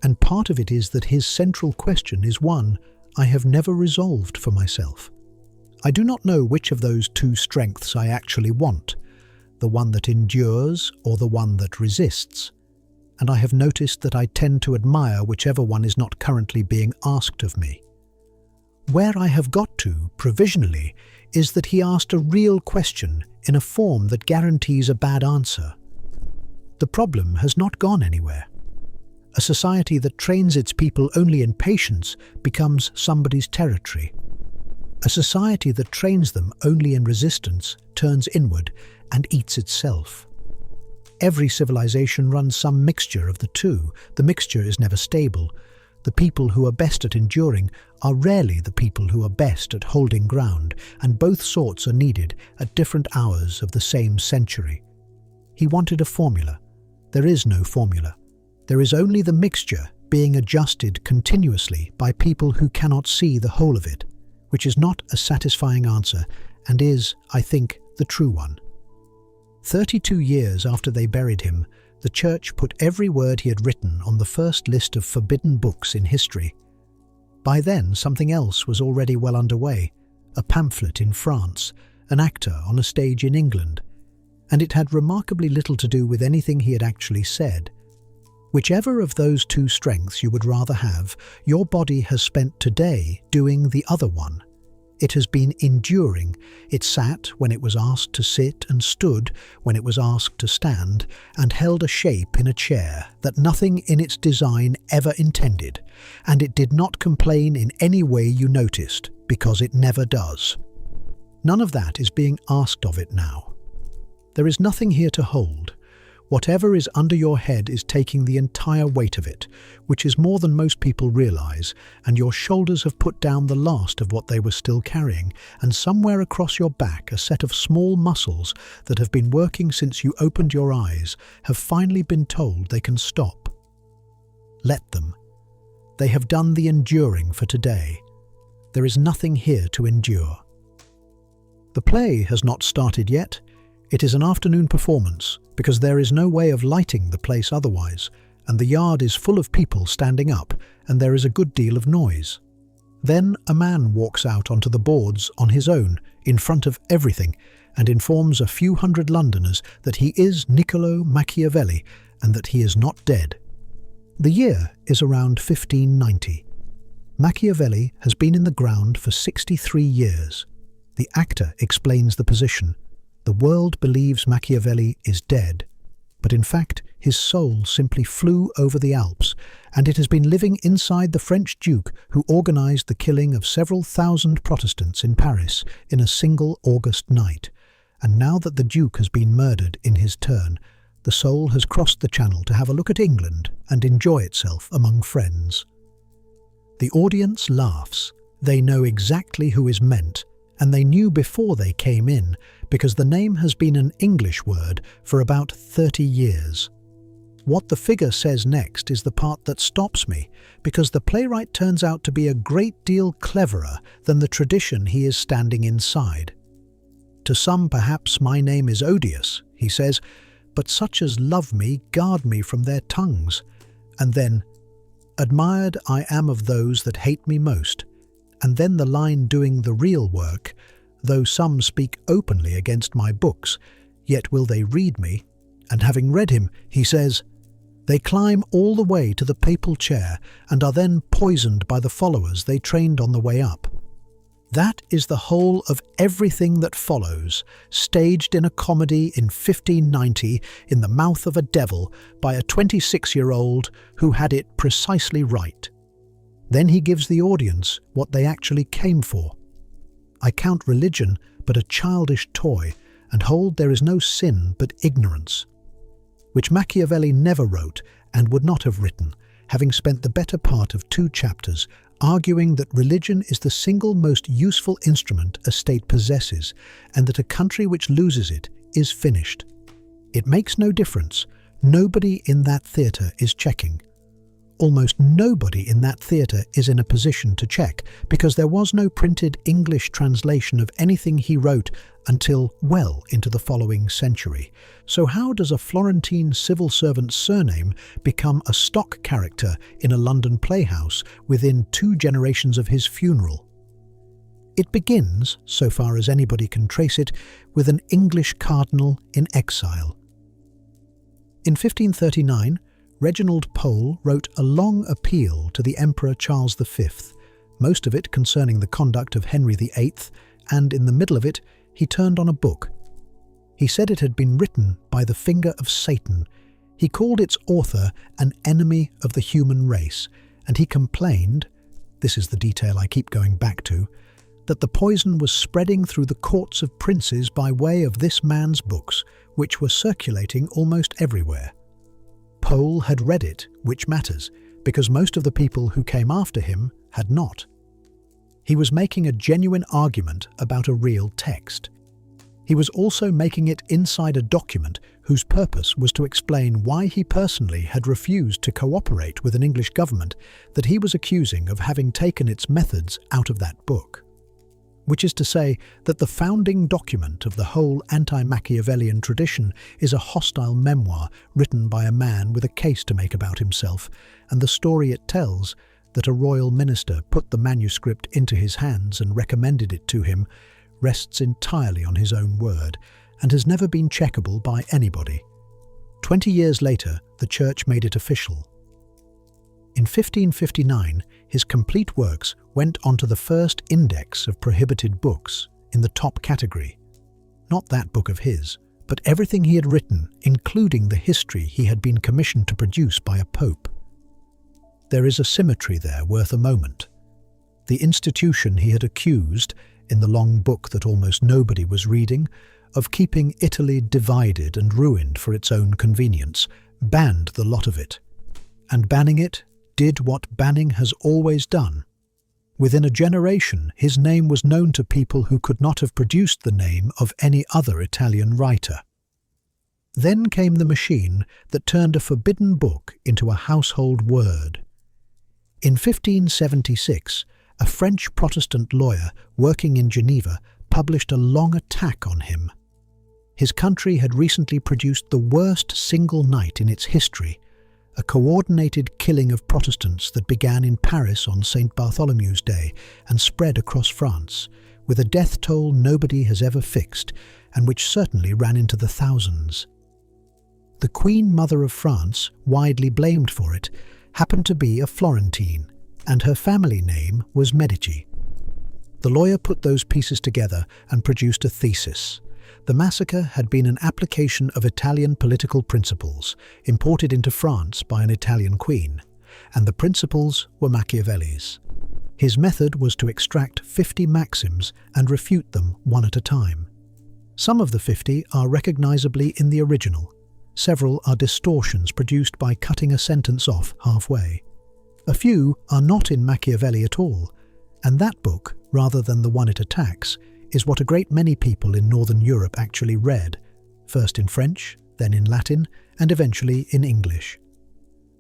Speaker 1: And part of it is that his central question is one I have never resolved for myself. I do not know which of those two strengths I actually want, the one that endures or the one that resists, and I have noticed that I tend to admire whichever one is not currently being asked of me. Where I have got to, provisionally, is that he asked a real question in a form that guarantees a bad answer. The problem has not gone anywhere. A society that trains its people only in patience becomes somebody's territory. A society that trains them only in resistance turns inward and eats itself. Every civilization runs some mixture of the two. The mixture is never stable. The people who are best at enduring are rarely the people who are best at holding ground, and both sorts are needed at different hours of the same century. He wanted a formula. There is no formula. There is only the mixture being adjusted continuously by people who cannot see the whole of it, which is not a satisfying answer and is, I think, the true one. 32 years after they buried him, the church put every word he had written on the first list of forbidden books in history. By then, something else was already well underway, a pamphlet in France, an actor on a stage in England, and it had remarkably little to do with anything he had actually said. Whichever of those two strengths you would rather have, your body has spent today doing the other one. It has been enduring. It sat when it was asked to sit and stood when it was asked to stand, and held a shape in a chair that nothing in its design ever intended, and it did not complain in any way you noticed, because it never does. None of that is being asked of it now. There is nothing here to hold. Whatever is under your head is taking the entire weight of it, which is more than most people realize, and your shoulders have put down the last of what they were still carrying, and somewhere across your back a set of small muscles that have been working since you opened your eyes have finally been told they can stop. Let them. They have done the enduring for today. There is nothing here to endure. The The play has not started yet. It is an afternoon performance, because there is no way of lighting the place otherwise, and the yard is full of people standing up, and there is a good deal of noise. Then a man walks out onto the boards on his own, in front of everything, and informs a few hundred Londoners that he is Niccolo Machiavelli, and that he is not dead. The year is around 1590. Machiavelli has been in the ground for 63 years. The actor explains the position. The world believes Machiavelli is dead, but in fact his soul simply flew over the Alps, and it has been living inside the French Duke who organised the killing of several thousand Protestants in Paris in a single August night. And now that the Duke has been murdered in his turn, the soul has crossed the Channel to have a look at England and enjoy itself among friends. The audience laughs. They know exactly who is meant, and they knew before they came in, because the name has been an English word for about 30 years. What the figure says next is the part that stops me, because the playwright turns out to be a great deal cleverer than the tradition he is standing inside. To some perhaps my name is odious, he says, but such as love me guard me from their tongues. And then, admired I am of those that hate me most. And then the line doing the real work, though some speak openly against my books, yet will they read me. And having read him, he says, they climb all the way to the papal chair and are then poisoned by the followers they trained on the way up. That is the whole of everything that follows, staged in a comedy in 1590 in the mouth of a devil by a 26-year-old who had it precisely right. Then he gives the audience what they actually came for. I count religion but a childish toy, and hold there is no sin but ignorance, which Machiavelli never wrote and would not have written, having spent the better part of 2 chapters arguing that religion is the single most useful instrument a state possesses, and that a country which loses it is finished. It makes no difference. Nobody in that theatre is checking. Almost nobody in that theatre is in a position to check, because there was no printed English translation of anything he wrote until well into the following century. So how does a Florentine civil servant's surname become a stock character in a London playhouse within 2 generations of his funeral? It begins, so far as anybody can trace it, with an English cardinal in exile. In 1539, Reginald Pole wrote a long appeal to the Emperor Charles V, most of it concerning the conduct of Henry VIII, and in the middle of it he turned on a book. He said it had been written by the finger of Satan. He called its author an enemy of the human race, and he complained, this is the detail I keep going back to, that the poison was spreading through the courts of princes by way of this man's books, which were circulating almost everywhere. Pole had read it, which matters, because most of the people who came after him had not. He was making a genuine argument about a real text. He was also making it inside a document whose purpose was to explain why he personally had refused to cooperate with an English government that he was accusing of having taken its methods out of that book. Which is to say that the founding document of the whole anti-Machiavellian tradition is a hostile memoir written by a man with a case to make about himself, and the story it tells, that a royal minister put the manuscript into his hands and recommended it to him, rests entirely on his own word, and has never been checkable by anybody. 20 years later, the Church made it official. In 1559, his complete works went onto the first index of prohibited books in the top category. Not that book of his, but everything he had written, including the history he had been commissioned to produce by a pope. There is a symmetry there worth a moment. The institution he had accused, in the long book that almost nobody was reading, of keeping Italy divided and ruined for its own convenience, banned the lot of it. And banning it, did what banning has always done. Within a generation, his name was known to people who could not have produced the name of any other Italian writer. Then came the machine that turned a forbidden book into a household word. In 1576, a French Protestant lawyer working in Geneva published a long attack on him. His country had recently produced the worst single night in its history, a coordinated killing of Protestants that began in Paris on St. Bartholomew's Day and spread across France, with a death toll nobody has ever fixed and which certainly ran into the thousands. The Queen Mother of France, widely blamed for it, happened to be a Florentine, and her family name was Medici. The lawyer put those pieces together and produced a thesis. The massacre had been an application of Italian political principles, imported into France by an Italian queen, and the principles were Machiavelli's. His method was to extract 50 maxims and refute them one at a time. Some of the 50 are recognizably in the original. Several are distortions produced by cutting a sentence off halfway. A few are not in Machiavelli at all, and that book, rather than the one it attacks, is what a great many people in Northern Europe actually read, first in French, then in Latin, and eventually in English.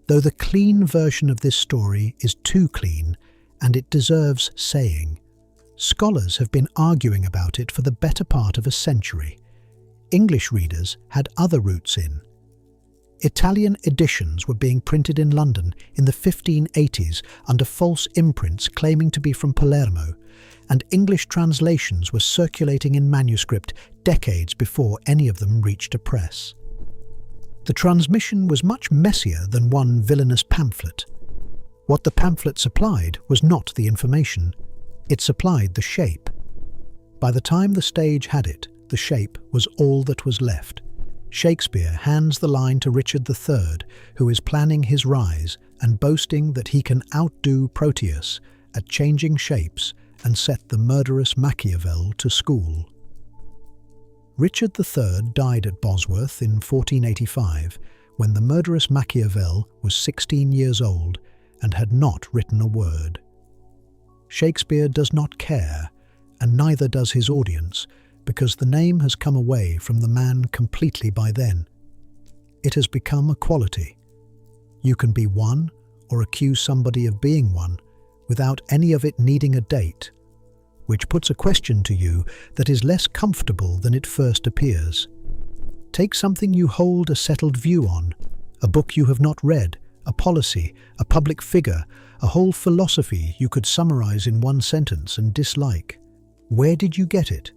Speaker 1: Though the clean version of this story is too clean, and it deserves saying, scholars have been arguing about it for the better part of a century. English readers had other roots in. Italian editions were being printed in London in the 1580s under false imprints claiming to be from Palermo, and English translations were circulating in manuscript decades before any of them reached a press. The transmission was much messier than one villainous pamphlet. What the pamphlet supplied was not the information, it supplied the shape. By the time the stage had it, the shape was all that was left. Shakespeare hands the line to Richard III, who is planning his rise and boasting that he can outdo Proteus at changing shapes and set the murderous Machiavel to school. Richard III died at Bosworth in 1485, when the murderous Machiavel was 16 years old and had not written a word. Shakespeare does not care, and neither does his audience, because the name has come away from the man completely by then. It has become a quality. You can be one or accuse somebody of being one without any of it needing a date, which puts a question to you that is less comfortable than it first appears. Take something you hold a settled view on, a book you have not read, a policy, a public figure, a whole philosophy you could summarize in one sentence and dislike. Where did you get it?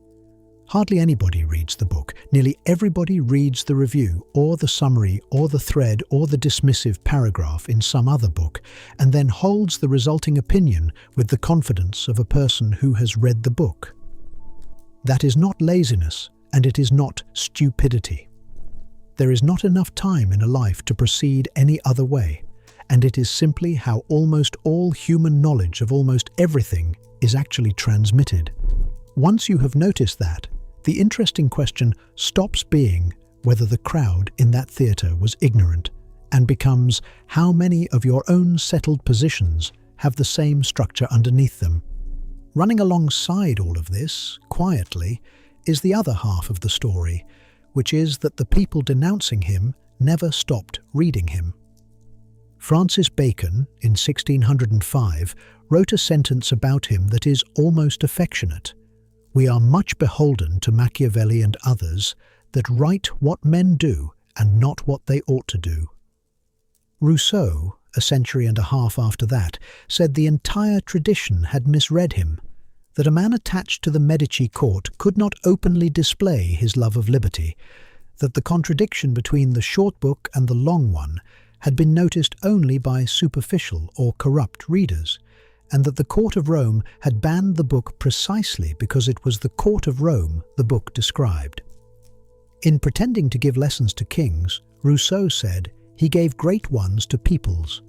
Speaker 1: Hardly anybody reads the book. Nearly everybody reads the review, or the summary, or the thread, or the dismissive paragraph in some other book, and then holds the resulting opinion with the confidence of a person who has read the book. That is not laziness, and it is not stupidity. There is not enough time in a life to proceed any other way, and it is simply how almost all human knowledge of almost everything is actually transmitted. Once you have noticed that, the interesting question stops being whether the crowd in that theatre was ignorant and becomes how many of your own settled positions have the same structure underneath them. Running alongside all of this, quietly, is the other half of the story, which is that the people denouncing him never stopped reading him. Francis Bacon, in 1605, wrote a sentence about him that is almost affectionate. We are much beholden to Machiavelli and others that write what men do and not what they ought to do. Rousseau, a century and a half after that, said the entire tradition had misread him, that a man attached to the Medici court could not openly display his love of liberty, that the contradiction between the short book and the long one had been noticed only by superficial or corrupt readers, and that the court of Rome had banned the book precisely because it was the court of Rome the book described. In pretending to give lessons to kings, Rousseau said he gave great ones to peoples.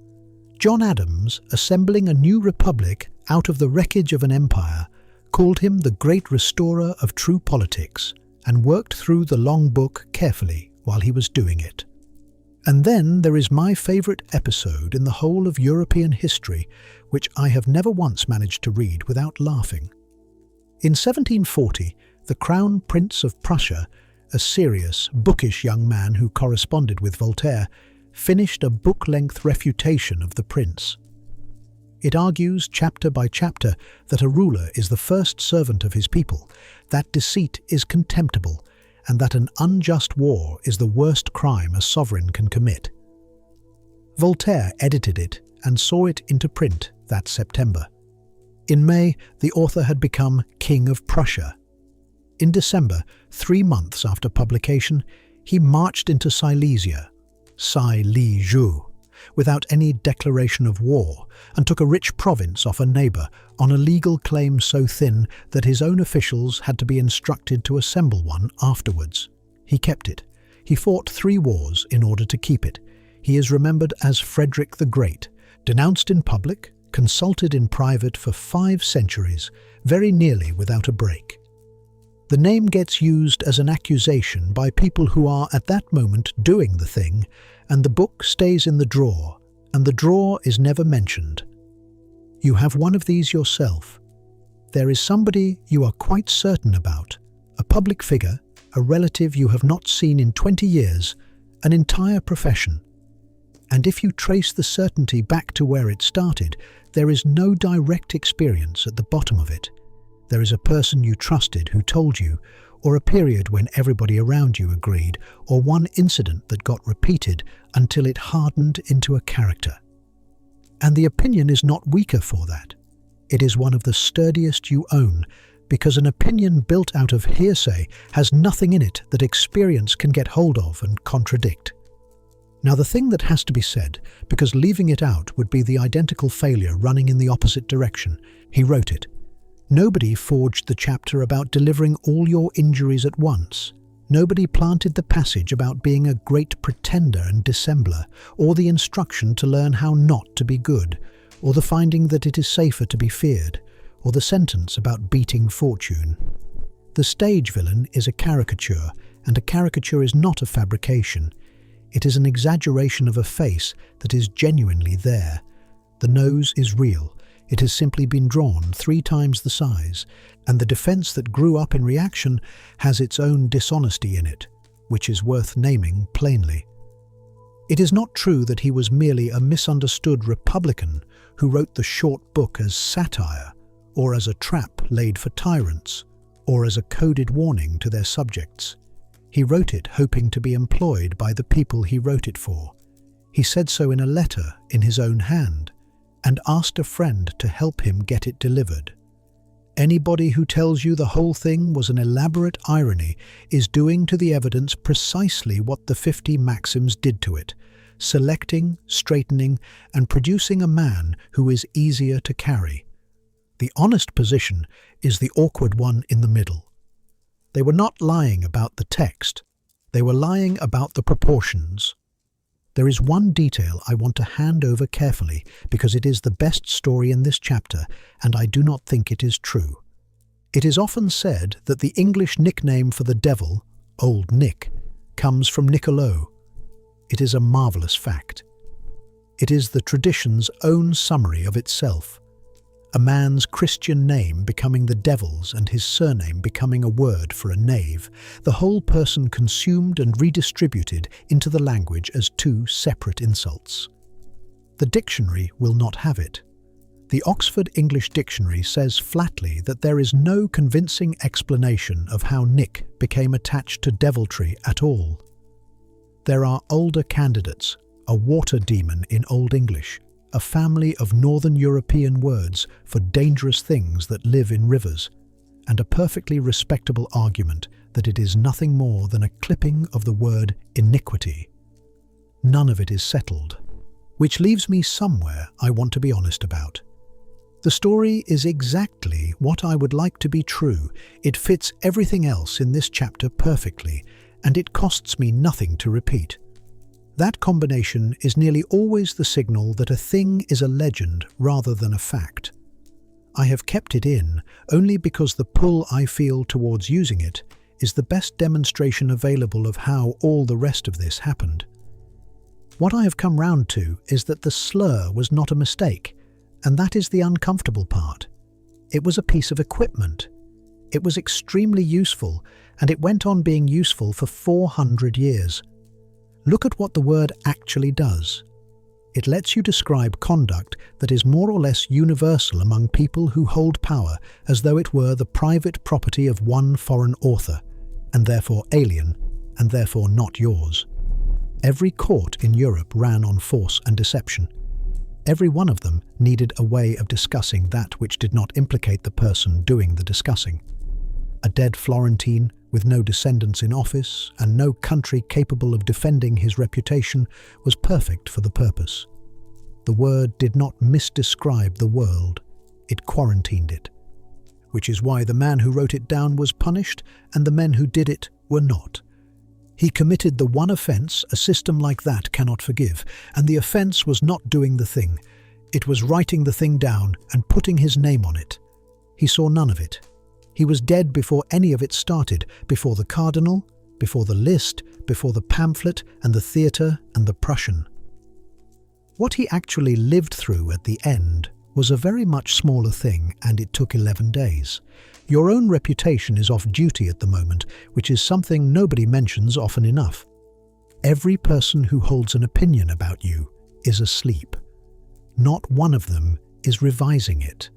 Speaker 1: John Adams, assembling a new republic out of the wreckage of an empire, called him the great restorer of true politics, and worked through the long book carefully while he was doing it. And then there is my favourite episode in the whole of European history, which I have never once managed to read without laughing. In 1740, the Crown Prince of Prussia, a serious, bookish young man who corresponded with Voltaire, finished a book-length refutation of the prince. It argues, chapter by chapter, that a ruler is the first servant of his people, that deceit is contemptible, and that an unjust war is the worst crime a sovereign can commit. Voltaire edited it and saw it into print that September. In May, the author had become King of Prussia. In December, 3 months after publication, he marched into Silesia, without any declaration of war, and took a rich province off a neighbour on a legal claim so thin that his own officials had to be instructed to assemble one afterwards. He kept it. He fought 3 wars in order to keep it. He is remembered as Frederick the Great, denounced in public, consulted in private for 5 centuries, very nearly without a break. The name gets used as an accusation by people who are at that moment doing the thing, and the book stays in the drawer, and the drawer is never mentioned. You have one of these yourself. There is somebody you are quite certain about, a public figure, a relative you have not seen in 20 years, an entire profession. And if you trace the certainty back to where it started, there is no direct experience at the bottom of it. There is a person you trusted who told you, or a period when everybody around you agreed, or one incident that got repeated until it hardened into a character. And the opinion is not weaker for that. It is one of the sturdiest you own, because an opinion built out of hearsay has nothing in it that experience can get hold of and contradict. Now the thing that has to be said, because leaving it out would be the identical failure running in the opposite direction, he wrote it. Nobody forged the chapter about delivering all your injuries at once. Nobody planted the passage about being a great pretender and dissembler, or the instruction to learn how not to be good, or the finding that it is safer to be feared, or the sentence about beating fortune. The stage villain is a caricature, and a caricature is not a fabrication. It is an exaggeration of a face that is genuinely there. The nose is real. It has simply been drawn 3 times the size, and the defense that grew up in reaction has its own dishonesty in it, which is worth naming plainly. It is not true that he was merely a misunderstood Republican who wrote the short book as satire, or as a trap laid for tyrants, or as a coded warning to their subjects. He wrote it hoping to be employed by the people he wrote it for. He said so in a letter in his own hand, and asked a friend to help him get it delivered. Anybody who tells you the whole thing was an elaborate irony is doing to the evidence precisely what the 50 Maxims did to it, selecting, straightening, and producing a man who is easier to carry. The honest position is the awkward one in the middle. They were not lying about the text. They were lying about the proportions. There is one detail I want to hand over carefully because it is the best story in this chapter, and I do not think it is true. It is often said that the English nickname for the devil, Old Nick, comes from Niccolo. It is a marvellous fact. It is the tradition's own summary of itself. A man's Christian name becoming the devil's and his surname becoming a word for a knave, the whole person consumed and redistributed into the language as 2 separate insults. The dictionary will not have it. The Oxford English Dictionary says flatly that there is no convincing explanation of how Nick became attached to deviltry at all. There are older candidates, a water demon in Old English, a family of Northern European words for dangerous things that live in rivers, and a perfectly respectable argument that it is nothing more than a clipping of the word iniquity. None of it is settled, which leaves me somewhere I want to be honest about. The story is exactly what I would like to be true. It fits everything else in this chapter perfectly, and it costs me nothing to repeat. That combination is nearly always the signal that a thing is a legend rather than a fact. I have kept it in only because the pull I feel towards using it is the best demonstration available of how all the rest of this happened. What I have come round to is that the slur was not a mistake, and that is the uncomfortable part. It was a piece of equipment. It was extremely useful, and it went on being useful for 400 years. Look at what the word actually does. It lets you describe conduct that is more or less universal among people who hold power, as though it were the private property of one foreign author, and therefore alien, and therefore not yours. Every court in Europe ran on force and deception. Every one of them needed a way of discussing that which did not implicate the person doing the discussing. A dead Florentine, with no descendants in office and no country capable of defending his reputation, was perfect for the purpose. The word did not misdescribe the world, it quarantined it. Which is why the man who wrote it down was punished and the men who did it were not. He committed the one offence a system like that cannot forgive, and the offence was not doing the thing. It was writing the thing down and putting his name on it. He saw none of it. He was dead before any of it started, before the cardinal, before the list, before the pamphlet and the theatre and the Prussian. What he actually lived through at the end was a very much smaller thing, and it took 11 days. Your own reputation is off duty at the moment, which is something nobody mentions often enough. Every person who holds an opinion about you is asleep. Not one of them is revising it.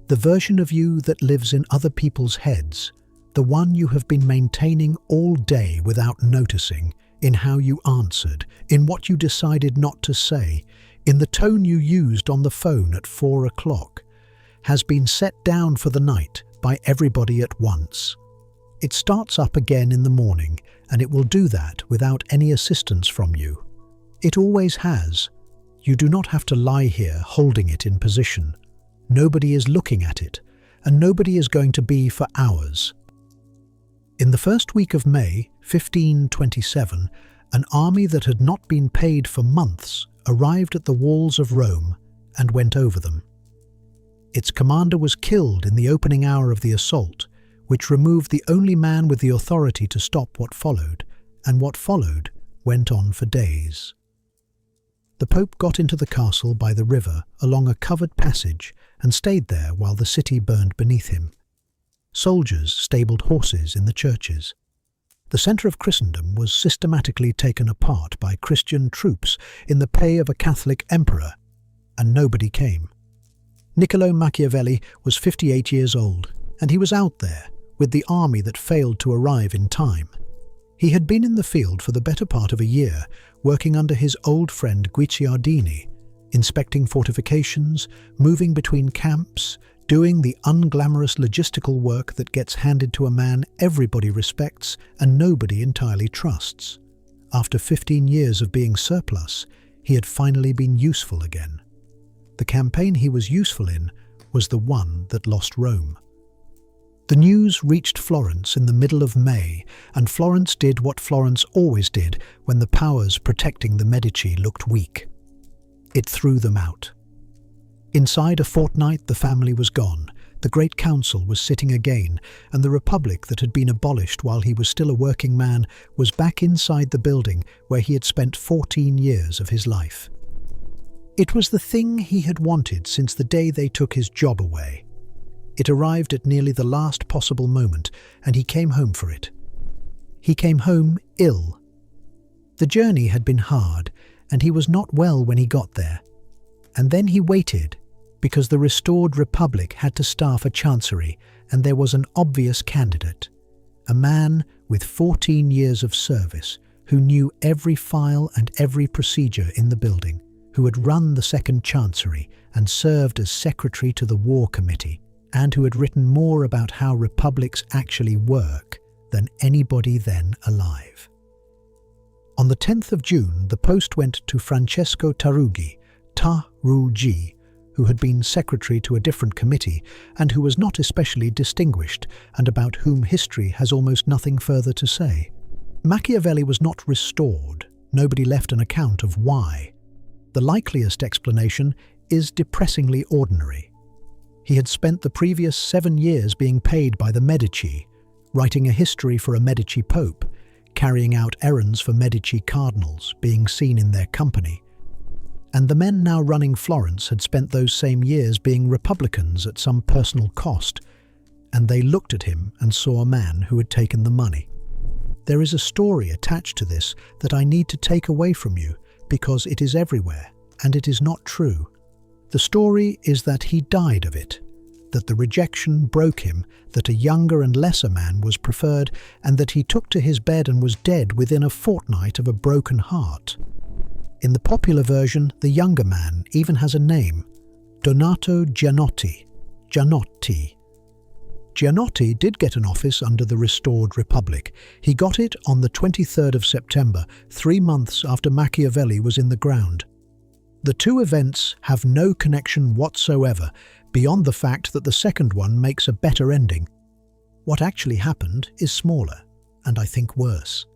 Speaker 1: The version of you that lives in other people's heads, the one you have been maintaining all day without noticing, in how you answered, in what you decided not to say, in the tone you used on the phone at 4 o'clock, has been set down for the night by everybody at once. It starts up again in the morning, and it will do that without any assistance from you. It always has. You do not have to lie here holding it in position. Nobody is looking at it, and nobody is going to be for hours. In the first week of May, 1527, an army that had not been paid for months arrived at the walls of Rome and went over them. Its commander was killed in the opening hour of the assault, which removed the only man with the authority to stop what followed, and what followed went on for days. The Pope got into the castle by the river along a covered passage and stayed there while the city burned beneath him. Soldiers stabled horses in the churches. The centre of Christendom was systematically taken apart by Christian troops in the pay of a Catholic emperor, and nobody came. Niccolo Machiavelli was 58 years old, and he was out there with the army that failed to arrive in time. He had been in the field for the better part of a year, working under his old friend Guicciardini, inspecting fortifications, moving between camps, doing the unglamorous logistical work that gets handed to a man everybody respects and nobody entirely trusts. After 15 years of being surplus, he had finally been useful again. The campaign he was useful in was the one that lost Rome. The news reached Florence in the middle of May, and Florence did what Florence always did when the powers protecting the Medici looked weak. It threw them out. Inside a fortnight the family was gone, the Great Council was sitting again, and the Republic that had been abolished while he was still a working man was back inside the building where he had spent 14 years of his life. It was the thing he had wanted since the day they took his job away. It arrived at nearly the last possible moment, and he came home for it. He came home ill. The journey had been hard, and he was not well when he got there. And then he waited, because the restored Republic had to staff a chancery, and there was an obvious candidate. A man with 14 years of service, who knew every file and every procedure in the building, who had run the second chancery and served as secretary to the War Committee, and who had written more about how republics actually work than anybody then alive. On the 10th of June, the post went to Francesco Tarugi, who had been secretary to a different committee and who was not especially distinguished and about whom history has almost nothing further to say. Machiavelli was not restored. Nobody left an account of why. The likeliest explanation is depressingly ordinary. He had spent the previous 7 years being paid by the Medici, writing a history for a Medici pope, carrying out errands for Medici cardinals, being seen in their company. And the men now running Florence had spent those same years being republicans at some personal cost, and they looked at him and saw a man who had taken the money. There is a story attached to this that I need to take away from you because it is everywhere, and it is not true. The story is that he died of it, that the rejection broke him, that a younger and lesser man was preferred, and that he took to his bed and was dead within a fortnight of a broken heart. In the popular version, the younger man even has a name, Donato Gianotti. Gianotti did get an office under the restored Republic. He got it on the 23rd of September, 3 months after Machiavelli was in the ground. The two events have no connection whatsoever, beyond the fact that the second one makes a better ending. What actually happened is smaller, and I think worse.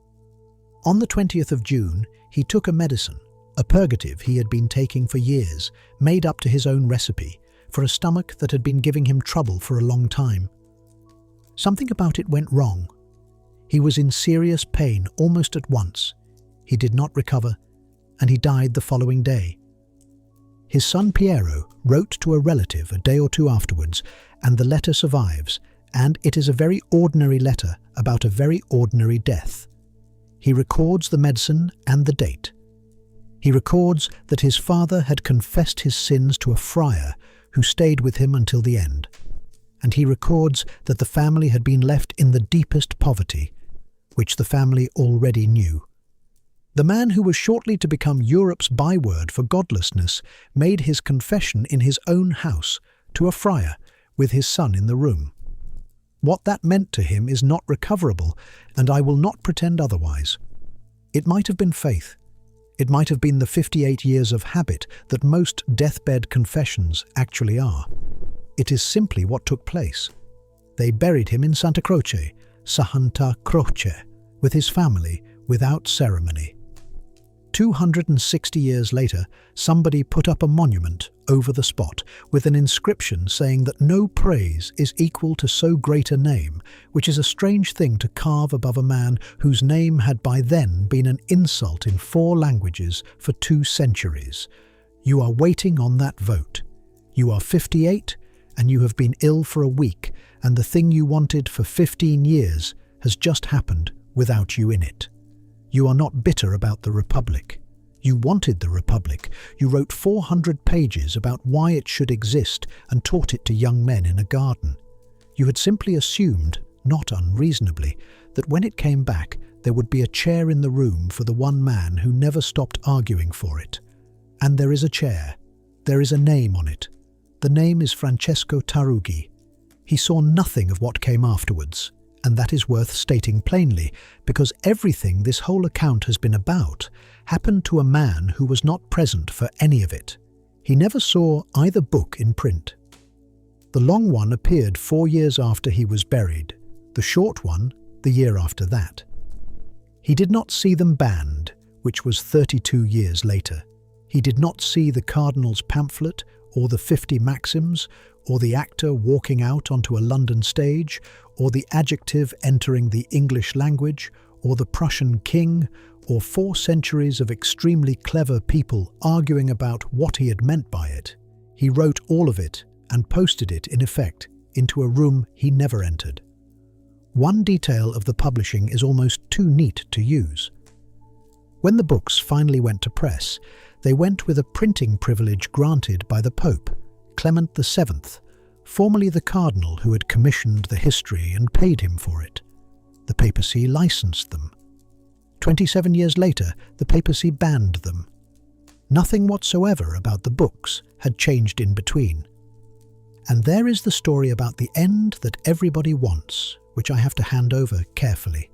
Speaker 1: On the 20th of June, he took a medicine, a purgative he had been taking for years, made up to his own recipe, for a stomach that had been giving him trouble for a long time. Something about it went wrong. He was in serious pain almost at once. He did not recover, and he died the following day. His son Piero wrote to a relative a day or two afterwards, and the letter survives, and it is a very ordinary letter about a very ordinary death. He records the medicine and the date. He records that his father had confessed his sins to a friar who stayed with him until the end. And he records that the family had been left in the deepest poverty, which the family already knew. The man who was shortly to become Europe's byword for godlessness made his confession in his own house to a friar with his son in the room. What that meant to him is not recoverable, and I will not pretend otherwise. It might have been faith. It might have been the 58 years of habit that most deathbed confessions actually are. It is simply what took place. They buried him in Santa Croce, with his family, without ceremony. 260 years later, somebody put up a monument over the spot with an inscription saying that no praise is equal to so great a name, which is a strange thing to carve above a man whose name had by then been an insult in 4 languages for 2 centuries. You are waiting on that vote. You are 58 and you have been ill for a week, and the thing you wanted for 15 years has just happened without you in it. You are not bitter about the Republic. You wanted the Republic. You wrote 400 pages about why it should exist and taught it to young men in a garden. You had simply assumed, not unreasonably, that when it came back, there would be a chair in the room for the one man who never stopped arguing for it. And there is a chair. There is a name on it. The name is Francesco Tarughi. He saw nothing of what came afterwards. And that is worth stating plainly, because everything this whole account has been about happened to a man who was not present for any of it. He never saw either book in print. The long one appeared 4 years after he was buried, the short one the year after that. He did not see them banned, which was 32 years later. He did not see the cardinal's pamphlet, or the 50 maxims, or the actor walking out onto a London stage, or the adjective entering the English language, or the Prussian king, or 4 centuries of extremely clever people arguing about what he had meant by it. He wrote all of it and posted it, in effect, into a room he never entered. One detail of the publishing is almost too neat to use. When the books finally went to press, they went with a printing privilege granted by the Pope, Clement VII, formerly the cardinal who had commissioned the history and paid him for it. The papacy licensed them. 27 years later, the papacy banned them. Nothing whatsoever about the books had changed in between. And there is the story about the end that everybody wants, which I have to hand over carefully.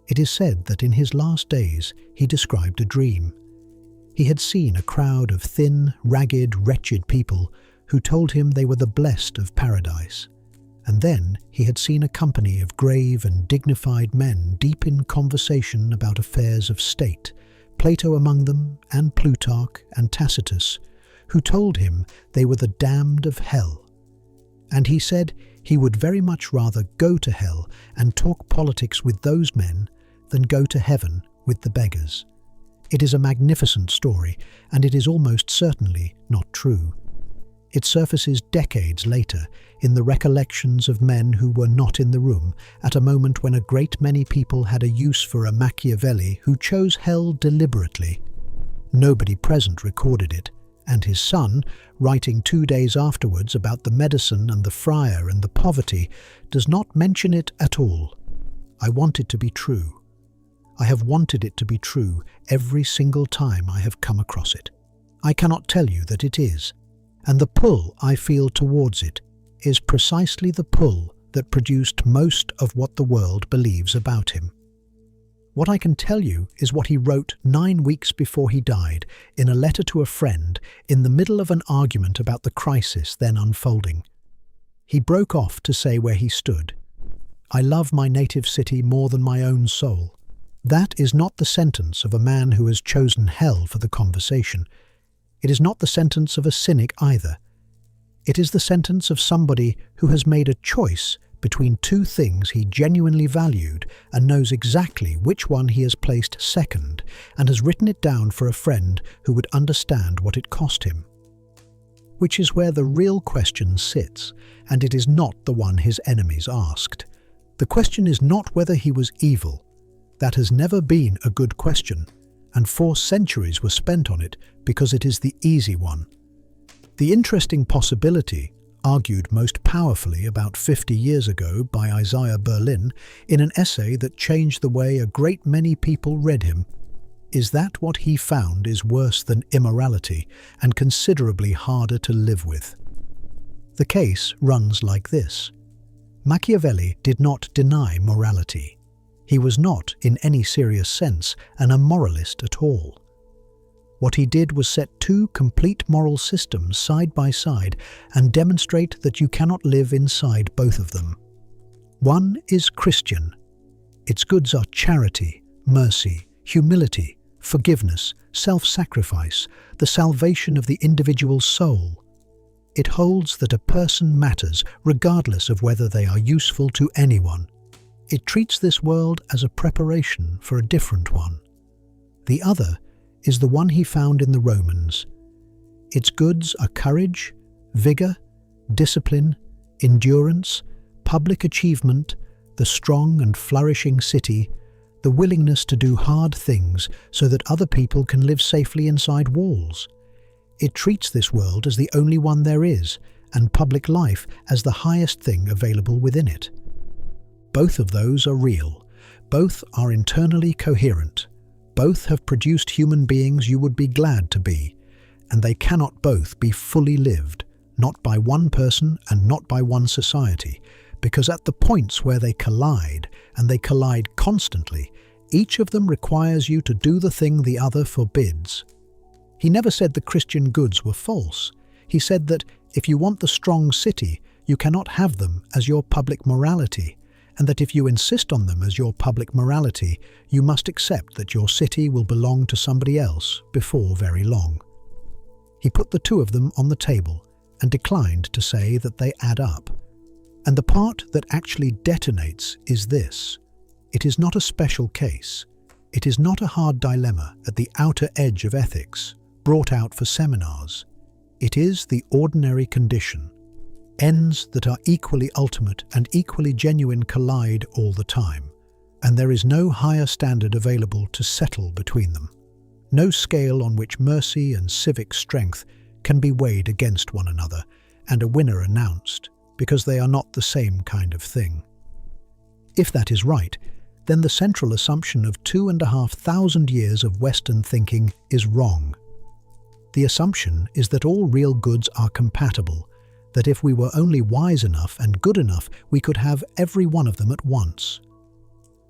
Speaker 1: It is said that in his last days he described a dream. He had seen a crowd of thin, ragged, wretched people who told him they were the blessed of paradise. And then he had seen a company of grave and dignified men deep in conversation about affairs of state, Plato among them, and Plutarch and Tacitus, who told him they were the damned of hell. And he said he would very much rather go to hell and talk politics with those men than go to heaven with the beggars. It is a magnificent story, and it is almost certainly not true. It surfaces decades later in the recollections of men who were not in the room at a moment when a great many people had a use for a Machiavelli who chose hell deliberately. Nobody present recorded it, And his son, writing 2 days afterwards about the medicine and the friar and the poverty, does not mention it at all. I want it to be true. I have wanted it to be true every single time I have come across it. I cannot tell you that it is, and the pull I feel towards it is precisely the pull that produced most of what the world believes about him. What I can tell you is what he wrote 9 weeks before he died in a letter to a friend in the middle of an argument about the crisis then unfolding. He broke off to say where he stood. "I love my native city more than my own soul." That is not the sentence of a man who has chosen hell for the conversation. It is not the sentence of a cynic either. It is the sentence of somebody who has made a choice between two things he genuinely valued and knows exactly which one he has placed second, and has written it down for a friend who would understand what it cost him. Which is where the real question sits, and it is not the one his enemies asked. The question is not whether he was evil. That has never been a good question, and 4 centuries were spent on it because it is the easy one. The interesting possibility, argued most powerfully about 50 years ago by Isaiah Berlin in an essay that changed the way a great many people read him, is that what he found is worse than immorality and considerably harder to live with. The case runs like this. Machiavelli did not deny morality. He was not, in any serious sense, an immoralist at all. What he did was set 2 complete moral systems side by side and demonstrate that you cannot live inside both of them. One is Christian. Its goods are charity, mercy, humility, forgiveness, self-sacrifice, the salvation of the individual soul. It holds that a person matters regardless of whether they are useful to anyone. It treats this world as a preparation for a different one. The other is the one he found in the Romans. Its goods are courage, vigor, discipline, endurance, public achievement, the strong and flourishing city, the willingness to do hard things so that other people can live safely inside walls. It treats this world as the only one there is, and public life as the highest thing available within it. Both of those are real. Both are internally coherent. Both have produced human beings you would be glad to be, and they cannot both be fully lived, not by one person and not by one society, because at the points where they collide, and they collide constantly, each of them requires you to do the thing the other forbids. He never said the Christian goods were false. He said that if you want the strong city, you cannot have them as your public morality, and that if you insist on them as your public morality, you must accept that your city will belong to somebody else before very long. He put the 2 of them on the table and declined to say that they add up. And the part that actually detonates is this. It is not a special case. It is not a hard dilemma at the outer edge of ethics, brought out for seminars. It is the ordinary condition. Ends that are equally ultimate and equally genuine collide all the time, and there is no higher standard available to settle between them. No scale on which mercy and civic strength can be weighed against one another and a winner announced, because they are not the same kind of thing. If that is right, then the central assumption of 2,500 years of Western thinking is wrong. The assumption is that all real goods are compatible, that if we were only wise enough and good enough, we could have every one of them at once.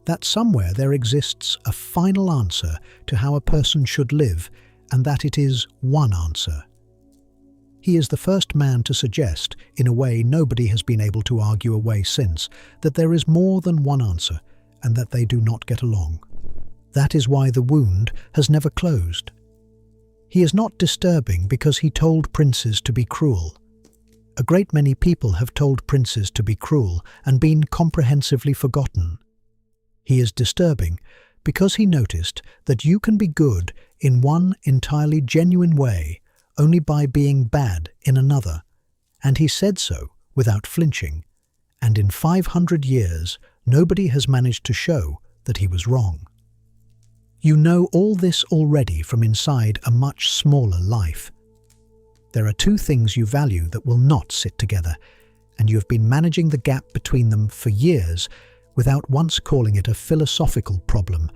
Speaker 1: That somewhere there exists a final answer to how a person should live, and that it is one answer. He is the first man to suggest, in a way nobody has been able to argue away since, that there is more than one answer, and that they do not get along. That is why the wound has never closed. He is not disturbing because he told princes to be cruel. A great many people have told princes to be cruel and been comprehensively forgotten. He is disturbing because he noticed that you can be good in one entirely genuine way only by being bad in another, and he said so without flinching, and in 500 years nobody has managed to show that he was wrong. You know all this already from inside a much smaller life. There are two things you value that will not sit together, and you have been managing the gap between them for years without once calling it a philosophical problem,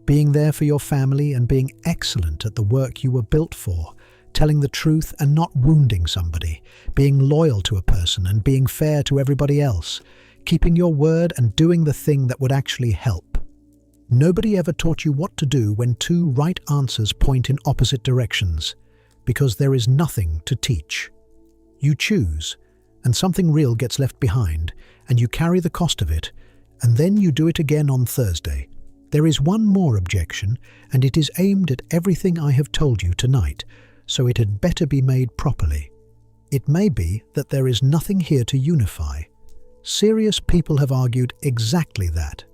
Speaker 1: being there for your family and being excellent at the work you were built for, telling the truth and not wounding somebody, being loyal to a person and being fair to everybody else, keeping your word and doing the thing that would actually help. Nobody ever taught you what to do when two right answers point in opposite directions, because there is nothing to teach. You choose, and something real gets left behind, and you carry the cost of it, and then you do it again on Thursday. There is one more objection, and it is aimed at everything I have told you tonight, so it had better be made properly. It may be that there is nothing here to unify. Serious people have argued exactly that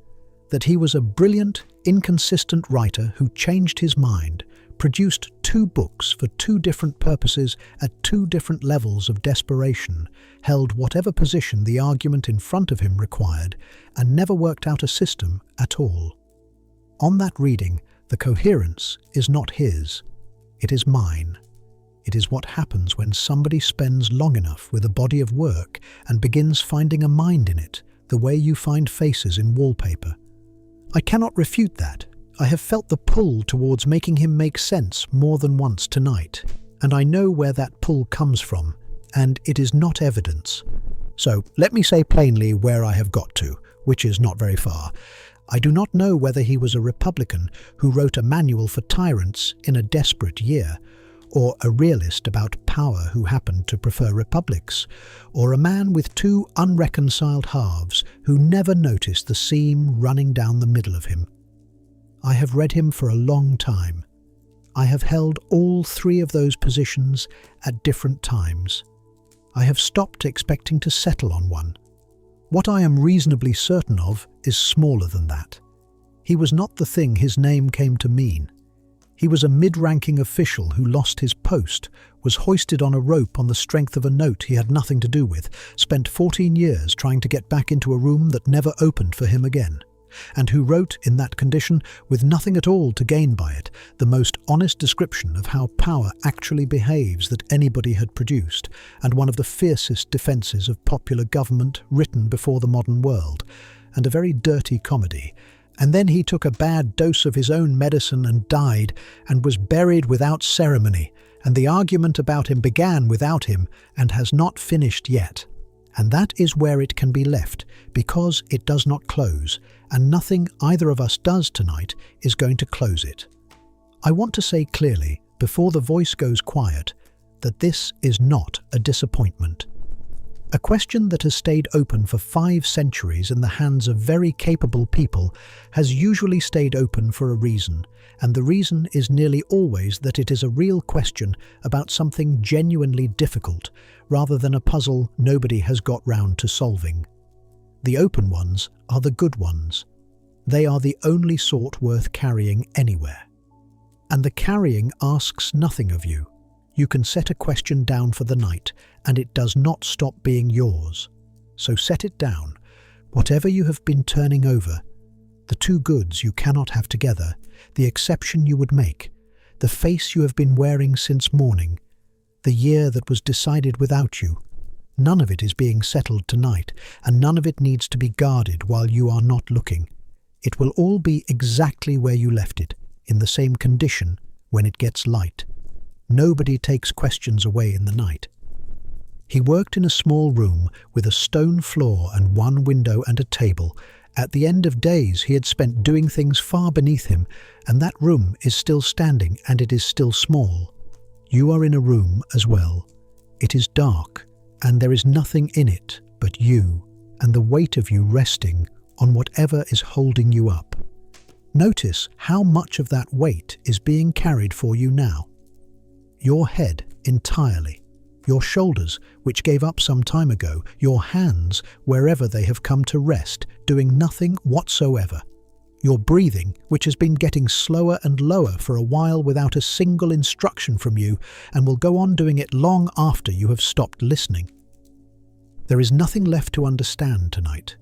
Speaker 1: he was a brilliant, inconsistent writer who changed his mind, produced two books for two different purposes at two different levels of desperation, held whatever position the argument in front of him required, and never worked out a system at all. On that reading, the coherence is not his, it is mine. It is what happens when somebody spends long enough with a body of work and begins finding a mind in it, the way you find faces in wallpaper. I cannot refute that. I have felt the pull towards making him make sense more than once tonight, and I know where that pull comes from, and it is not evidence. So let me say plainly where I have got to, which is not very far. I do not know whether he was a Republican who wrote a manual for tyrants in a desperate year, or a realist about power who happened to prefer republics, or a man with two unreconciled halves who never noticed the seam running down the middle of him. I have read him for a long time. I have held all three of those positions at different times. I have stopped expecting to settle on one. What I am reasonably certain of is smaller than that. He was not the thing his name came to mean. He was a mid-ranking official who lost his post, was hoisted on a rope on the strength of a note he had nothing to do with, spent 14 years trying to get back into a room that never opened for him again, and who wrote, in that condition, with nothing at all to gain by it, the most honest description of how power actually behaves that anybody had produced, and one of the fiercest defences of popular government written before the modern world, and a very dirty comedy. And then he took a bad dose of his own medicine and died, and was buried without ceremony, and the argument about him began without him and has not finished yet. And that is where it can be left, because it does not close, and nothing either of us does tonight is going to close it. I want to say clearly, before the voice goes quiet, that this is not a disappointment. A question that has stayed open for 5 centuries in the hands of very capable people has usually stayed open for a reason, and the reason is nearly always that it is a real question about something genuinely difficult, rather than a puzzle nobody has got round to solving. The open ones are the good ones. They are the only sort worth carrying anywhere. And the carrying asks nothing of you. You can set a question down for the night, and it does not stop being yours. So set it down, whatever you have been turning over, the two goods you cannot have together, the exception you would make, the face you have been wearing since morning, the year that was decided without you. None of it is being settled tonight, and none of it needs to be guarded while you are not looking. It will all be exactly where you left it, in the same condition when it gets light. Nobody takes questions away in the night. He worked in a small room with a stone floor and one window and a table. At the end of days he had spent doing things far beneath him, and that room is still standing, and it is still small. You are in a room as well. It is dark, and there is nothing in it but you, and the weight of you resting on whatever is holding you up. Notice how much of that weight is being carried for you now. Your head entirely, your shoulders, which gave up some time ago, your hands, wherever they have come to rest, doing nothing whatsoever. Your breathing, which has been getting slower and lower for a while without a single instruction from you, and will go on doing it long after you have stopped listening. There is nothing left to understand tonight,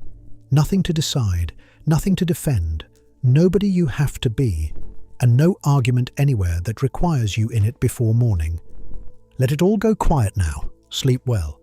Speaker 1: nothing to decide, nothing to defend, nobody you have to be, and no argument anywhere that requires you in it before morning. Let it all go quiet now. Sleep well.